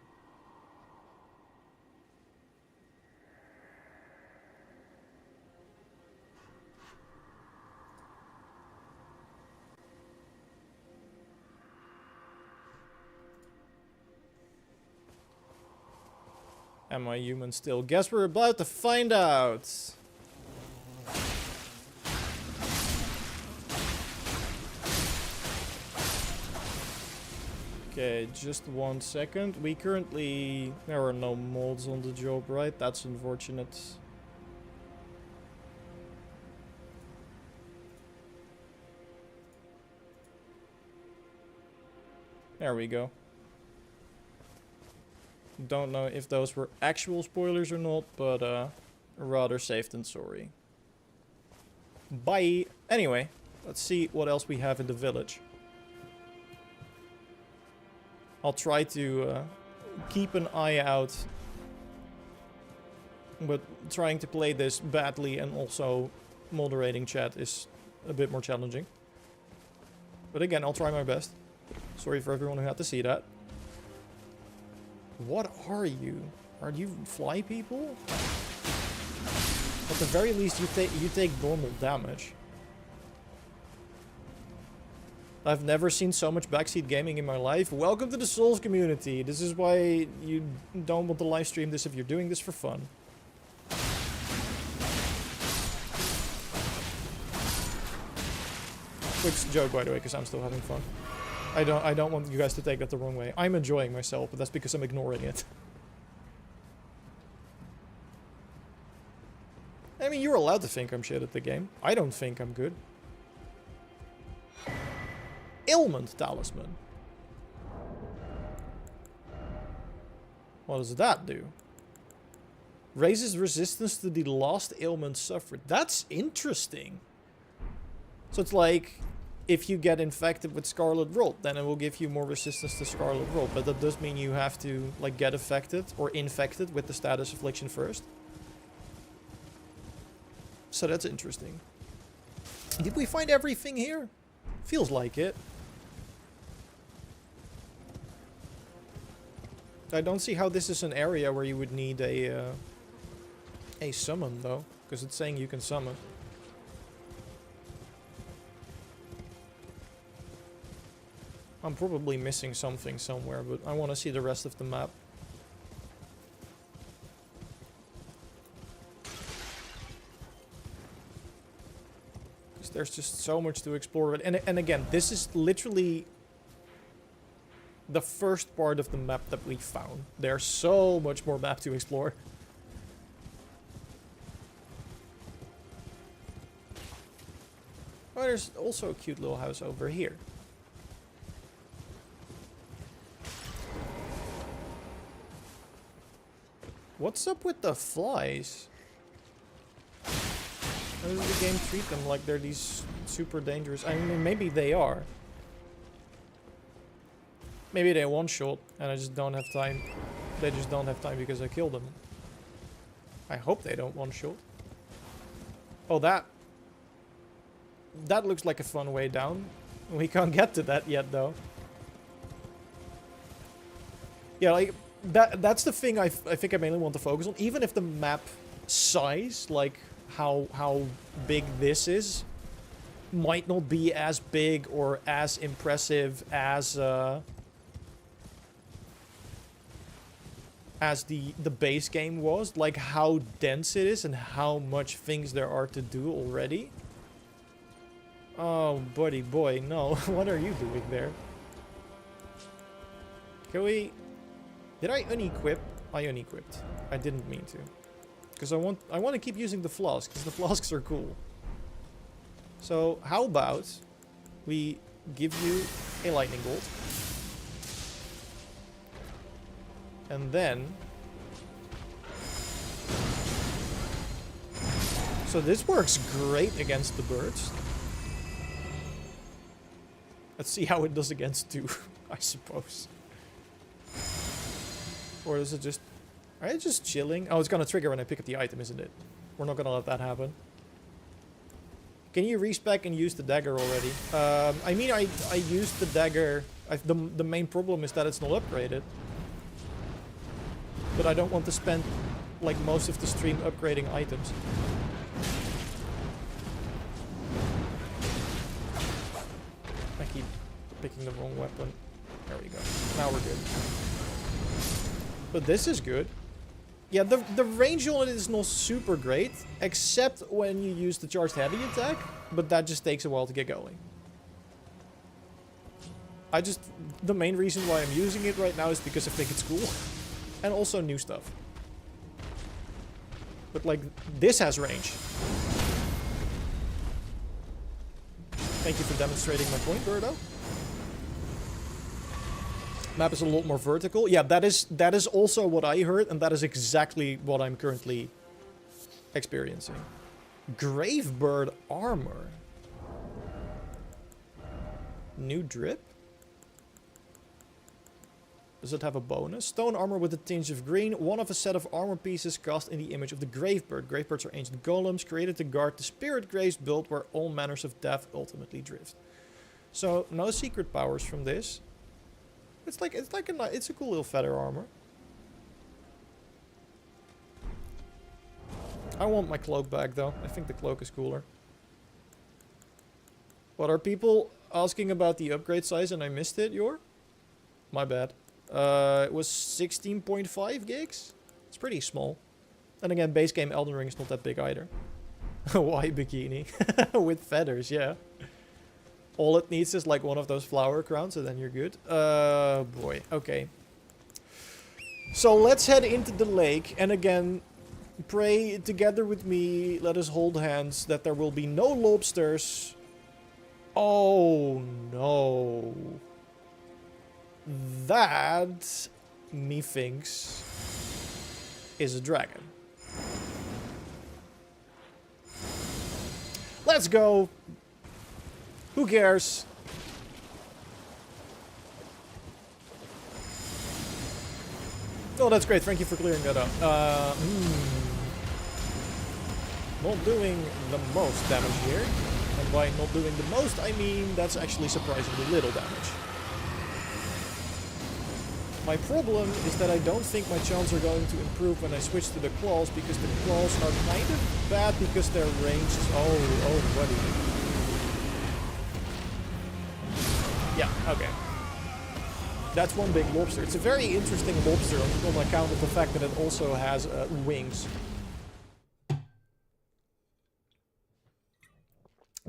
Am I human still? Guess we're about to find out. Okay, just 1 second. We currently... There are no molds on the job, right? That's unfortunate. There we go. Don't know if those were actual spoilers or not, but rather safe than sorry. Bye! Anyway, let's see what else we have in the village. I'll try to keep an eye out. But trying to play this badly and also moderating chat is a bit more challenging. But again, I'll try my best. Sorry for everyone who had to see that. What are you? Are you fly people? At the very least, you take normal damage. I've never seen so much backseat gaming in my life. Welcome to the Souls community. This is why you don't want to live stream this if you're doing this for fun. Which joke, by the way, because I'm still having fun. I don't want you guys to take that the wrong way. I'm enjoying myself, but that's because I'm ignoring it. I mean, you're allowed to think I'm shit at the game. I don't think I'm good. Ailment Talisman. What does that do? Raises resistance to the last ailment suffered. That's interesting. So it's like, if you get infected with Scarlet Rot, then it will give you more resistance to Scarlet Rot. But that does mean you have to, like, get affected or infected with the status affliction first. So that's interesting. Did we find everything here? Feels like it. I don't see how this is an area where you would need a summon, though. Because it's saying you can summon. I'm probably missing something somewhere, but I want to see the rest of the map. Because there's just so much to explore. And again, this is literally the first part of the map that we found. There's so much more map to explore. Oh, there's also a cute little house over here. What's up with the flies? How does the game treat them like they're these super dangerous? I mean, maybe they are. Maybe they one-shot and I just don't have time. They just don't have time because I killed them. I hope they don't one-shot. Oh, that looks like a fun way down. We can't get to that yet, though. Yeah, like, that's the thing I think I mainly want to focus on. Even if the map size, like how big this is, might not be as big or as impressive as the base game was. Like how dense it is and how much things there are to do already. Oh, buddy boy, no. What are you doing there? Can we... Did I unequip? I unequipped. I didn't mean to. Because I want to keep using the flasks, because the flasks are cool. So, how about we give you a lightning bolt. And then... So this works great against the birds. Let's see how it does against 2, I suppose. Or is it just... Are they just chilling? Oh, it's gonna trigger when I pick up the item, isn't it? We're not gonna let that happen. Can you respec and use the dagger already? I mean, I used the dagger... The main problem is that it's not upgraded. But I don't want to spend, like, most of the stream upgrading items. I keep picking the wrong weapon. There we go. Now we're good. But this is good. Yeah, the range on it is not super great, except when you use the charged heavy attack, but that just takes a while to get going. The main reason why I'm using it right now is because I think it's cool. And also new stuff. But like, this has range. Thank you for demonstrating my point, Birdo. Map is a lot more vertical. Yeah, that is also what I heard, and that is exactly what I'm currently experiencing. Gravebird armor. New drip? Does it have a bonus? Stone armor with a tinge of green. One of a set of armor pieces cast in the image of the Gravebird. Gravebirds are ancient golems created to guard the spirit graves built where all manners of death ultimately drift. So, no secret powers from this. It's a cool little feather armor. I want my cloak back though. I think the cloak is cooler. What are people asking about the upgrade size and I missed it, Yor? My bad. It was 16.5 gigs. It's pretty small. And again, base game Elden Ring is not that big either. Why bikini? With feathers, yeah. All it needs is like one of those flower crowns and then you're good. Boy. Okay. So let's head into the lake. And again, pray together with me. Let us hold hands that there will be no lobsters. Oh no. That, methinks, is a dragon. Let's go. Who cares? Oh, that's great. Thank you for clearing that up. Not doing the most damage here. And by not doing the most, I mean that's actually surprisingly little damage. My problem is that I don't think my chance are going to improve when I switch to the claws, because the claws are kind of bad because their range is... Oh, buddy. Yeah, okay. That's one big lobster. It's a very interesting lobster on account of the fact that it also has wings.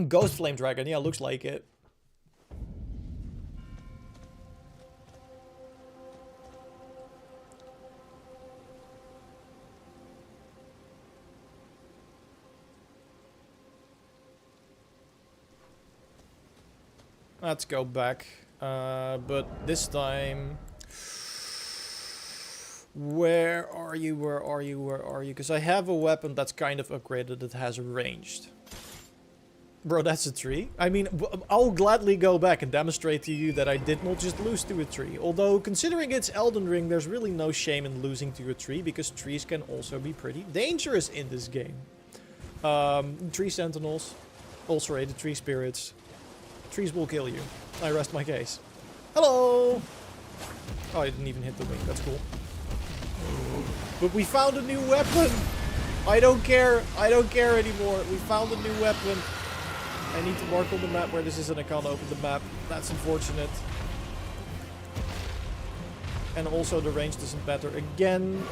Ghost Flame Dragon, yeah, looks like it. Let's go back. But this time... Where are you? Where are you? Where are you? Because I have a weapon that's kind of upgraded that has ranged. Bro, that's a tree. I mean, I'll gladly go back and demonstrate to you that I did not just lose to a tree. Although, considering it's Elden Ring, there's really no shame in losing to a tree, because trees can also be pretty dangerous in this game. Tree sentinels. Also the tree spirits. Trees will kill you. I rest my case. Hello! Oh, I didn't even hit the wing. That's cool. But we found a new weapon! I don't care. I don't care anymore. We found a new weapon. I need to mark on the map where this is and I can't open the map. That's unfortunate. And also the range doesn't matter again.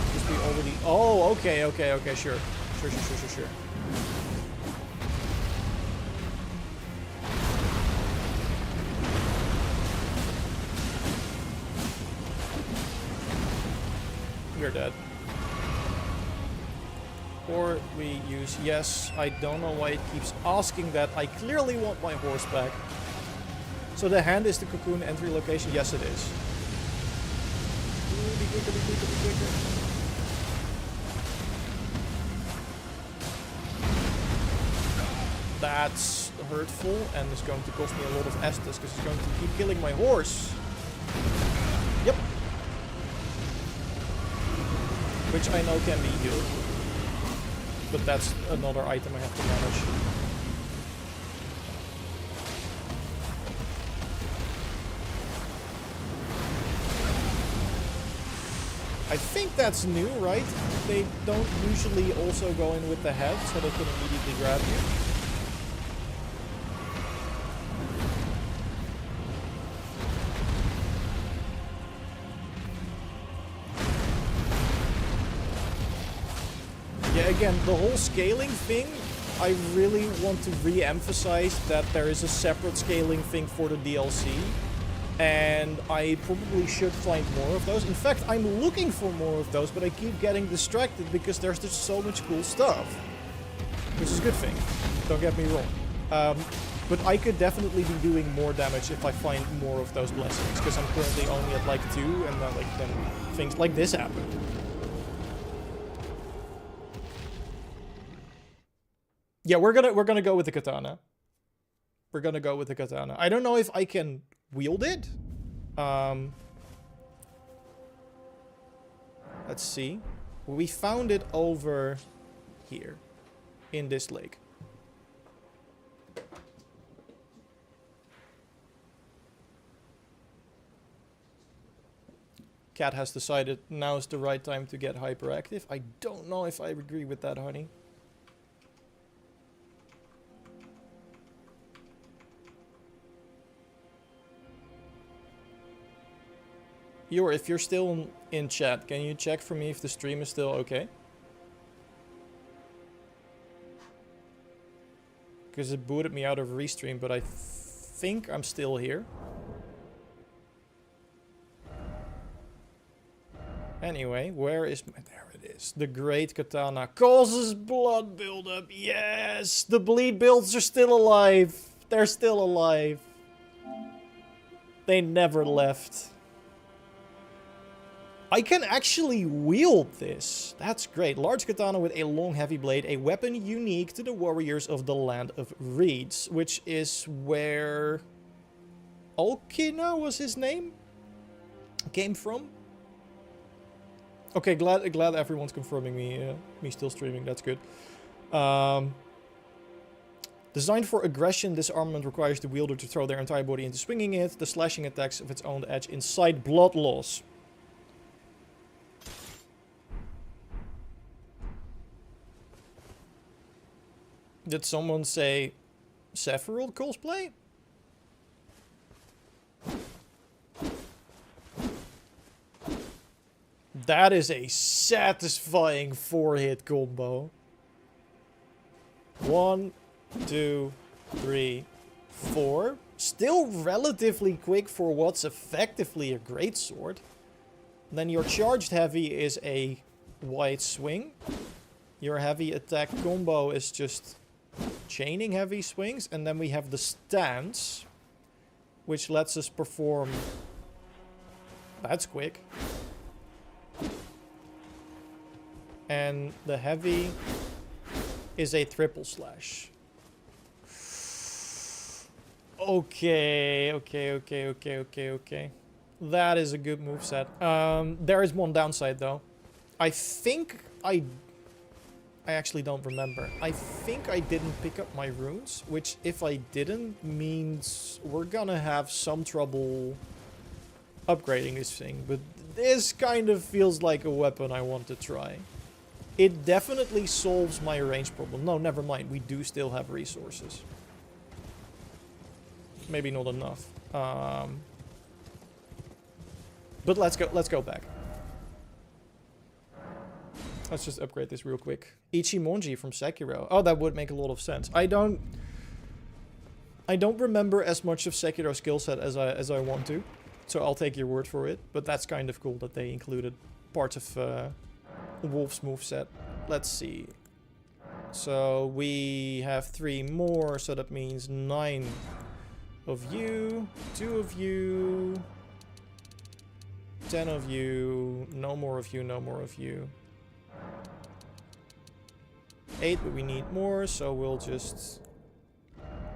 Because we already... Oh, okay, okay, okay, sure. Sure. You're dead. Or we use yes. I don't know why it keeps asking that. I clearly want my horse back. So the hand is the cocoon entry location? Yes, it is. Ooh, be quicker, be quicker, be quicker. That's hurtful and is going to cost me a lot of Estus because it's going to keep killing my horse. Yep. Which I know can be healed. But that's another item I have to manage. I think that's new, right? They don't usually also go in with the head, so they can immediately grab you. Yeah, again, the whole scaling thing, I really want to re-emphasize that there is a separate scaling thing for the DLC. And I probably should find more of those. In fact, I'm looking for more of those, but I keep getting distracted because there's just so much cool stuff. Which is a good thing. Don't get me wrong. But I could definitely be doing more damage if I find more of those blessings. Because I'm currently only at like 2, and then things like this happen. Yeah, we're gonna go with the katana. We're gonna go with the katana. I don't know if I can wield it. Let's see. We found it over here in this lake. Cat has decided now is the right time to get hyperactive. I don't know if I agree with that, honey. If you're still in chat, can you check for me if the stream is still okay? Because it booted me out of Restream, but I think I'm still here. Anyway, where is my... There it is. The Great Katana causes blood buildup. Yes! The bleed builds are still alive. They're still alive. They never left. I can actually wield this. That's great. Large katana with a long heavy blade. A weapon unique to the warriors of the Land of Reeds. Which is where... Olkina was his name? Came from? Okay, glad everyone's confirming me still streaming. That's good. Designed for aggression, this armament requires the wielder to throw their entire body into swinging it. The slashing attacks of its own edge incite blood loss. Did someone say Sephiroth cosplay? That is a satisfying 4-hit combo. 1, 2, 3, 4. Still relatively quick for what's effectively a greatsword. Then your charged heavy is a wide swing. Your heavy attack combo is just chaining heavy swings. And then we have the stance, which lets us perform... That's quick. And the heavy is a triple slash. Okay. That is a good moveset. There is one downside though. I think I actually don't remember. I think I didn't pick up my runes, which if I didn't means we're gonna have some trouble upgrading this thing. But this kind of feels like a weapon I want to try. It definitely solves my range problem. No, never mind. We do still have resources. Maybe not enough. But let's go back. Let's just upgrade this real quick. Ichimonji from Sekiro. Oh, that would make a lot of sense. I don't remember as much of Sekiro's skill set as I want to. So I'll take your word for it. But that's kind of cool that they included parts of Wolf's moveset. Let's see. So we have 3 more, so that means 9 of you, 2 of you, 10 of you, no more of you, no more of you. 8, but we need more, so we'll just...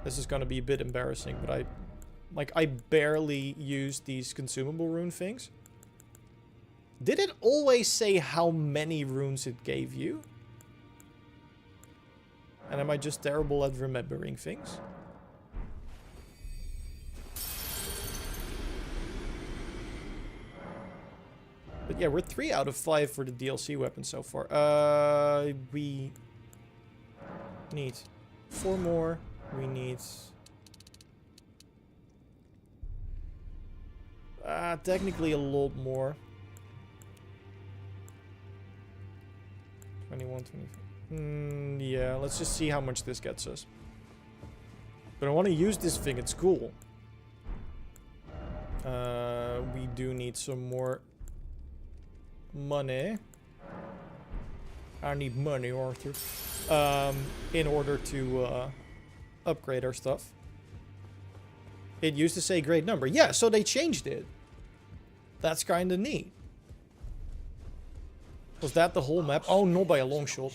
This is gonna be a bit embarrassing, but I barely use these consumable rune things. Did it always say how many runes it gave you? And am I just terrible at remembering things? But yeah, we're 3 out of 5 for the DLC weapon so far. We need 4 more. We need... technically a lot more. 21, 24. Yeah, let's just see how much this gets us. But I want to use this thing at school. We do need some more money. I need money, Arthur. In order to upgrade our stuff. It used to say great number. Yeah, so they changed it. That's kind of neat. Was that the whole map? Oh, not by a long shot.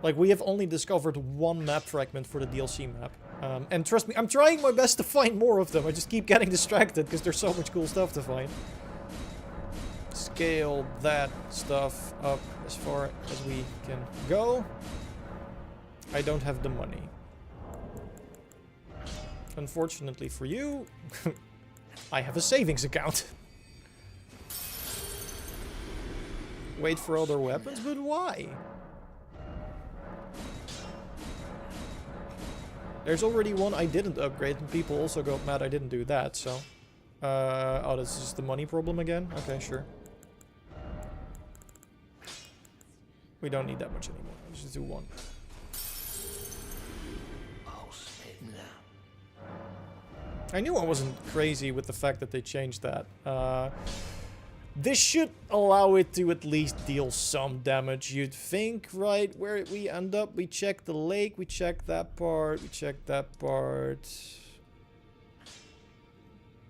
Like, we have only discovered 1 map fragment for the DLC map. And trust me, I'm trying my best to find more of them. I just keep getting distracted because there's so much cool stuff to find. Scale that stuff up as far as we can go. I don't have the money. Unfortunately for you, I have a savings account. Wait for other weapons, but why? There's already one I didn't upgrade, and people also got mad I didn't do that, so... oh, this is just the money problem again? Okay, sure. We don't need that much anymore. Let's just do 1. I knew I wasn't crazy with the fact that they changed that. This should allow it to at least deal some damage, you'd think, right? Where we end up, we check the lake, we check that part, we check that part.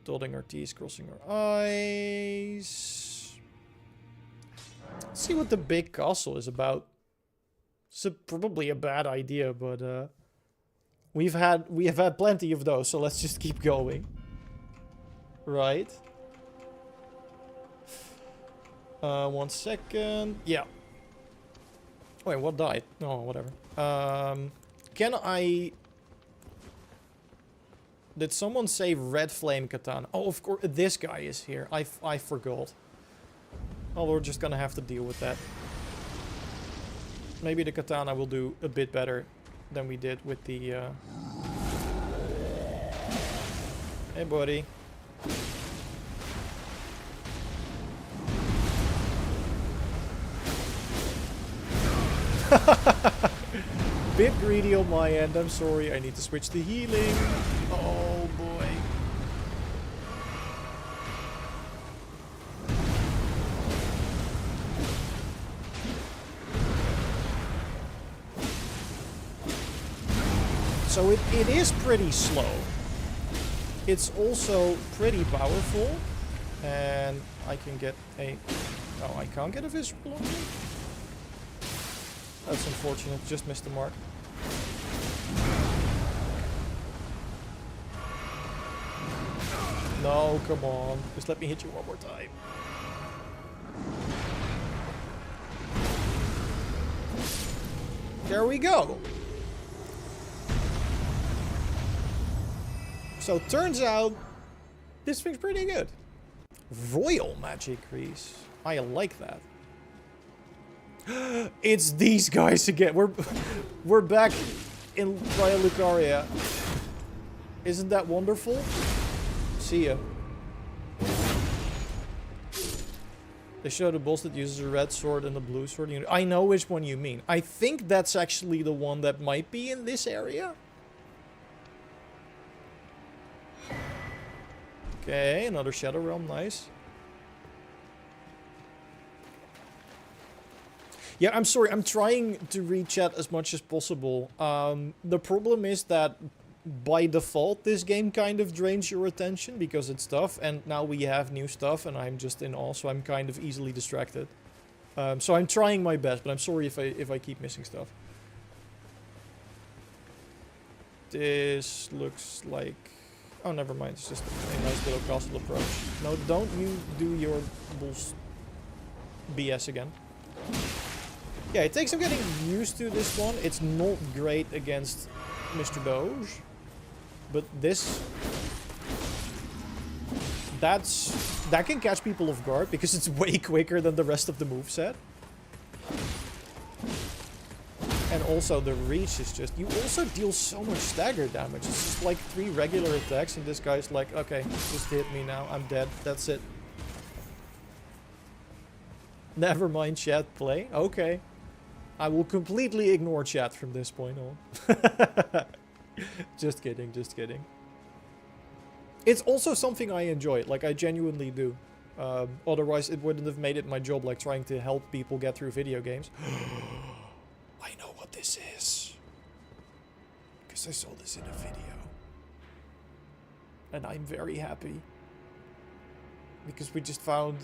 Dotting our T's, crossing our I's. Let's see what the big castle is about. It's probably a bad idea, but we have had plenty of those, so let's just keep going. Right? 1 second. Yeah. Wait, what died? Oh, whatever. Can I... Did someone say red flame katana? Oh, of course, this guy is here. I forgot. Oh, we're just gonna have to deal with that. Maybe the katana will do a bit better than we did with the... Hey, buddy. Bit greedy on my end, I'm sorry. I need to switch to healing. Oh boy. So it is pretty slow. It's also pretty powerful. And I can get a... Oh, I can't get a visible on me? That's unfortunate. Just missed the mark. No, come on. Just let me hit you one more time. There we go. So turns out this thing's pretty good. Royal magic grease. I like that. It's these guys again. We're back in Raya Lucaria. Isn't that wonderful? See ya. They showed a boss that uses a red sword and a blue sword. I know which one you mean. I think that's actually the one that might be in this area. Okay, another Shadow Realm, nice. Yeah, I'm sorry, I'm trying to read chat as much as possible. The problem is that by default this game kind of drains your attention because it's tough, and now we have new stuff and I'm just in awe, so I'm kind of easily distracted. So I'm trying my best, but I'm sorry if I keep missing stuff. This looks like... Oh, never mind. It's just a nice little castle approach. No, don't you do your BS again. Yeah, it takes some getting used to this one. It's not great against Mr. Doge. But this... That can catch people off guard because it's way quicker than the rest of the moveset. And also the reach is just... You also deal so much stagger damage. It's just like 3 regular attacks and this guy's like, okay, just hit me now. I'm dead. That's it. Never mind chat, play. Okay. I will completely ignore chat from this point on. Just kidding, just kidding. It's also something I enjoy. Like, I genuinely do. Otherwise, it wouldn't have made it my job, like, trying to help people get through video games. I know what this is. Because I saw this in a video. And I'm very happy. Because we just found...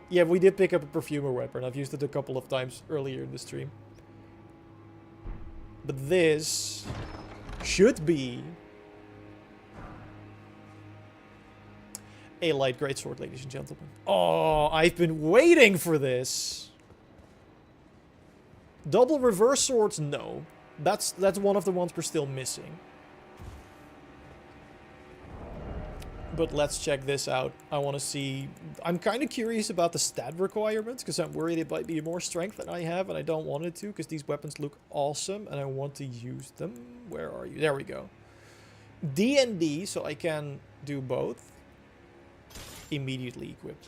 Yeah, we did pick up a perfumer weapon. I've used it a couple of times earlier in the stream. But this should be a light greatsword, ladies and gentlemen. Oh, I've been waiting for this. Double reverse swords, no. That's one of the ones we're still missing. But let's check this out. I want to see... I'm kind of curious about the stat requirements, because I'm worried it might be more strength than I have, and I don't want it to, because these weapons look awesome, and I want to use them. Where are you? There we go. D&D, so I can do both. Immediately equipped.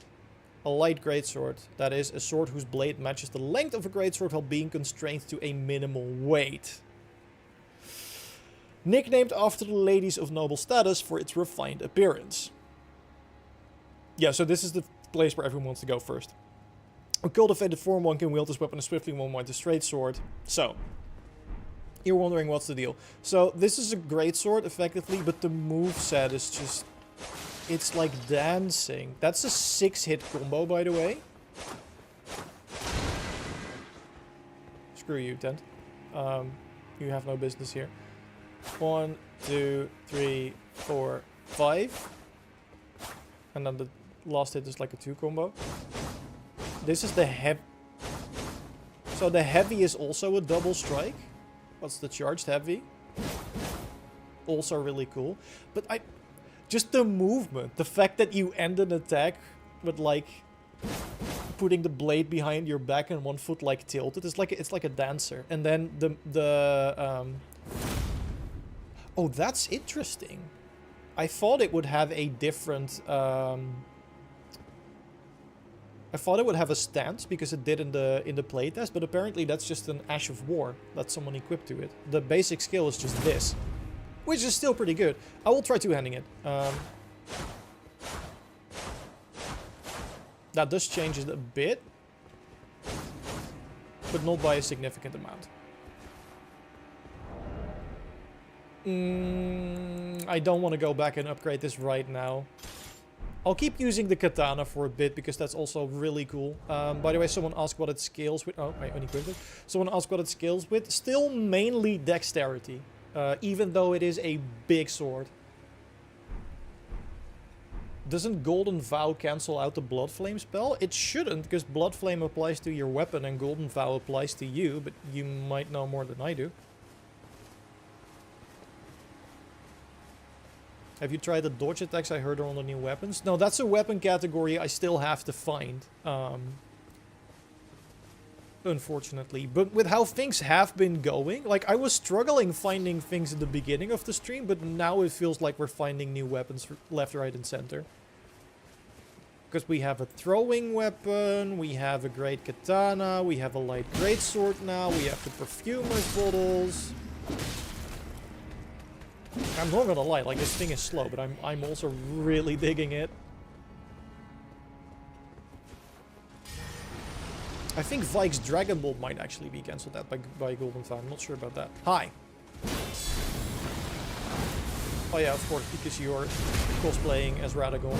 A light greatsword. That is, a sword whose blade matches the length of a greatsword while being constrained to a minimal weight. Nicknamed after the ladies of noble status for its refined appearance. Yeah, so this is the place where everyone wants to go first. A cultivated form one can wield this weapon as swiftly one might a straight sword. So, you're wondering what's the deal. So, this is a great sword, effectively, but the moveset is just... It's like dancing. That's a 6-hit combo, by the way. Screw you, Tent. You have no business here. 1, 2, 3, 4, 5. And then the last hit is like a 2 combo. This is the heavy. So the heavy is also a double strike. What's the charged heavy? Also really cool. But just the movement. The fact that you end an attack with like putting the blade behind your back and one foot like tilted. It's like a dancer. And then oh, that's interesting. I thought it would have a different... I thought it would have a stance because it did in the playtest, but apparently that's just an Ash of War that someone equipped to it. The basic skill is just this, which is still pretty good. I will try two-handing it. That does change it a bit, but not by a significant amount. I don't want to go back and upgrade this right now. I'll keep using the katana for a bit because that's also really cool. By the way, someone asked what it scales with. Oh, I unequipped it. Someone asked what it scales with. Still mainly dexterity, even though it is a big sword. Doesn't Golden Vow cancel out the Blood Flame spell? It shouldn't, because Blood Flame applies to your weapon and Golden Vow applies to you, but you might know more than I do. Have you tried the dodge attacks I heard are on the new weapons? No, that's a weapon category I still have to find. Unfortunately. But with how things have been going, like I was struggling finding things in the beginning of the stream, but now it feels like we're finding new weapons left, right, and center. Because we have a throwing weapon, we have a great katana, we have a light greatsword now, we have the perfumer's bottles. I'm not gonna lie, like this thing is slow, but I'm also really digging it. I think Vike's Dragon Bolt might actually be cancelled out by Golden Vow. I'm not sure about that. Hi. Oh yeah, of course, because you're cosplaying as Radagon.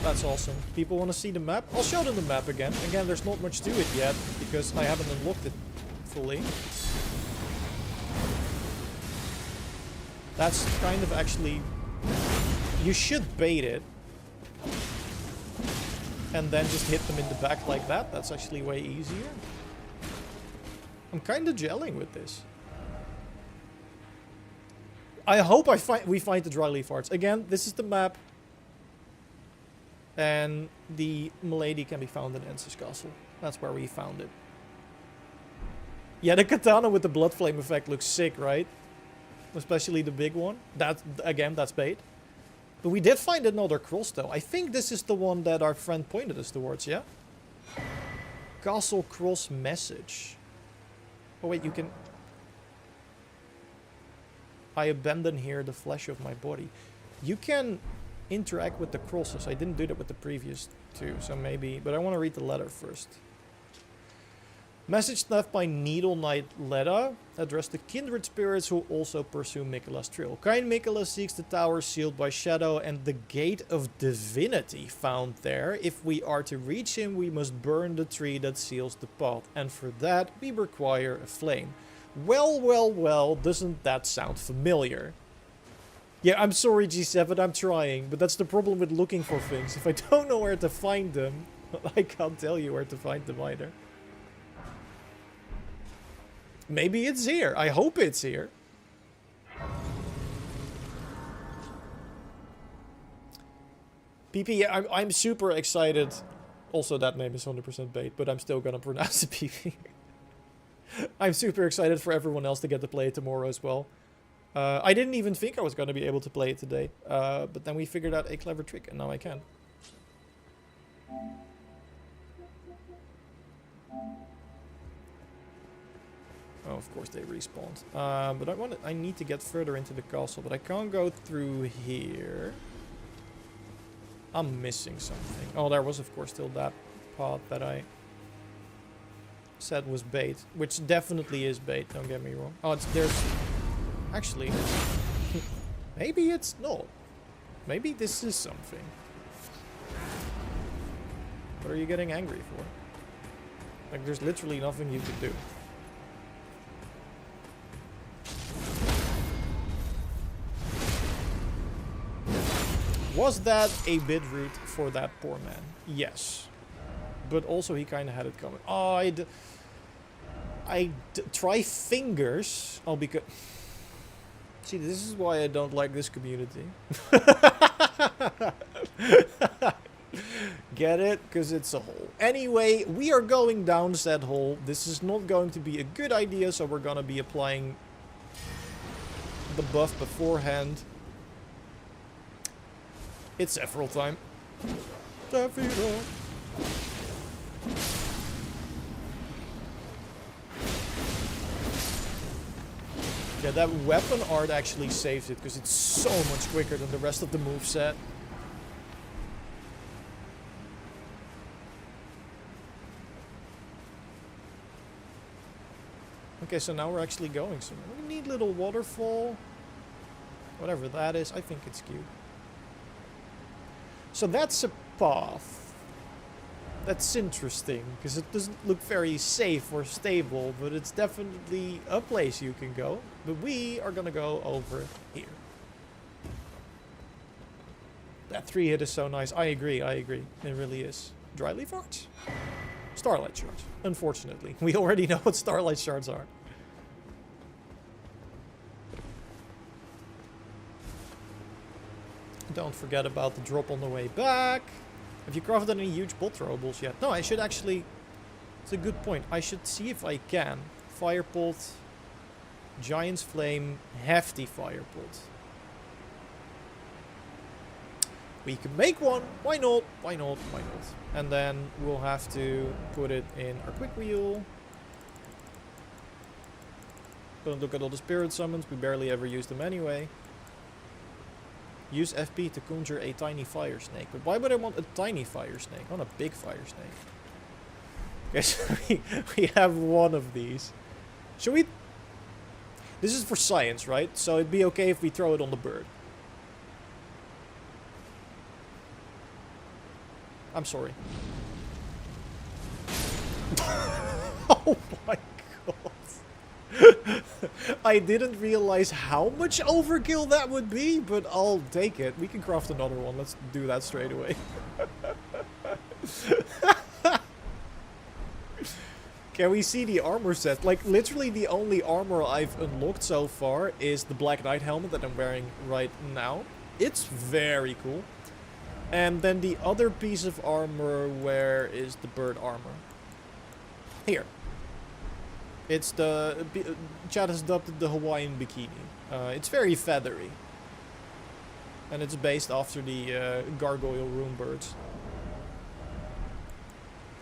That's awesome. People want to see the map? I'll show them the map again. Again, there's not much to it yet, because I haven't unlocked it fully. That's kind of actually... You should bait it. And then just hit them in the back like that. That's actually way easier. I'm kind of gelling with this. I hope we find the dry leaf hearts. Again, this is the map. And the Milady can be found in Ensis Castle. That's where we found it. Yeah, the katana with the blood flame effect looks sick, right? Especially the big one. That, again, that's bait. But we did find another cross, though. I think this is the one that our friend pointed us towards, yeah? Castle cross message. Oh, wait, you can... I abandon here the flesh of my body. You can interact with the crosses. I didn't do that with the previous two, so maybe... But I want to read the letter first. Message left by Needle Knight Leda, addressed to kindred spirits who also pursue Mikola's trail. Kind Mikola seeks the tower sealed by shadow and the gate of divinity found there. If we are to reach him, we must burn the tree that seals the path, and for that we require a flame. Well, well, well, doesn't that sound familiar? Yeah, I'm sorry G7, I'm trying, but that's the problem with looking for things. If I don't know where to find them, I can't tell you where to find them either. Maybe it's here. I hope it's here. PP, I'm super excited. Also, that name is 100% bait, but I'm still gonna pronounce it PP. I'm super excited for everyone else to get to play it tomorrow as well. I didn't even think I was gonna be able to play it today. But then we figured out a clever trick, and now I can. Oh, of course they respawned. But I need to get further into the castle, but I can't go through here. I'm missing something. Oh, there was of course still that path that I said was bait, which definitely is bait, don't get me wrong. Oh, there's actually maybe it's not. Maybe this is something. What are you getting angry for? Like, there's literally nothing you could do. Was that a bit rude for that poor man? Yes. But also he kind of had it coming. Oh, try fingers. Oh, because... See, this is why I don't like this community. Get it? Because it's a hole. Anyway, we are going down said hole. This is not going to be a good idea, so we're going to be applying the buff beforehand. It's Sephiroth time. Sephiroth. Yeah, that weapon art actually saves it because it's so much quicker than the rest of the moveset. Okay, so now we're actually going somewhere. We need little waterfall. Whatever that is, I think it's cute. So that's a path. That's interesting, because it doesn't look very safe or stable, but it's definitely a place you can go. But we are gonna go over here. That 3 hit is so nice. I agree, I agree. It really is. Dry leaf arts? Starlight shards, unfortunately. We already know what starlight shards are. Don't forget about the drop on the way back. Have you crafted any huge bot throwables yet? No, I should actually... It's a good point. I should see if I can. Fire pot, Giant's Flame, Hefty Fire pot. We can make one. Why not? Why not? Why not? And then we'll have to put it in our quick wheel. Don't look at all the spirit summons. We barely ever use them anyway. Use FP to conjure a tiny fire snake. But why would I want a tiny fire snake? I want a big fire snake. Okay, so we have one of these. Should we... This is for science, right? So it'd be okay if we throw it on the bird. I'm sorry. Oh my god. I didn't realize how much overkill that would be, but I'll take it. We can craft another one. Let's do that straight away. Can we see the armor set? Like, literally the only armor I've unlocked so far is the Black Knight helmet that I'm wearing right now. It's very cool. And then the other piece of armor, where is the bird armor? Here. It's the... Chad has adopted the Hawaiian bikini. It's very feathery. And it's based after the gargoyle rune birds.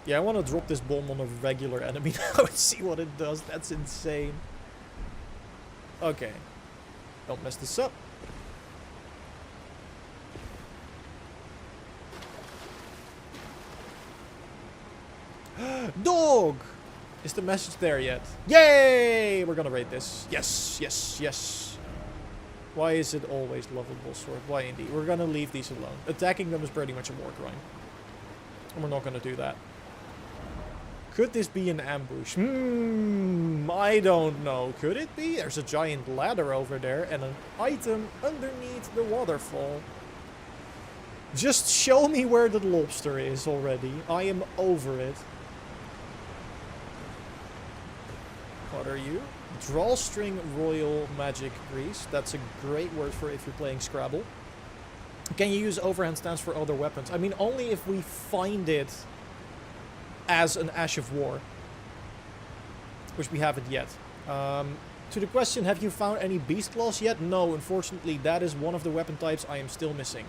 Yeah, I want to drop this bomb on a regular enemy now and see what it does. That's insane. Okay. Don't mess this up. Dog! Is the message there yet? Yay! We're gonna raid this. Yes, yes, yes. Why is it always lovable sword? Why indeed? We're gonna leave these alone. Attacking them is pretty much a war crime. And we're not gonna do that. Could this be an ambush? I don't know. Could it be? There's a giant ladder over there and an item underneath the waterfall. Just show me where the lobster is already. I am over it. What are you? Drawstring Royal Magic Grease. That's a great word for if you're playing Scrabble. Can you use overhand stance for other weapons? I mean, only if we find it as an Ash of War. Which we haven't yet. To the question, have you found any Beast Claws yet? No, unfortunately, that is one of the weapon types I am still missing.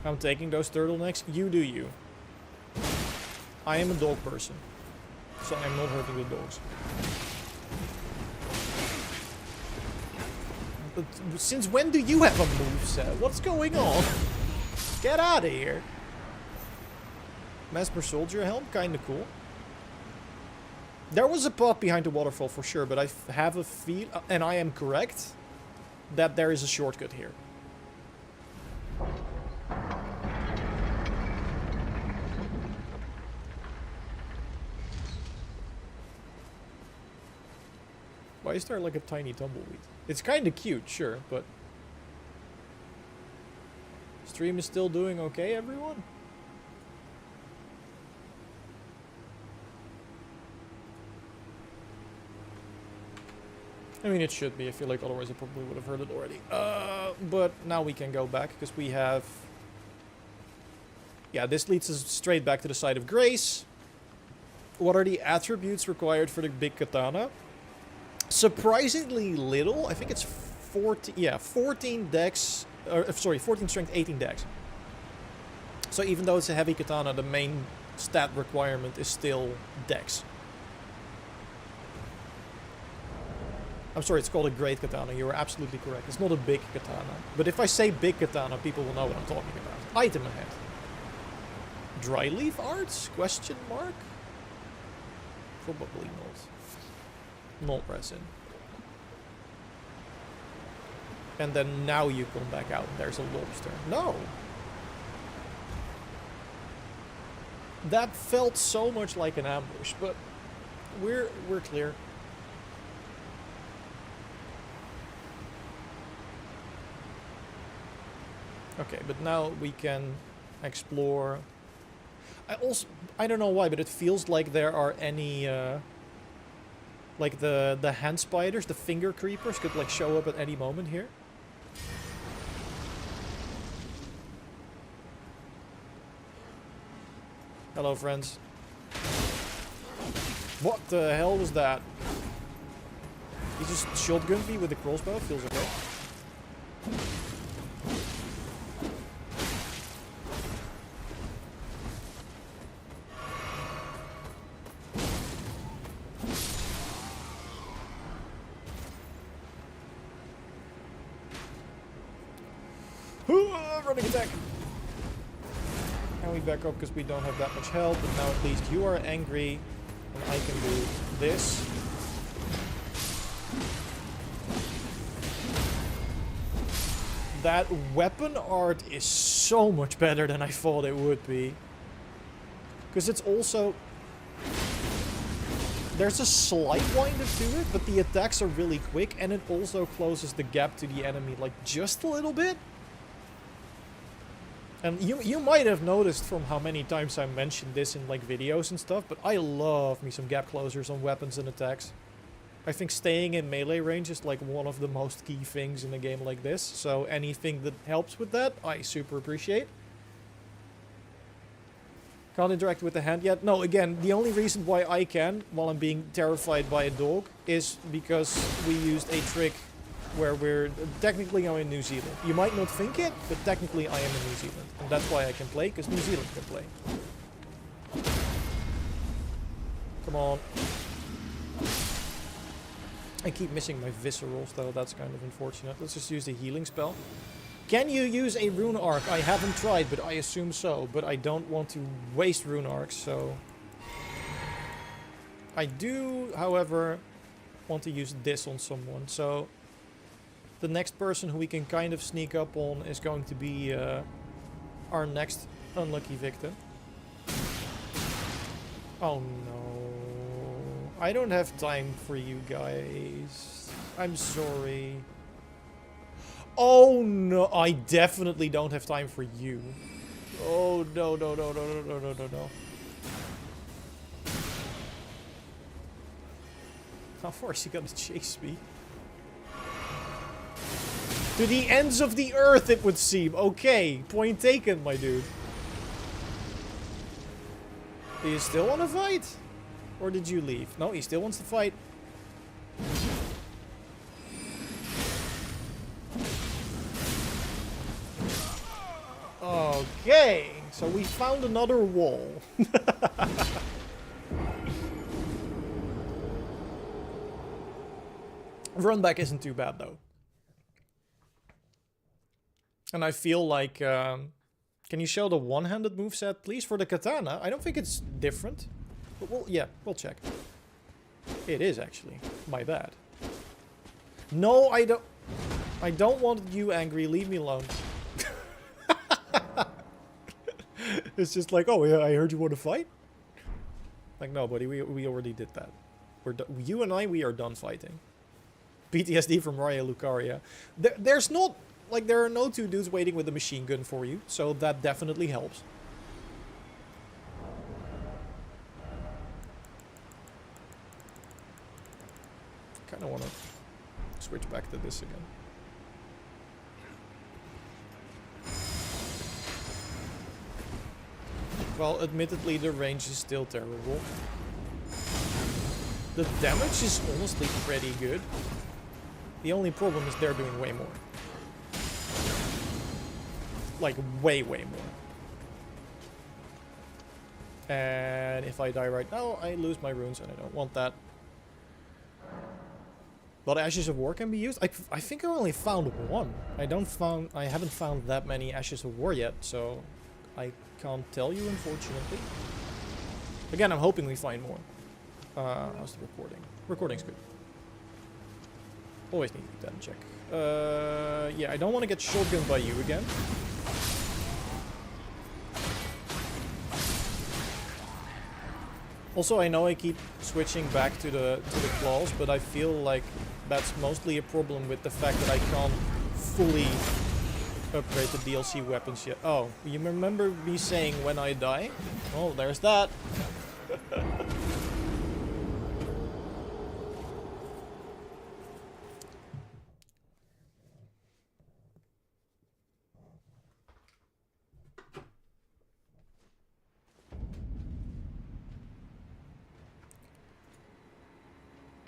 I'm taking those turtlenecks. You do you. I am a dog person. So I'm not hurting the dogs. But since when do you have a moveset? What's going on? Get out of here. Mesmer Soldier helm, kinda cool. There was a pot behind the waterfall for sure, but I have a feel, and I am correct, that there is a shortcut here. Why is there like a tiny tumbleweed? It's kind of cute, sure, but... Stream is still doing okay, everyone? I mean, it should be. I feel like otherwise I probably would have heard it already. But now we can go back, because we have... Yeah, this leads us straight back to the site of Grace. What are the attributes required for the big katana? Surprisingly little. I think it's 14, yeah, 14 dex, sorry, 14 strength, 18 dex. So even though it's a heavy katana, the main stat requirement is still dex. I'm sorry, it's called a great katana. You are absolutely correct. It's not a big katana. But if I say big katana, people will know what I'm talking about. Item ahead. Dry leaf arts? Question mark? Probably not. Not resin. And then now you come back out and there's a lobster. No! That felt so much like an ambush, but we're clear. Okay, but now we can explore. I don't know why, but it feels like there are any like the hand spiders, the finger creepers could like show up at any moment here. Hello, friends. What the hell was that? He just shotgunned me with a crossbow. Feels okay. Running attack. And we back up because we don't have that much health, but now at least you are angry and I can do this. That weapon art is so much better than I thought it would be. Because it's also... There's a slight wind-up to it, but the attacks are really quick and it also closes the gap to the enemy like just a little bit. And you might have noticed from how many times I mentioned this in like videos and stuff, but I love me some gap closers on weapons and attacks. I think staying in melee range is like one of the most key things in a game like this, so anything that helps with that, I super appreciate. Can't interact with the hand yet. No, again, the only reason why I can, while I'm being terrified by a dog, is because we used a trick where we're technically I'm in New Zealand. You might not think it, but technically I am in New Zealand. And that's why I can play, because New Zealand can play. Come on. I keep missing my viscerals though, that's kind of unfortunate. Let's just use the healing spell. Can you use a rune arc? I haven't tried, but I assume so. But I don't want to waste rune arcs, so... I do, however, want to use this on someone, so... The next person who we can kind of sneak up on is going to be our next unlucky victim. Oh no. I don't have time for you guys. I'm sorry. Oh no, I definitely don't have time for you. Oh no, no, no, no, no, no, no, no, no. How far is he gonna chase me? To the ends of the earth, it would seem. Okay, point taken, my dude. Do you still want to fight? Or did you leave? No, he still wants to fight. Okay, so we found another wall. Run back isn't too bad, though. And I feel like, can you show the one-handed moveset, please, for the katana? I don't think it's different. But we'll check. It is, actually. My bad. No, I don't want you angry. Leave me alone. It's just like, oh, yeah, I heard you want to fight? Like, no, buddy, we already did that. You and we are done fighting. PTSD from Raya Lucaria. There's not... Like, there are no two dudes waiting with a machine gun for you, so that definitely helps. Kinda wanna switch back to this again. Well, admittedly, the range is still terrible. The damage is honestly pretty good. The only problem is they're doing way more. Like, way, way more. And if I die right now, I lose my runes, and I don't want that. But Ashes of War can be used? I think I only found one. I haven't found that many Ashes of War yet, so I can't tell you, unfortunately. Again, I'm hoping we find more. How's the recording? Recording's good. Always need to keep that in check. Yeah, I don't want to get shotgunned by you again. Also, I know I keep switching back to the claws, but I feel like that's mostly a problem with the fact that I can't fully upgrade the DLC weapons yet. Oh, you remember me saying when I die? Oh, there's that.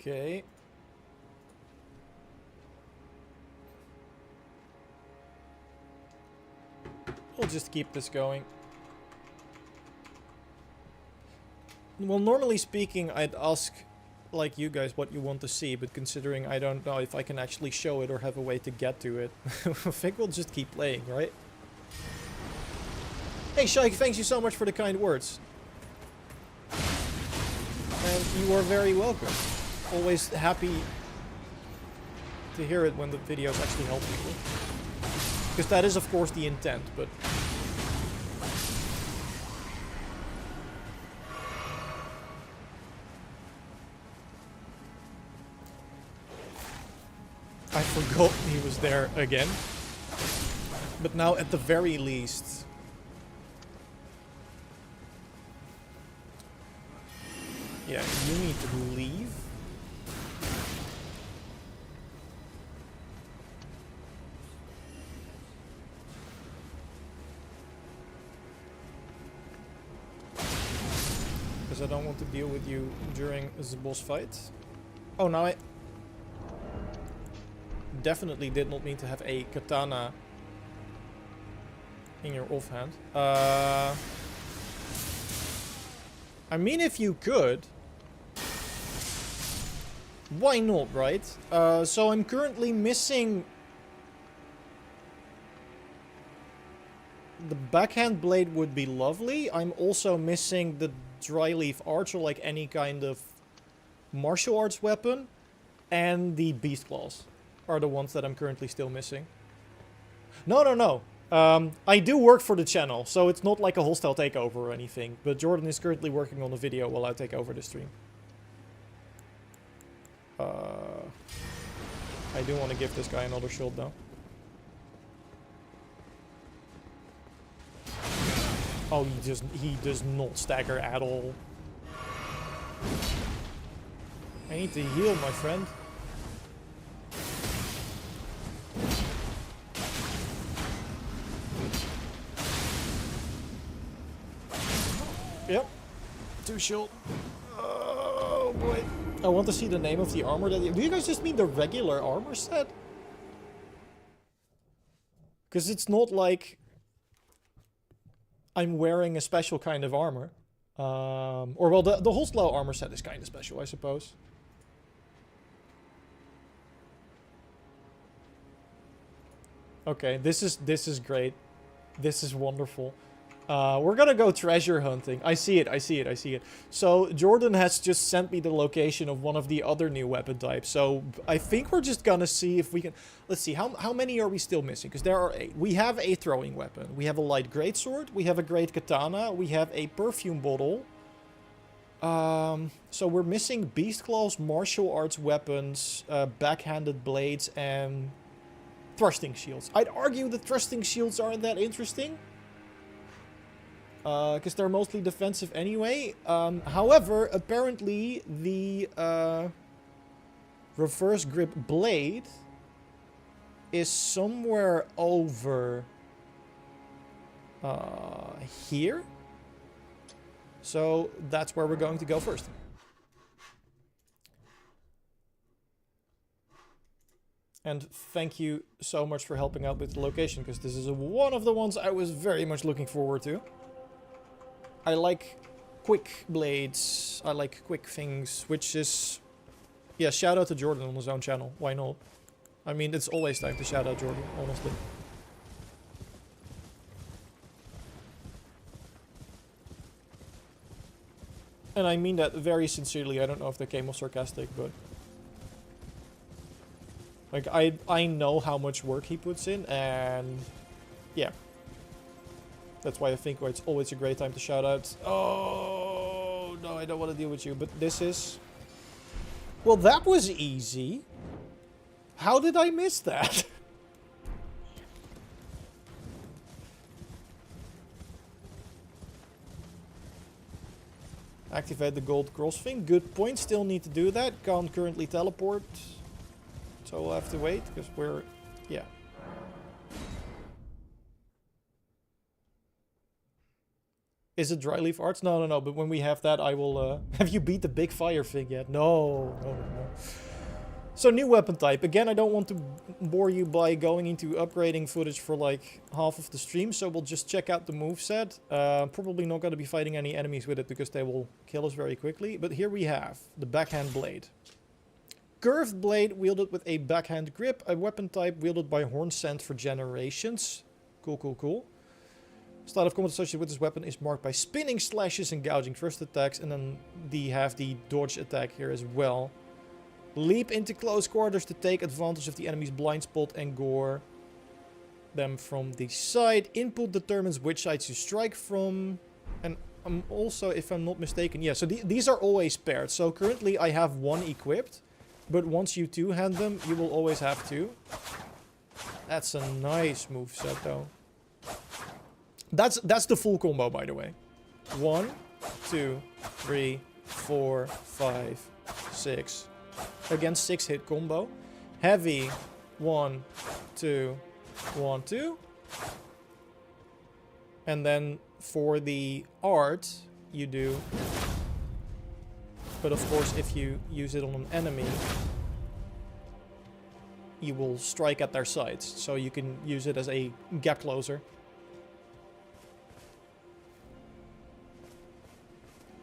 Okay. We'll just keep this going. Well, normally speaking, I'd ask, like you guys, what you want to see, but considering I don't know if I can actually show it or have a way to get to it, I think we'll just keep playing, right? Hey, Shaik, thanks you so much for the kind words. And you are very welcome. Always happy to hear it when the videos actually help people. Because that is, of course, the intent, but... I forgot he was there again. But now, at the very least... Yeah, you need to leave. Because I don't want to deal with you during the boss fight. Oh, now I definitely did not mean to have a katana in your offhand. I mean, if you could, why not, right? So I'm currently missing the backhand blade would be lovely. I'm also missing the dryleaf arch, or like any kind of martial arts weapon, and the beast claws are the ones that I'm currently still missing. No. I do work for the channel, so it's not like a hostile takeover or anything, but Jordan is currently working on a video while I take over the stream. I do want to give this guy another shot though. Oh, he does not stagger at all. I need to heal, my friend. Yep. Too short. Oh boy. I want to see the name of the armor that do you guys just mean the regular armor set? Because it's not like I'm wearing a special kind of armor. Or well, the Hostlow armor set is kind of special, I suppose. Okay, this is great. This is wonderful. We're gonna go treasure hunting. I see it. So, Jordan has just sent me the location of one of the other new weapon types. So, I think we're just gonna see if we can... Let's see, how many are we still missing? Because there are 8. We have a throwing weapon. We have a light greatsword. We have a great katana. We have a perfume bottle. So we're missing beast claws, martial arts weapons, backhanded blades, and thrusting shields. I'd argue the thrusting shields aren't that interesting. Because they're mostly defensive anyway. However, apparently the reverse grip blade is somewhere over here. So that's where we're going to go first. And thank you so much for helping out with the location, because this is one of the ones I was very much looking forward to. I like quick blades, I like quick things, which is Yeah, shout out to Jordan on his own channel. Why not? I mean, it's always time to shout out Jordan, honestly. And I mean that very sincerely. I don't know if that came off sarcastic, but... Like, I know how much work he puts in, and... Yeah. That's why I think it's always a great time to shout out. Oh, no, I don't want to deal with you, but this is... Well, that was easy. How did I miss that? Activate the gold cross thing. Good point. Still need to do that. Can't currently teleport. So we'll have to wait, because we're... Yeah. Is it dry leaf arts? No, no, no. But when we have that, I will... Have you beat the big fire thing yet? No. No, no, no. So, new weapon type. Again, I don't want to bore you by going into upgrading footage for like half of the stream, so we'll just check out the moveset. Probably not going to be fighting any enemies with it because they will kill us very quickly. But here we have the backhand blade. Curved blade wielded with a backhand grip. A weapon type wielded by Horn Sand for generations. Cool, cool, cool. Style of combat associated with this weapon is marked by spinning slashes and gouging first attacks. And then they have the dodge attack here as well. Leap into close quarters to take advantage of the enemy's blind spot and gore them from the side. Input determines which side to strike from. And also, if I'm not mistaken, yeah, so these are always paired. So currently I have one equipped, but once you two-hand them, you will always have two. That's a nice moveset though. That's the full combo, by the way. 1, 2, 3, 4, 5, 6. Again, 6-hit combo. Heavy. 1, 2, 1, 2. And then for the art, you do... But of course, if you use it on an enemy, you will strike at their sides. So you can use it as a gap closer.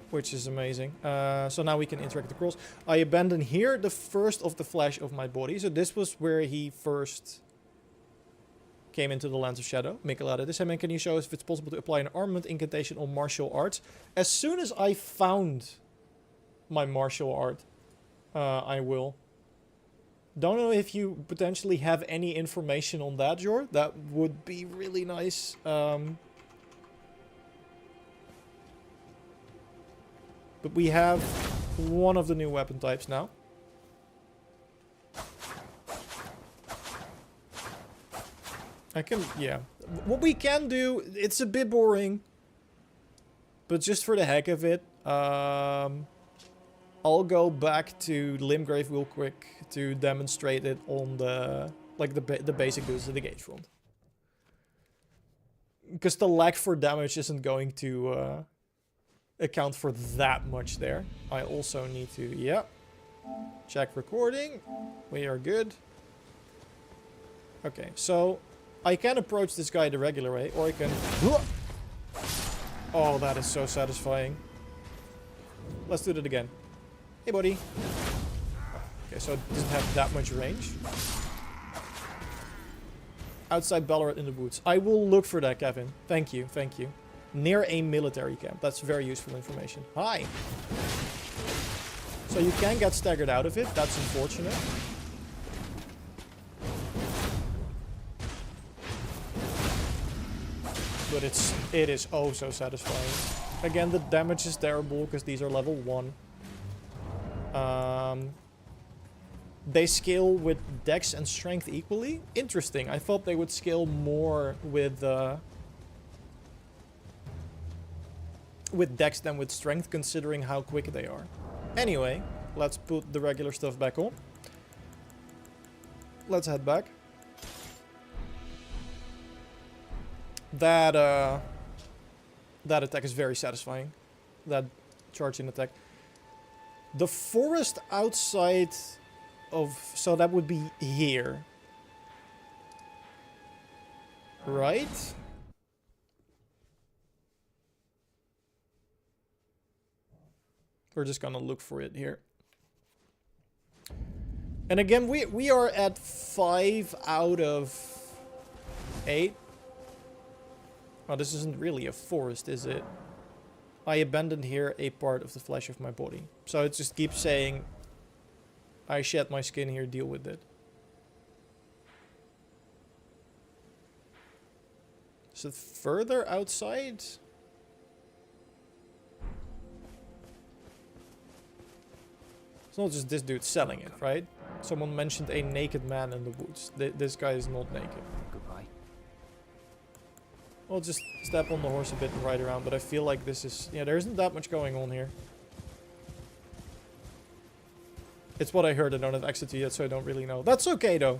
Which is amazing. So now we can interact with the cross. I abandon here the first of the flesh of my body. So this was where he first came into the Lands of Shadow. Mikkel added this. Hey man, can you show us if it's possible to apply an armament incantation on martial arts? As soon as I found my martial art, I will. Don't know if you potentially have any information on that, Jor. That would be really nice. But we have one of the new weapon types now. I can, yeah. What we can do, it's a bit boring. But just for the heck of it, I'll go back to Limgrave real quick to demonstrate it on the, like the basic dudes of the Gage front. Because the lag for damage isn't going to... account for that much there. I also need to, yeah, check recording. We are good. Okay, so I can approach this guy the regular way, or I can... Oh, that is so satisfying. Let's do that again. Hey, buddy. Okay, so it doesn't have that much range. Outside Ballarat in the woods. I will look for that, Kevin. Thank you, thank you. Near a military camp. That's very useful information. Hi! So you can get staggered out of it. That's unfortunate. But it is oh so satisfying. Again, the damage is terrible because these are level 1. They scale with dex and strength equally. Interesting. I thought they would scale more with dex than with strength, considering how quick they are. Anyway, let's put the regular stuff back on. Let's head back. That attack is very satisfying. That charging attack. The forest outside of... So that would be here. Right? We're just gonna look for it here. And again, we are at 5 out of 8. Oh, this isn't really a forest, is it? I abandoned here a part of the flesh of my body. So it just keeps saying, I shed my skin here, deal with it. Is it further outside? It's not just this dude selling it, right? Someone mentioned a naked man in the woods. This guy is not naked.
Goodbye.
I'll just step on the horse a bit and ride around, but I feel like this is... Yeah, there isn't that much going on here. It's what I heard. I don't have access to yet, so I don't really know. That's okay, though.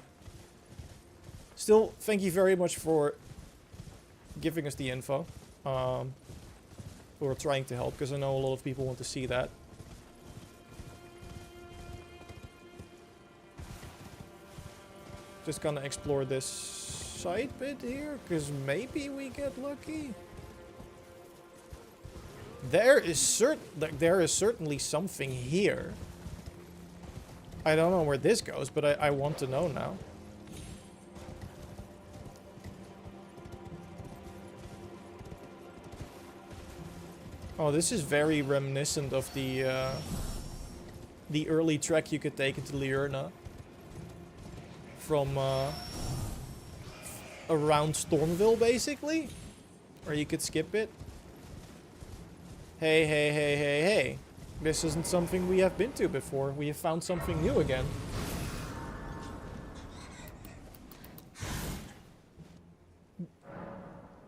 Still, thank you very much for giving us the info. Or trying to help, because I know a lot of people want to see that. Just gonna explore this side bit here, because maybe we get lucky. There is certainly something here. I don't know where this goes, but I want to know now. Oh, this is very reminiscent of the early trek you could take into Liurna. From around Stormville, basically. Or you could skip it. Hey, hey, hey, hey, hey. This isn't something we have been to before. We have found something new again.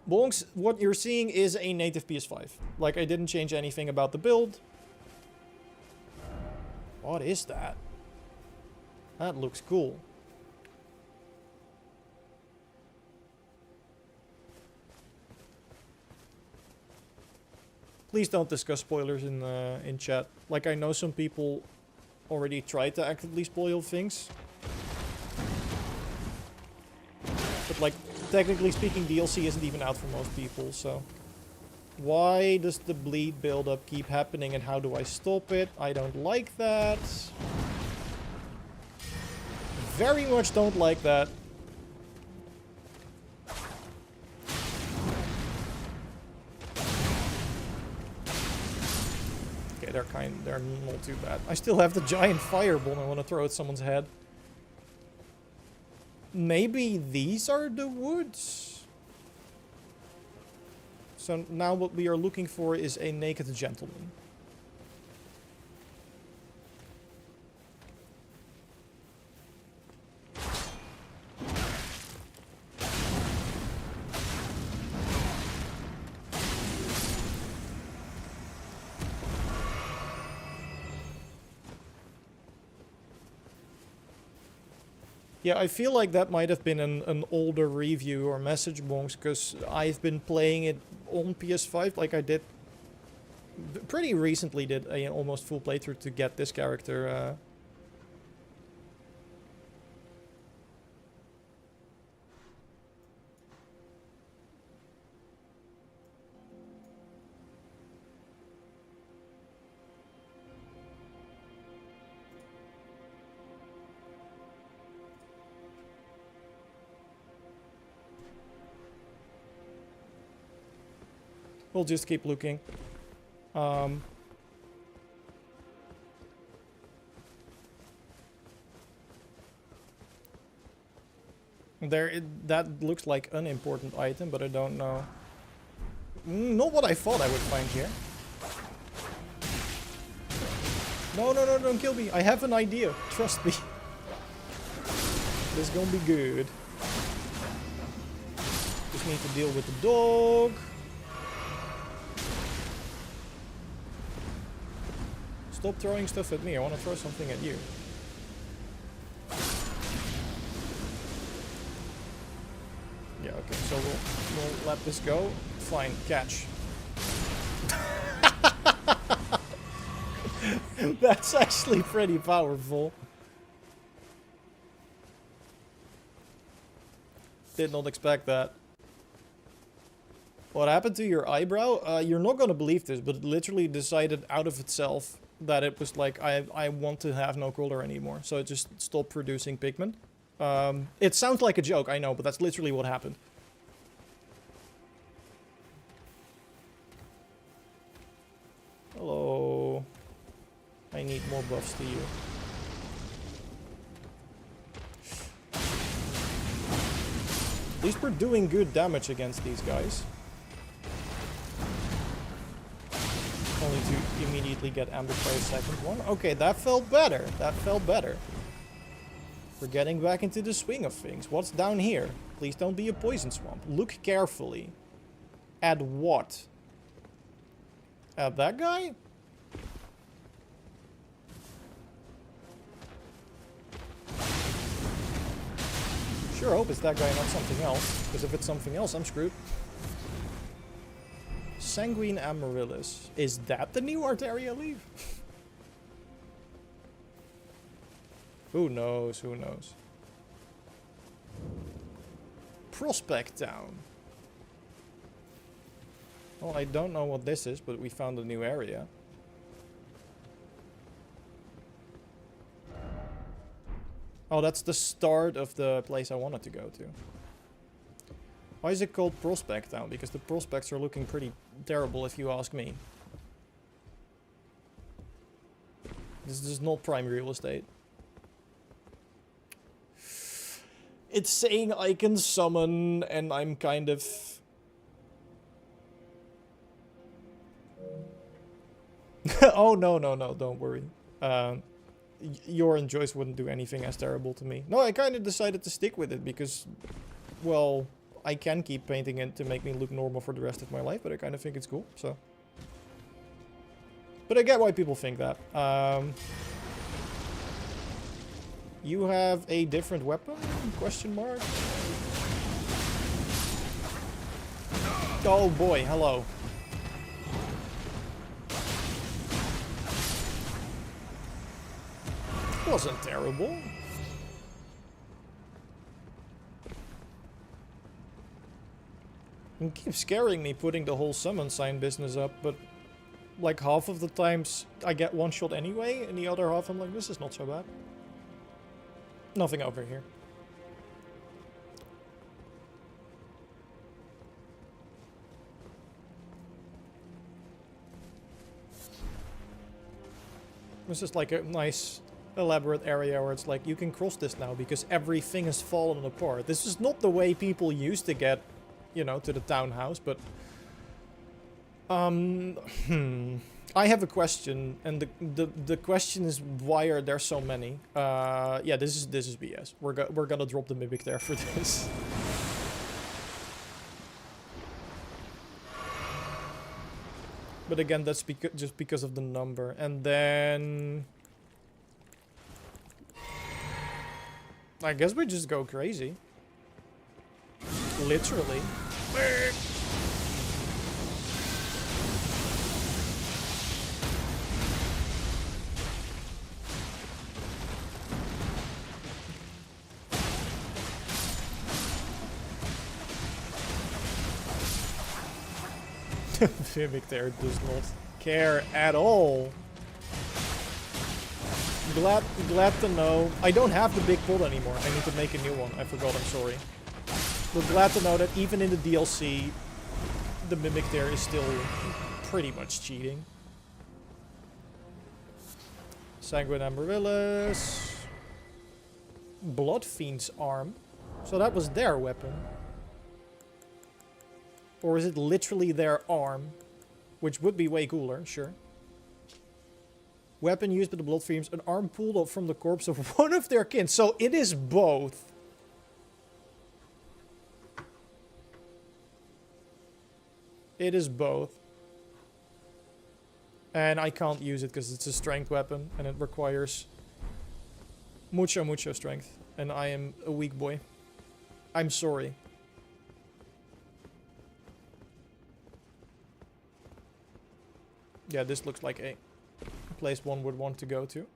Bonks, what you're seeing is a native PS5. Like, I didn't change anything about the build. What is that? That looks cool. Please don't discuss spoilers in chat. Like, I know some people already tried to actively spoil things. But, like, technically speaking, DLC isn't even out for most people, so... Why does the bleed buildup keep happening and how do I stop it? I don't like that. Very much don't like that. They're not too bad. I still have the giant fireball and I want to throw at someone's head. Maybe these are the woods? So now what we are looking for is a naked gentleman. Yeah, I feel like that might have been an older review or message bonks, because I've been playing it on PS5, like I did pretty recently, did a almost full playthrough to get this character. We'll just keep looking. That looks like an important item, but I don't know. Not what I thought I would find here. No, don't kill me. I have an idea. Trust me. This is gonna be good. Just need to deal with the dog. Stop throwing stuff at me. I want to throw something at you. Yeah, okay. So we'll let this go. Fine. Catch. That's actually pretty powerful. Did not expect that. What happened to your eyebrow? You're not gonna believe this, but it literally decided out of itself that it was like, I want to have no color anymore. So it just stopped producing pigment. It sounds like a joke, I know, but that's literally what happened. Hello. I need more buffs to you. At least we're doing good damage against these guys. Only to immediately get ambushed by a second one. Okay, that felt better. That felt better. We're getting back into the swing of things. What's down here? Please don't be a poison swamp. Look carefully. At what? At that guy? Sure hope it's that guy, not something else. Because if it's something else, I'm screwed. Sanguine Amaryllis. Is that the new Arteria leaf? Who knows? Who knows? Prospect Town. Well, I don't know what this is, but we found a new area. Oh, that's the start of the place I wanted to go to. Why is it called Prospect Town? Because the prospects are looking pretty terrible, if you ask me. This is not prime real estate. It's saying I can summon, and I'm kind of... Oh, no, no, no, don't worry. Yor and Joyce wouldn't do anything as terrible to me. No, I kind of decided to stick with it because, well, I can keep painting it to make me look normal for the rest of my life, but I kind of think it's cool, so. But I get why people think that. You have a different weapon? Question mark? Oh boy, hello. Wasn't terrible. It keeps scaring me putting the whole summon sign business up, but like half of the times I get one shot anyway, and the other half I'm like, this is not so bad. Nothing over here. This is like a nice elaborate area where it's like you can cross this now because everything has fallen apart. This is not the way people used to get, you know, to the townhouse, but I have a question, and the question is, why are there so many? Yeah, this is BS. We're gonna drop the mimic there for this. But again, that's just because of the number. And then I guess we just go crazy. Literally. Mimic there does not care at all. Glad to know. I don't have the big pot anymore. I need to make a new one. I forgot, I'm sorry. But glad to know that even in the DLC, the Mimic there is still pretty much cheating. Sanguine Amaryllis. Blood Fiend's arm. So that was their weapon. Or is it literally their arm? Which would be way cooler, sure. Weapon used by the Blood Fiends, an arm pulled up from the corpse of one of their kin. So it is both. It is both. And I can't use it because it's a strength weapon and it requires mucho strength. And I am a weak boy. I'm sorry. Yeah, this looks like a place one would want to go to.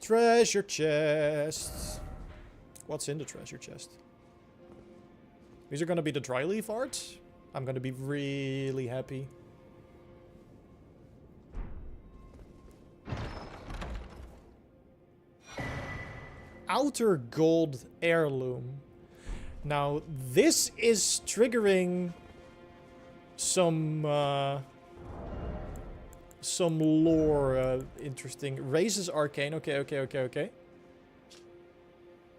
Treasure chest. What's in the treasure chest? These are gonna be the dry leaf arts. I'm gonna be really happy. outer gold heirloom. Now, this is triggering some lore interesting. Raises arcane. Okay.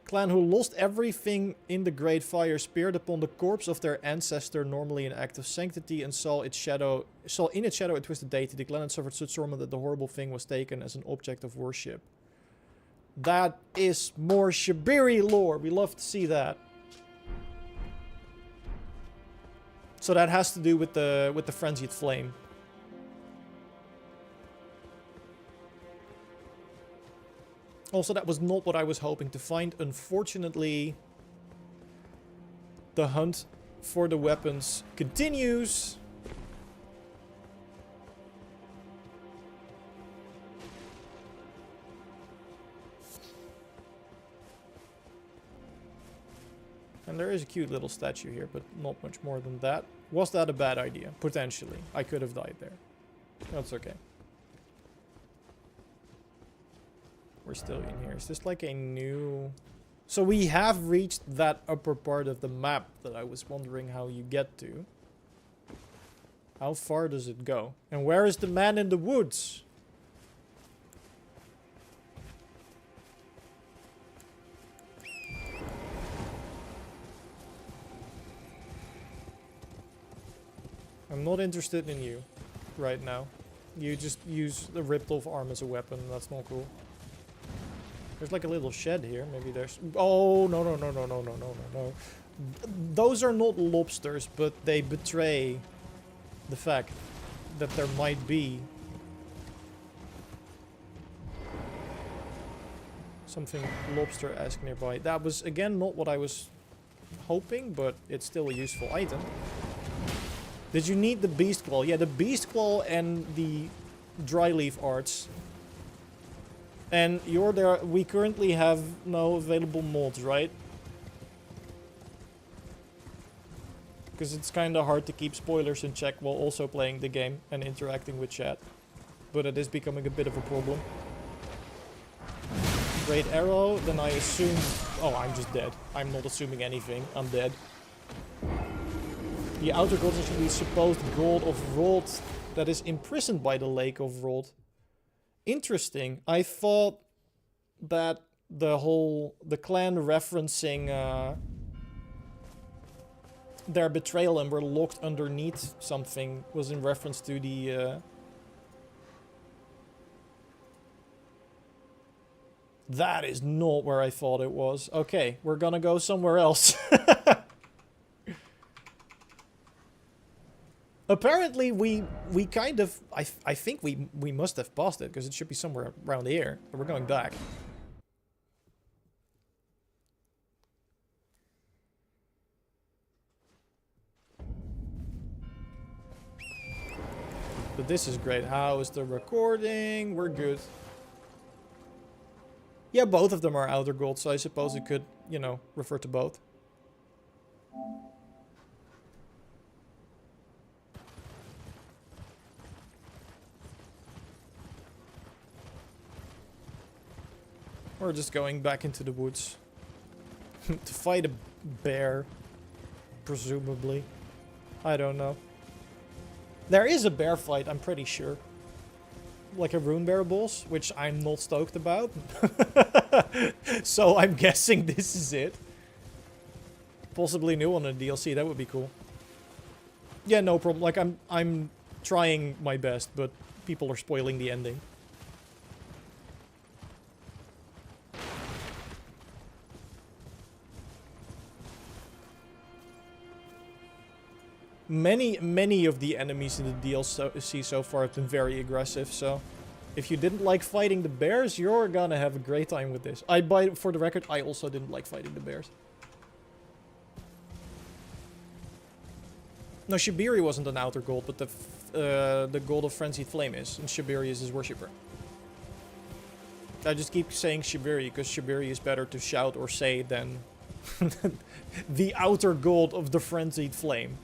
Clan who lost everything in the Great Fire speared upon the corpse of their ancestor, normally an act of sanctity, and saw in its shadow a twisted deity. The clan had suffered such trauma that the horrible thing was taken as an object of worship. That is more Shibiri lore. We love to see that. So that has to do with the frenzied flame. Also, that was not what I was hoping to find. Unfortunately, the hunt for the weapons continues. And there is a cute little statue here, but not much more than that. Was that a bad idea? Potentially. I could have died there. That's okay. We're still in here. Is this like a new... So we have reached that upper part of the map that I was wondering how you get to. How far does it go? And where is the man in the woods? I'm not interested in you right now. You just use the ripped off arm as a weapon. That's not cool. There's like a little shed here. Maybe there's... Oh, no. Those are not lobsters, but they betray the fact that there might be something lobster-esque nearby. That was, again, not what I was hoping, but it's still a useful item. Did you need the Beast Claw? Yeah, the Beast Claw and the Dry Leaf Arts. And you're there. We currently have no available mods, right? Because it's kind of hard to keep spoilers in check while also playing the game and interacting with chat. But it is becoming a bit of a problem. Great Arrow, then I assume... Oh, I'm just dead. I'm not assuming anything. I'm dead. The outer gold is the supposed gold of Rod that is imprisoned by the Lake of Rod. Interesting. I thought that the clan referencing their betrayal and were locked underneath something was in reference to the That is not where I thought it was. Okay, we're gonna go somewhere else. Apparently, we kind of... I think we must have passed it, because it should be somewhere around here. But we're going back. But this is great. How is the recording? We're good. Yeah, both of them are outer gold, so I suppose it could, you know, refer to both. We're just going back into the woods. To fight a bear. Presumably. I don't know. There is a bear fight, I'm pretty sure. Like a rune bear boss, which I'm not stoked about. So I'm guessing this is it. Possibly new on the DLC, that would be cool. Yeah, no problem. Like, I'm trying my best, but people are spoiling the ending. Many of the enemies in the DLC so far have been very aggressive, so if you didn't like fighting the bears, you're gonna have a great time with this. For the record, I also didn't like fighting the bears. No, Shibiri wasn't an outer gold, but the gold of Frenzied Flame is, and Shibiri is his worshipper. I just keep saying Shibiri, because Shibiri is better to shout or say than the outer gold of the Frenzied Flame.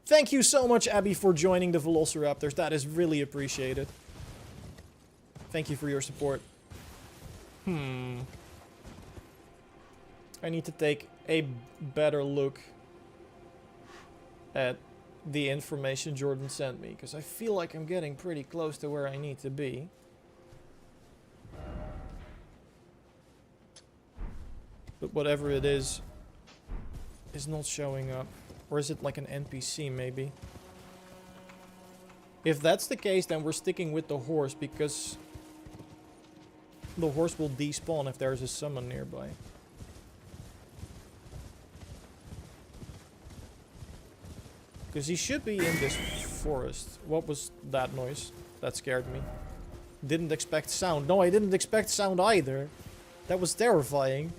Thank you so much, Abby, for joining the Velociraptors. That is really appreciated. Thank you for your support. I need to take a better look at the information Jordan sent me, because I feel like I'm getting pretty close to where I need to be. But whatever it is not showing up. Or is it like an NPC maybe? If that's the case, then we're sticking with the horse, because the horse will despawn if there's a summon nearby. Because he should be in this forest. What was that noise? That scared me. Didn't expect sound. No, I didn't expect sound either. That was terrifying.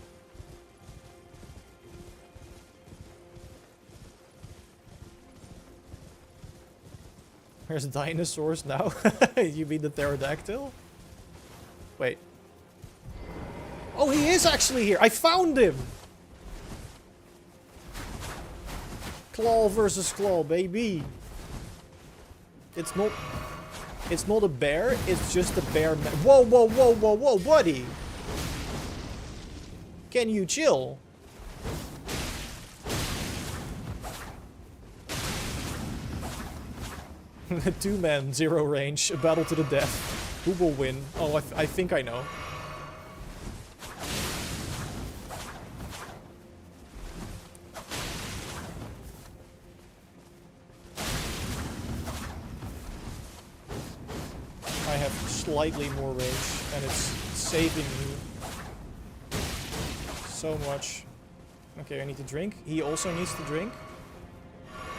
There's dinosaurs now. You mean the pterodactyl? Wait. Oh, he is actually here. I found him. Claw versus claw, baby. It's not a bear. It's just a bear. Whoa, whoa, whoa, whoa, whoa, buddy. Can you chill? Two-man, zero range, a battle to the death. Who will win? Oh, I think I know. I have slightly more range, and it's saving me so much. Okay, I need to drink. He also needs to drink.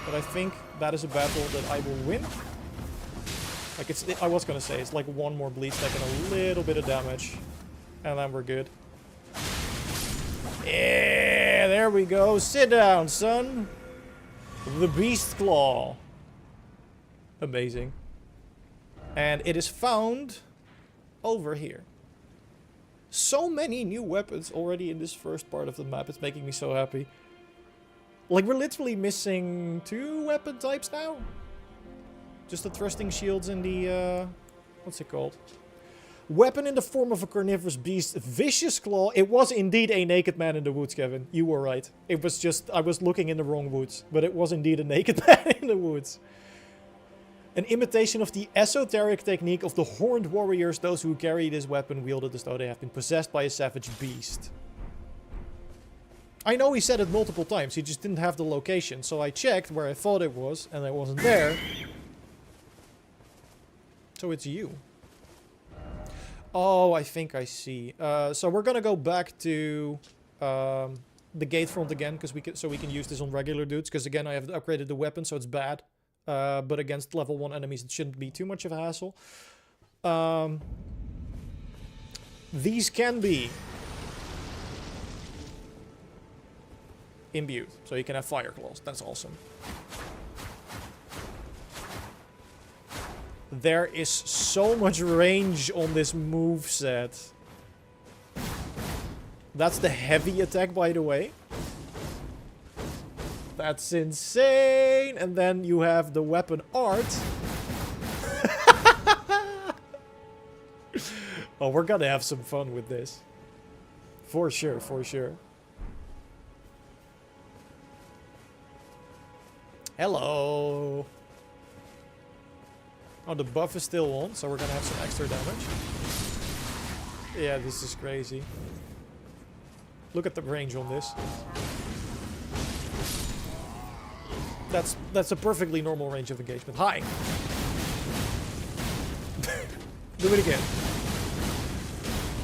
But I think that is a battle that I will win. Like I was gonna say, it's like one more bleed stack and a little bit of damage. And then we're good. Yeah, there we go. Sit down, son. The Beast Claw. Amazing. And it is found over here. So many new weapons already in this first part of the map. It's making me so happy. Like, we're literally missing 2 weapon types now. Just the thrusting shields and the, what's it called? Weapon in the form of a carnivorous beast. Vicious claw. It was indeed a naked man in the woods, Kevin. You were right. It was just, I was looking in the wrong woods. But it was indeed a naked man in the woods. An imitation of the esoteric technique of the horned warriors. Those who carry this weapon wielded as though they have been possessed by a savage beast. I know he said it multiple times, he just didn't have the location, so I checked where I thought it was, and it wasn't there. So it's you. Oh, I think I see. So we're gonna go back to the gate front again, because we can use this on regular dudes, because again I have upgraded the weapon, so it's bad. But against level 1 enemies it shouldn't be too much of a hassle. These can be imbued, so you can have fire claws. That's awesome. There is so much range on this moveset. That's the heavy attack, by the way. That's insane. And then you have the weapon art. Oh, we're gonna have some fun with this. For sure, for sure. Hello. Oh, the buff is still on, so we're gonna have some extra damage. Yeah, this is crazy. Look at the range on this. That's a perfectly normal range of engagement. Hi. Do it again.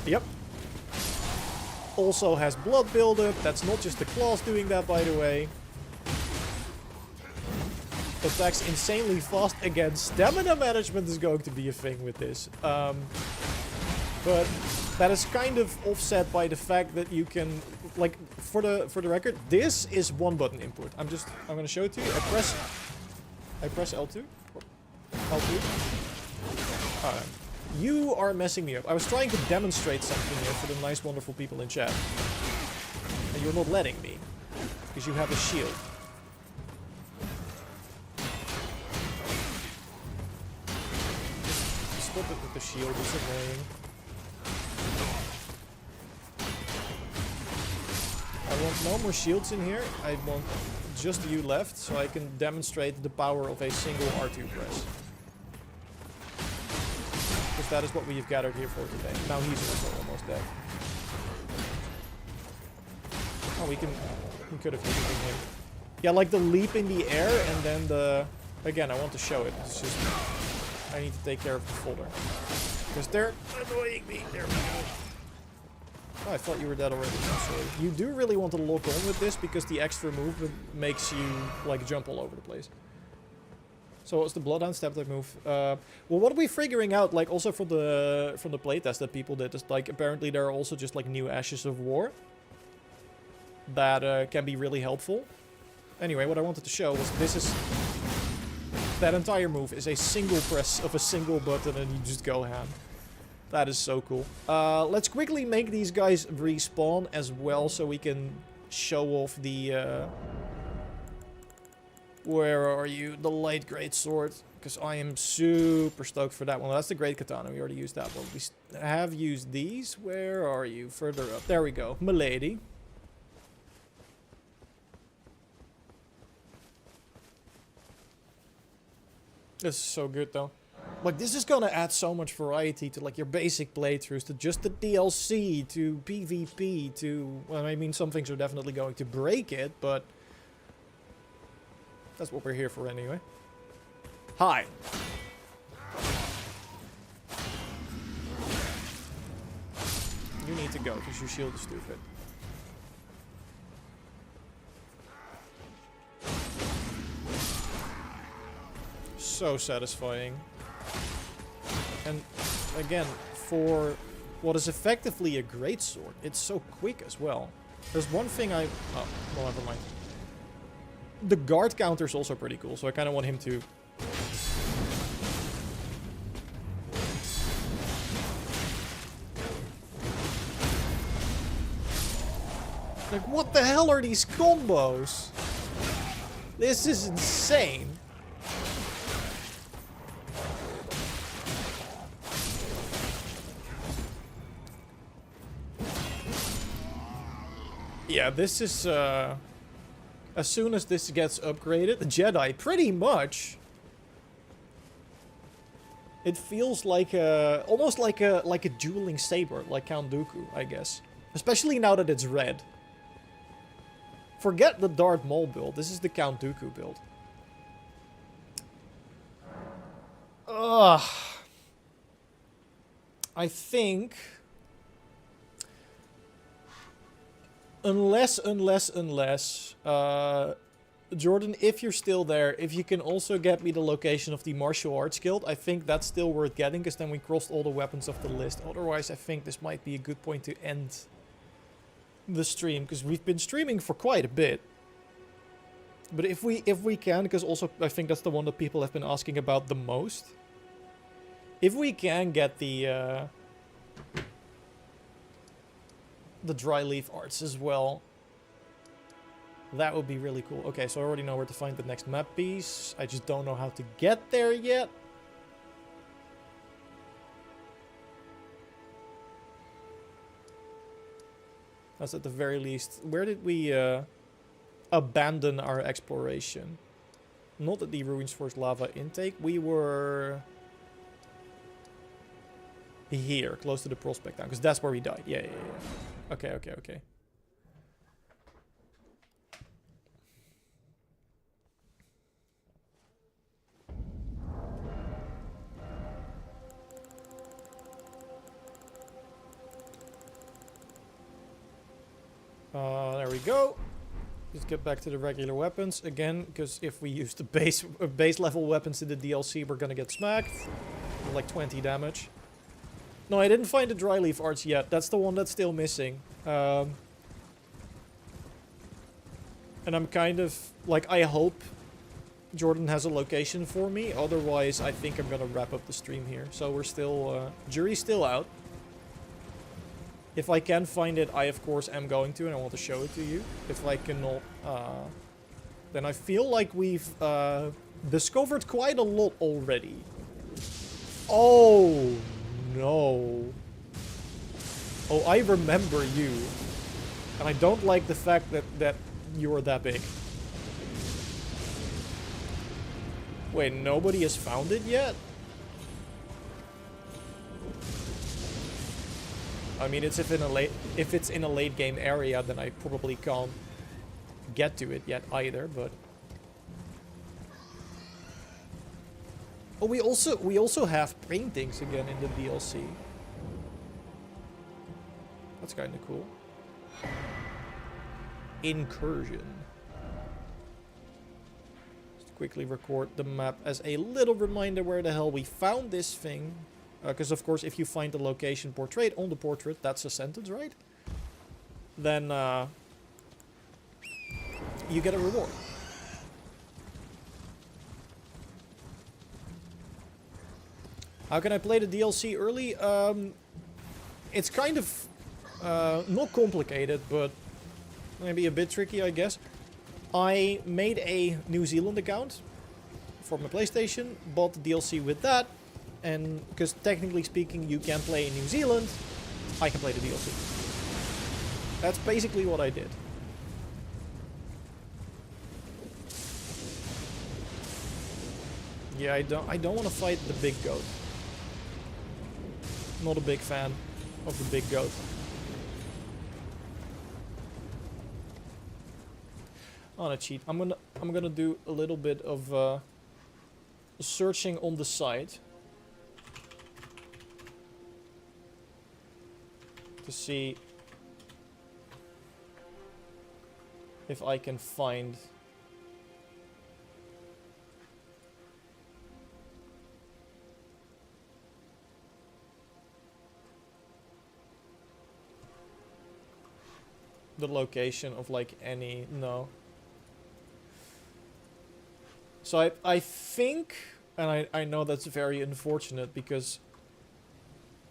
Yep. Also has blood buildup. That's not just the claws doing that, by the way. Attacks insanely fast. Again, stamina management is going to be a thing with this. But that is kind of offset by the fact that you can, like, for the record, this is one button input. I'm gonna show it to you. I press L2. L2. You are messing me up. I was trying to demonstrate something here for the nice, wonderful people in chat, and you're not letting me because you have a shield. The shield is annoying. I want no more shields in here. I want just you left, so I can demonstrate the power of a single R2 press. Because that is what we've gathered here for today. Now he's also almost dead. Oh, we could have hit him. Yeah, like the leap in the air and then the... Again, I want to show it. It's just... I need to take care of the folder. Because they're annoying me. There we go. Oh, I thought you were dead already. I'm sorry. You do really want to lock on with this because the extra movement makes you, like, jump all over the place. So what's the Bloodhound step type move? Well, what are we figuring out, like, also from the playtest that people did, is, like, apparently there are also just, like, new Ashes of War that can be really helpful. Anyway, what I wanted to show was this is... That entire move is a single press of a single button and you just go ham. That is so cool. Let's quickly make these guys respawn as well so we can show off the... Where are you? The light great sword. Because I am super stoked for that one. That's the great katana. We already used that one. We have used these. Where are you? Further up. There we go. Milady. This is so good though. Like, this is gonna add so much variety to, like, your basic playthroughs, to just the DLC, to PvP, to... Well, I mean, some things are definitely going to break it, but... That's what we're here for anyway. Hi! You need to go, because your shield is stupid. So satisfying. And again, for what is effectively a greatsword, it's so quick as well. There's one thing I... Oh, well, never mind. The guard counter is also pretty cool, so I kind of want him to... Like, what the hell are these combos? This is insane. Yeah, this is, as soon as this gets upgraded, the Jedi, pretty much. It feels like almost like a dueling saber, like Count Dooku, I guess. Especially now that it's red. Forget the Darth Maul build, this is the Count Dooku build. Ugh. I think... Unless, Jordan, if you're still there, if you can also get me the location of the martial arts guild, I think that's still worth getting, because then we crossed all the weapons off the list. Otherwise, I think this might be a good point to end the stream, because we've been streaming for quite a bit. But if we can, because also I think that's the one that people have been asking about the most. If we can get the dry leaf arts as well, that would be really cool. Okay, so I already know where to find the next map piece. I just don't know how to get there yet. That's at the very least. Where did we abandon our exploration? Not at the Ruins Force lava intake. We were here, close to the prospect town, because that's where we died. Yeah. Okay. There we go. Just get back to the regular weapons again, because if we use the base level weapons in the DLC, we're gonna get smacked. Like 20 damage. No, I didn't find the dry leaf arts yet. That's the one that's still missing. And I'm kind of... Like, I hope Jordan has a location for me. Otherwise, I think I'm gonna wrap up the stream here. So we're still... jury's still out. If I can find it, I of course am going to, and I want to show it to you. If I cannot, then I feel like we've discovered quite a lot already. Oh, no. Oh, I remember you. And I don't like the fact that you're that big. Wait, nobody has found it yet? I mean, if it's in a late game area, then I probably can't get to it yet either, but... Oh, we also have paintings again in the DLC. That's kind of cool. Incursion. Just quickly record the map as a little reminder where the hell we found this thing. Because of course, if you find the location portrayed on the portrait, that's a sentence, right? Then you get a reward. How can I play the DLC early? It's kind of not complicated, but maybe a bit tricky, I guess. I made a New Zealand account for my PlayStation, bought the DLC with that, and because technically speaking you can play in New Zealand, I can play the DLC. That's basically what I did. Yeah, I don't want to fight the big goat. Not a big fan of the big goat. On a cheat. I'm gonna do a little bit of searching on the site to see if I can find the location of like any... No. So I think, and I know that's very unfortunate because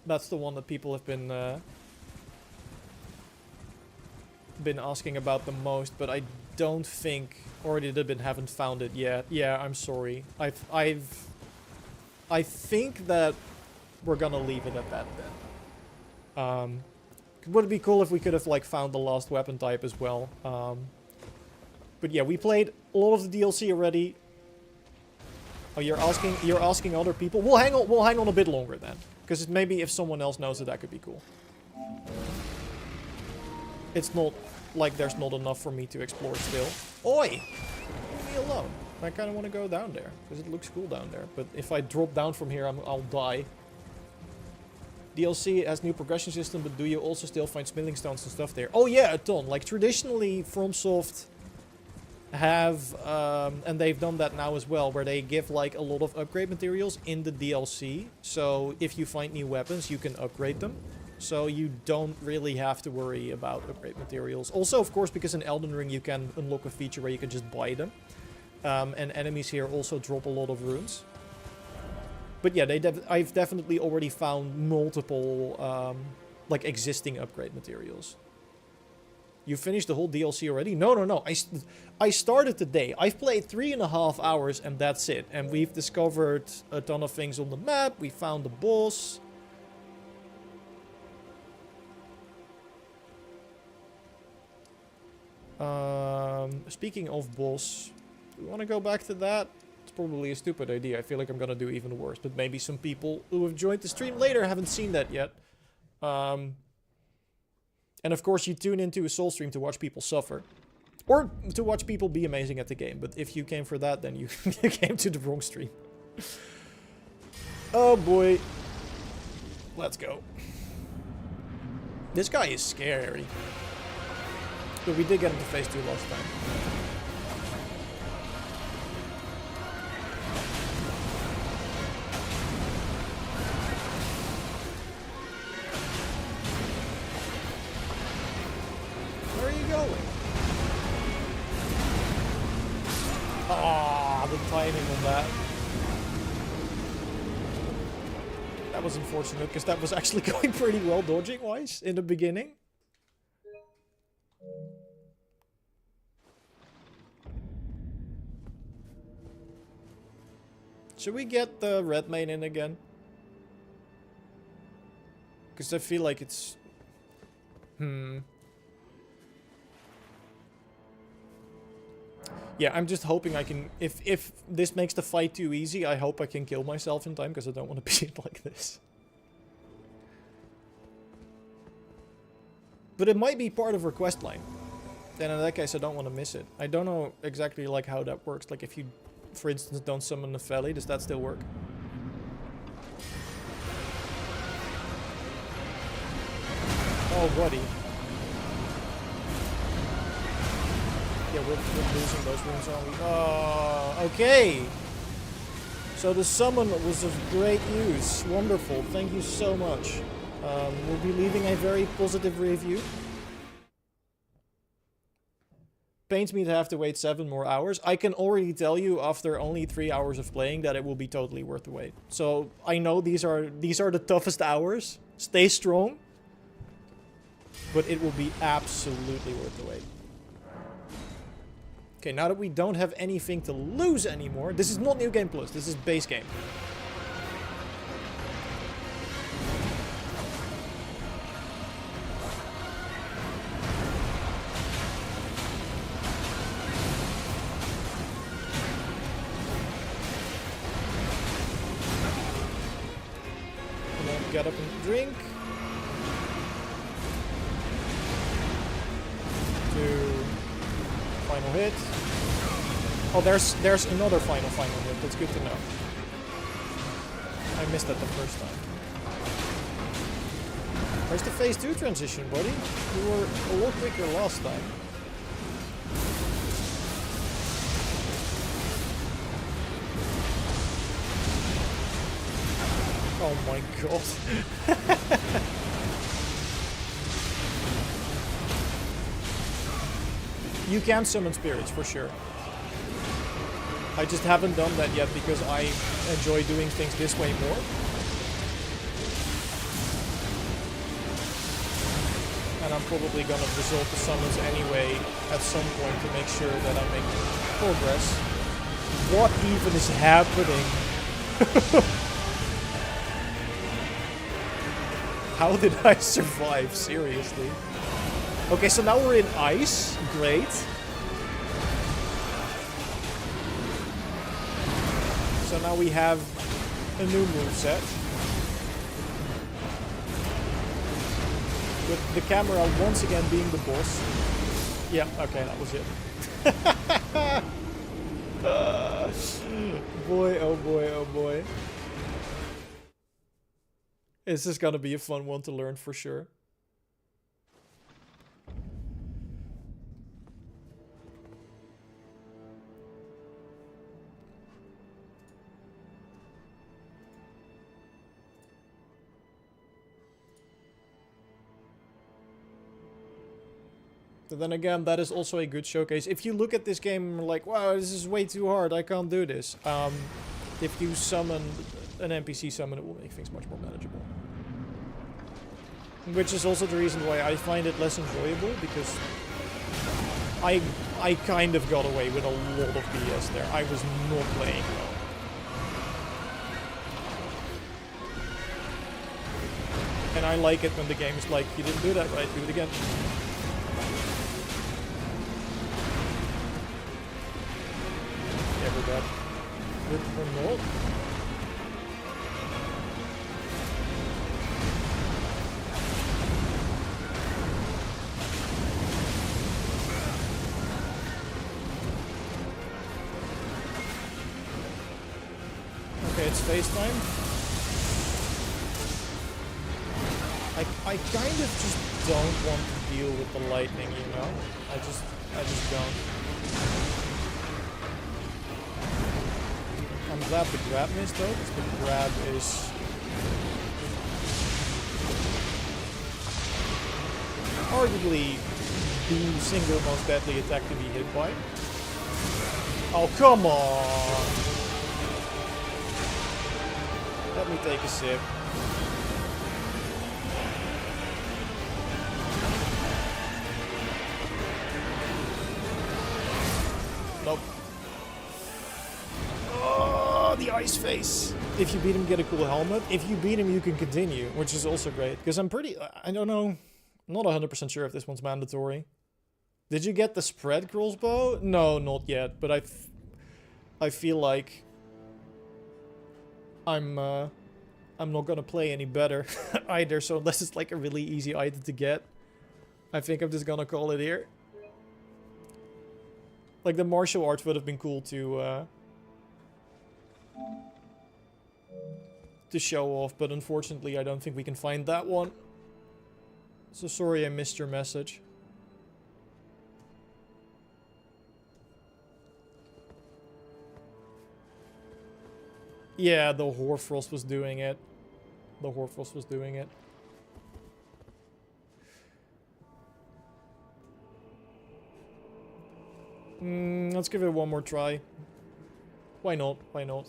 that's the one that people have been asking about the most, but I don't think, or they haven't found it yet. Yeah, I'm sorry. I think that we're gonna leave it at that then. It would be cool if we could have like found the last weapon type as well. But yeah, we played a lot of the DLC already. Oh, you're asking other people? We'll hang on a bit longer then, because maybe if someone else knows it, that could be cool. It's not like there's not enough for me to explore still. Oi! Leave me alone. I kind of want to go down there, because it looks cool down there. But if I drop down from here, I'll die. DLC has new progression system, but do you also still find smithing stones and stuff there? Oh yeah, a ton. Like traditionally, FromSoft have, and they've done that now as well, where they give like a lot of upgrade materials in the DLC. So if you find new weapons, you can upgrade them. So you don't really have to worry about upgrade materials. Also, of course, because in Elden Ring you can unlock a feature where you can just buy them. And enemies here also drop a lot of runes. But yeah, I've definitely already found multiple like existing upgrade materials. You finished the whole DLC already? No. I started today. I've played 3.5 hours and that's it. And we've discovered a ton of things on the map. We found the boss. Speaking of boss, do we want to go back to that? It's probably a stupid idea. I feel like I'm gonna do even worse. But maybe some people who have joined the stream later haven't seen that yet. And of course you tune into a Soul stream to watch people suffer. Or to watch people be amazing at the game. But if you came for that, then you, you came to the wrong stream. Oh boy. Let's go. This guy is scary. But we did get him to phase 2 last time. Where are you going? Ah, the timing on that. That was unfortunate, because that was actually going pretty well dodging-wise in the beginning. Should we get the red main in again? Because I feel like it's... Yeah, I'm just hoping I can... If this makes the fight too easy, I hope I can kill myself in time, because I don't want to be like this. But it might be part of her quest line. And in that case, I don't want to miss it. I don't know exactly like how that works. Like if you, for instance, don't summon the Valley, does that still work? Oh, buddy. Yeah, we're losing those runes, aren't we? Oh, okay. So the summon was of great use. Wonderful. Thank you so much. We'll be leaving a very positive review. Pains me to have to wait 7 more hours. I can already tell you after only 3 hours of playing that it will be totally worth the wait. So I know these are the toughest hours. Stay strong. But it will be absolutely worth the wait. Okay, now that we don't have anything to lose anymore, this is not New Game Plus, this is base game. Get up and drink. 2 final hit. Oh, there's another final hit. That's good to know. I missed that the first time. Where's the phase 2 transition, buddy? You were a lot quicker last time. Oh my god. You can summon spirits, for sure. I just haven't done that yet because I enjoy doing things this way more. And I'm probably gonna resort to summons anyway at some point to make sure that I make progress. What even is happening? How did I survive? Seriously. Okay, so now we're in ice. Great. So now we have a new moveset. With the camera once again being the boss. Yeah, okay, that was it. Boy, oh boy, oh boy. This is gonna be a fun one to learn for sure. But then again, that is also a good showcase. If you look at this game like, wow, this is way too hard, I can't do this. If you summon an NPC summon, it will make things much more manageable. Which is also the reason why I find it less enjoyable, because I kind of got away with a lot of BS there. I was not playing well. And I like it when the game is like, you didn't do that right, do it again. Yeah, we're dead. We're not. Okay, it's phase time. I kind of just don't want to deal with the lightning, you know? I just don't. I'm glad the grab missed though, because the grab is arguably the single most deadly attack to be hit by. Oh, come on! Let me take a sip. Nope. Oh, the ice face. If you beat him, get a cool helmet. If you beat him, you can continue, which is also great. Because I'm pretty... I don't know. I'm not 100% sure if this one's mandatory. Did you get the spread crossbow? No, not yet. But I feel like I'm not gonna play any better either. So unless it's like a really easy item to get, I think I'm just gonna call it here. Like the martial arts would have been cool to show off, but unfortunately I don't think we can find that one. So sorry I missed your message. Yeah, the Hoarfrost was doing it. The Hoarfrost was doing it. Let's give it one more try. Why not? Why not?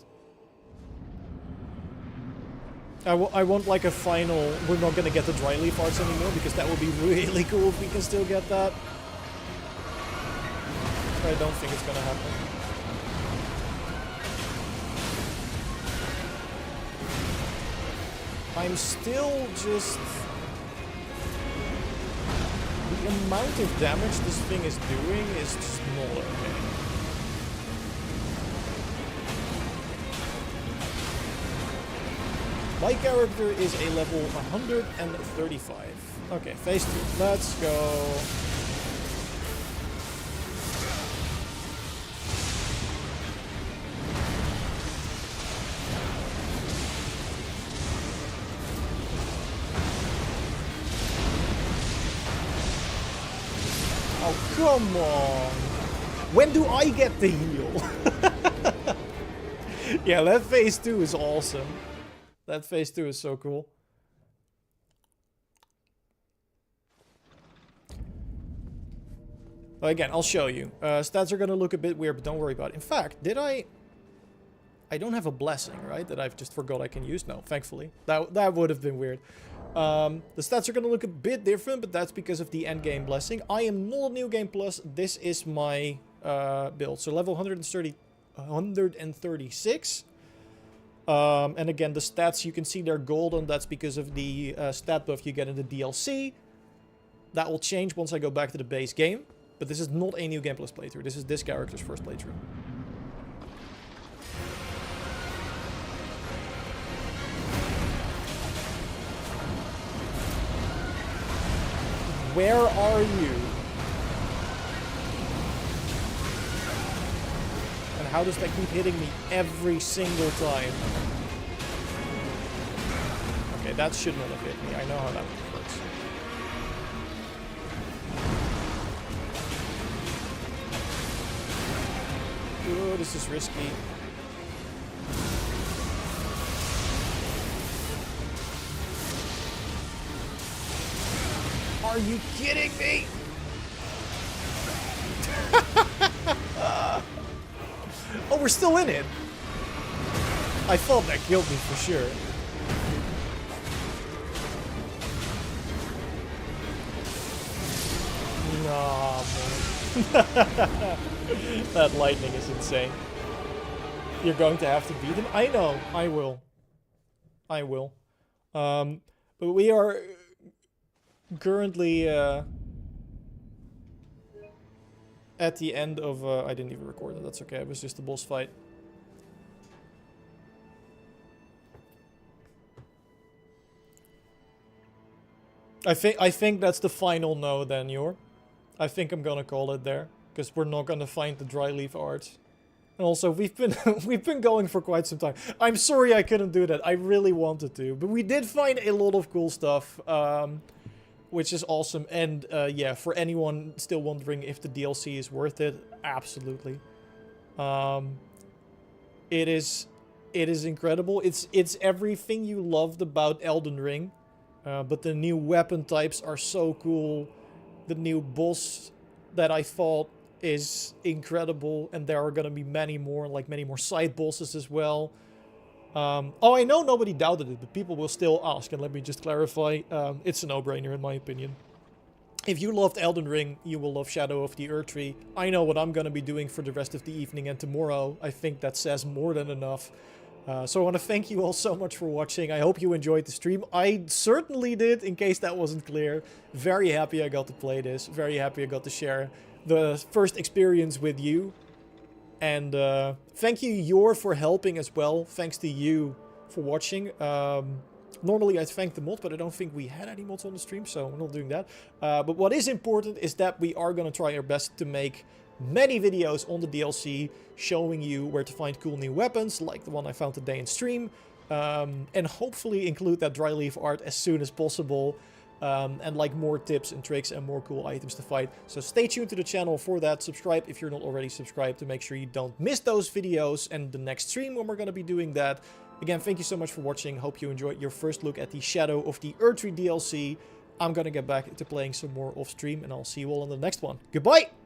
I want like a final... We're not gonna get the dry leaf arts anymore, because that would be really cool if we can still get that. I don't think it's gonna happen. I'm still just... The amount of damage this thing is doing is just not okay. My character is a level 135. Okay, phase 2. Let's go. Oh, come on. When do I get the heal? Yeah, that phase 2 is awesome. That phase 2 is so cool. Well, again, I'll show you. Stats are gonna look a bit weird, but don't worry about it. In fact, did I don't have a blessing, right? That I've just forgot I can use? No, thankfully. That would have been weird. The stats are gonna look a bit different, but that's because of the endgame blessing. I am not New Game Plus. This is my build. So level 136. And again, the stats, you can see they're golden. That's because of the stat buff you get in the DLC. That will change once I go back to the base game. But this is not a New Game Plus playthrough. This is this character's first playthrough. Where are you? And how does that keep hitting me every single time? Okay, that should not have hit me. I know how that works. Oh, this is risky. Are you kidding me? Oh, we're still in it. I thought that killed me for sure. Nah, man. That lightning is insane. You're going to have to beat him? I know. I will. I will. But we are currently at the end of... I didn't even record it. That's okay. It was just a boss fight. I think that's the final no then, Yor. I think I'm gonna call it there. Because we're not gonna find the dry leaf art. And also, we've been going for quite some time. I'm sorry I couldn't do that. I really wanted to. But we did find a lot of cool stuff. Which is awesome. And yeah, for anyone still wondering if the DLC is worth it, absolutely. It is incredible. It's everything you loved about Elden Ring. But the new weapon types are so cool. The new boss that I thought is incredible, and there are gonna be many more, like many more side bosses as well. Oh, I know nobody doubted it, but people will still ask, and let me just clarify, it's a no-brainer in my opinion. If you loved Elden Ring, you will love Shadow of the Erdtree. I know what I'm gonna be doing for the rest of the evening and tomorrow. I think that says more than enough. So I want to thank you all so much for watching. I hope you enjoyed the stream. I certainly did, in case that wasn't clear. Very happy I got to play this. Very happy I got to share the first experience with you. And thank you, Yor, for helping as well. Thanks to you for watching. Normally I thank the mod, but I don't think we had any mods on the stream, so I'm not doing that. But what is important is that we are going to try our best to make many videos on the DLC showing you where to find cool new weapons, like the one I found today in stream. And hopefully include that dry leaf art as soon as possible. And like more tips and tricks and more cool items to fight. So stay tuned to the channel for that. Subscribe if you're not already subscribed to make sure you don't miss those videos and the next stream when we're going to be doing that. Again, thank you so much for watching. Hope you enjoyed your first look at the Shadow of the Erdtree DLC. I'm going to get back to playing some more off stream and I'll see you all in the next one. Goodbye!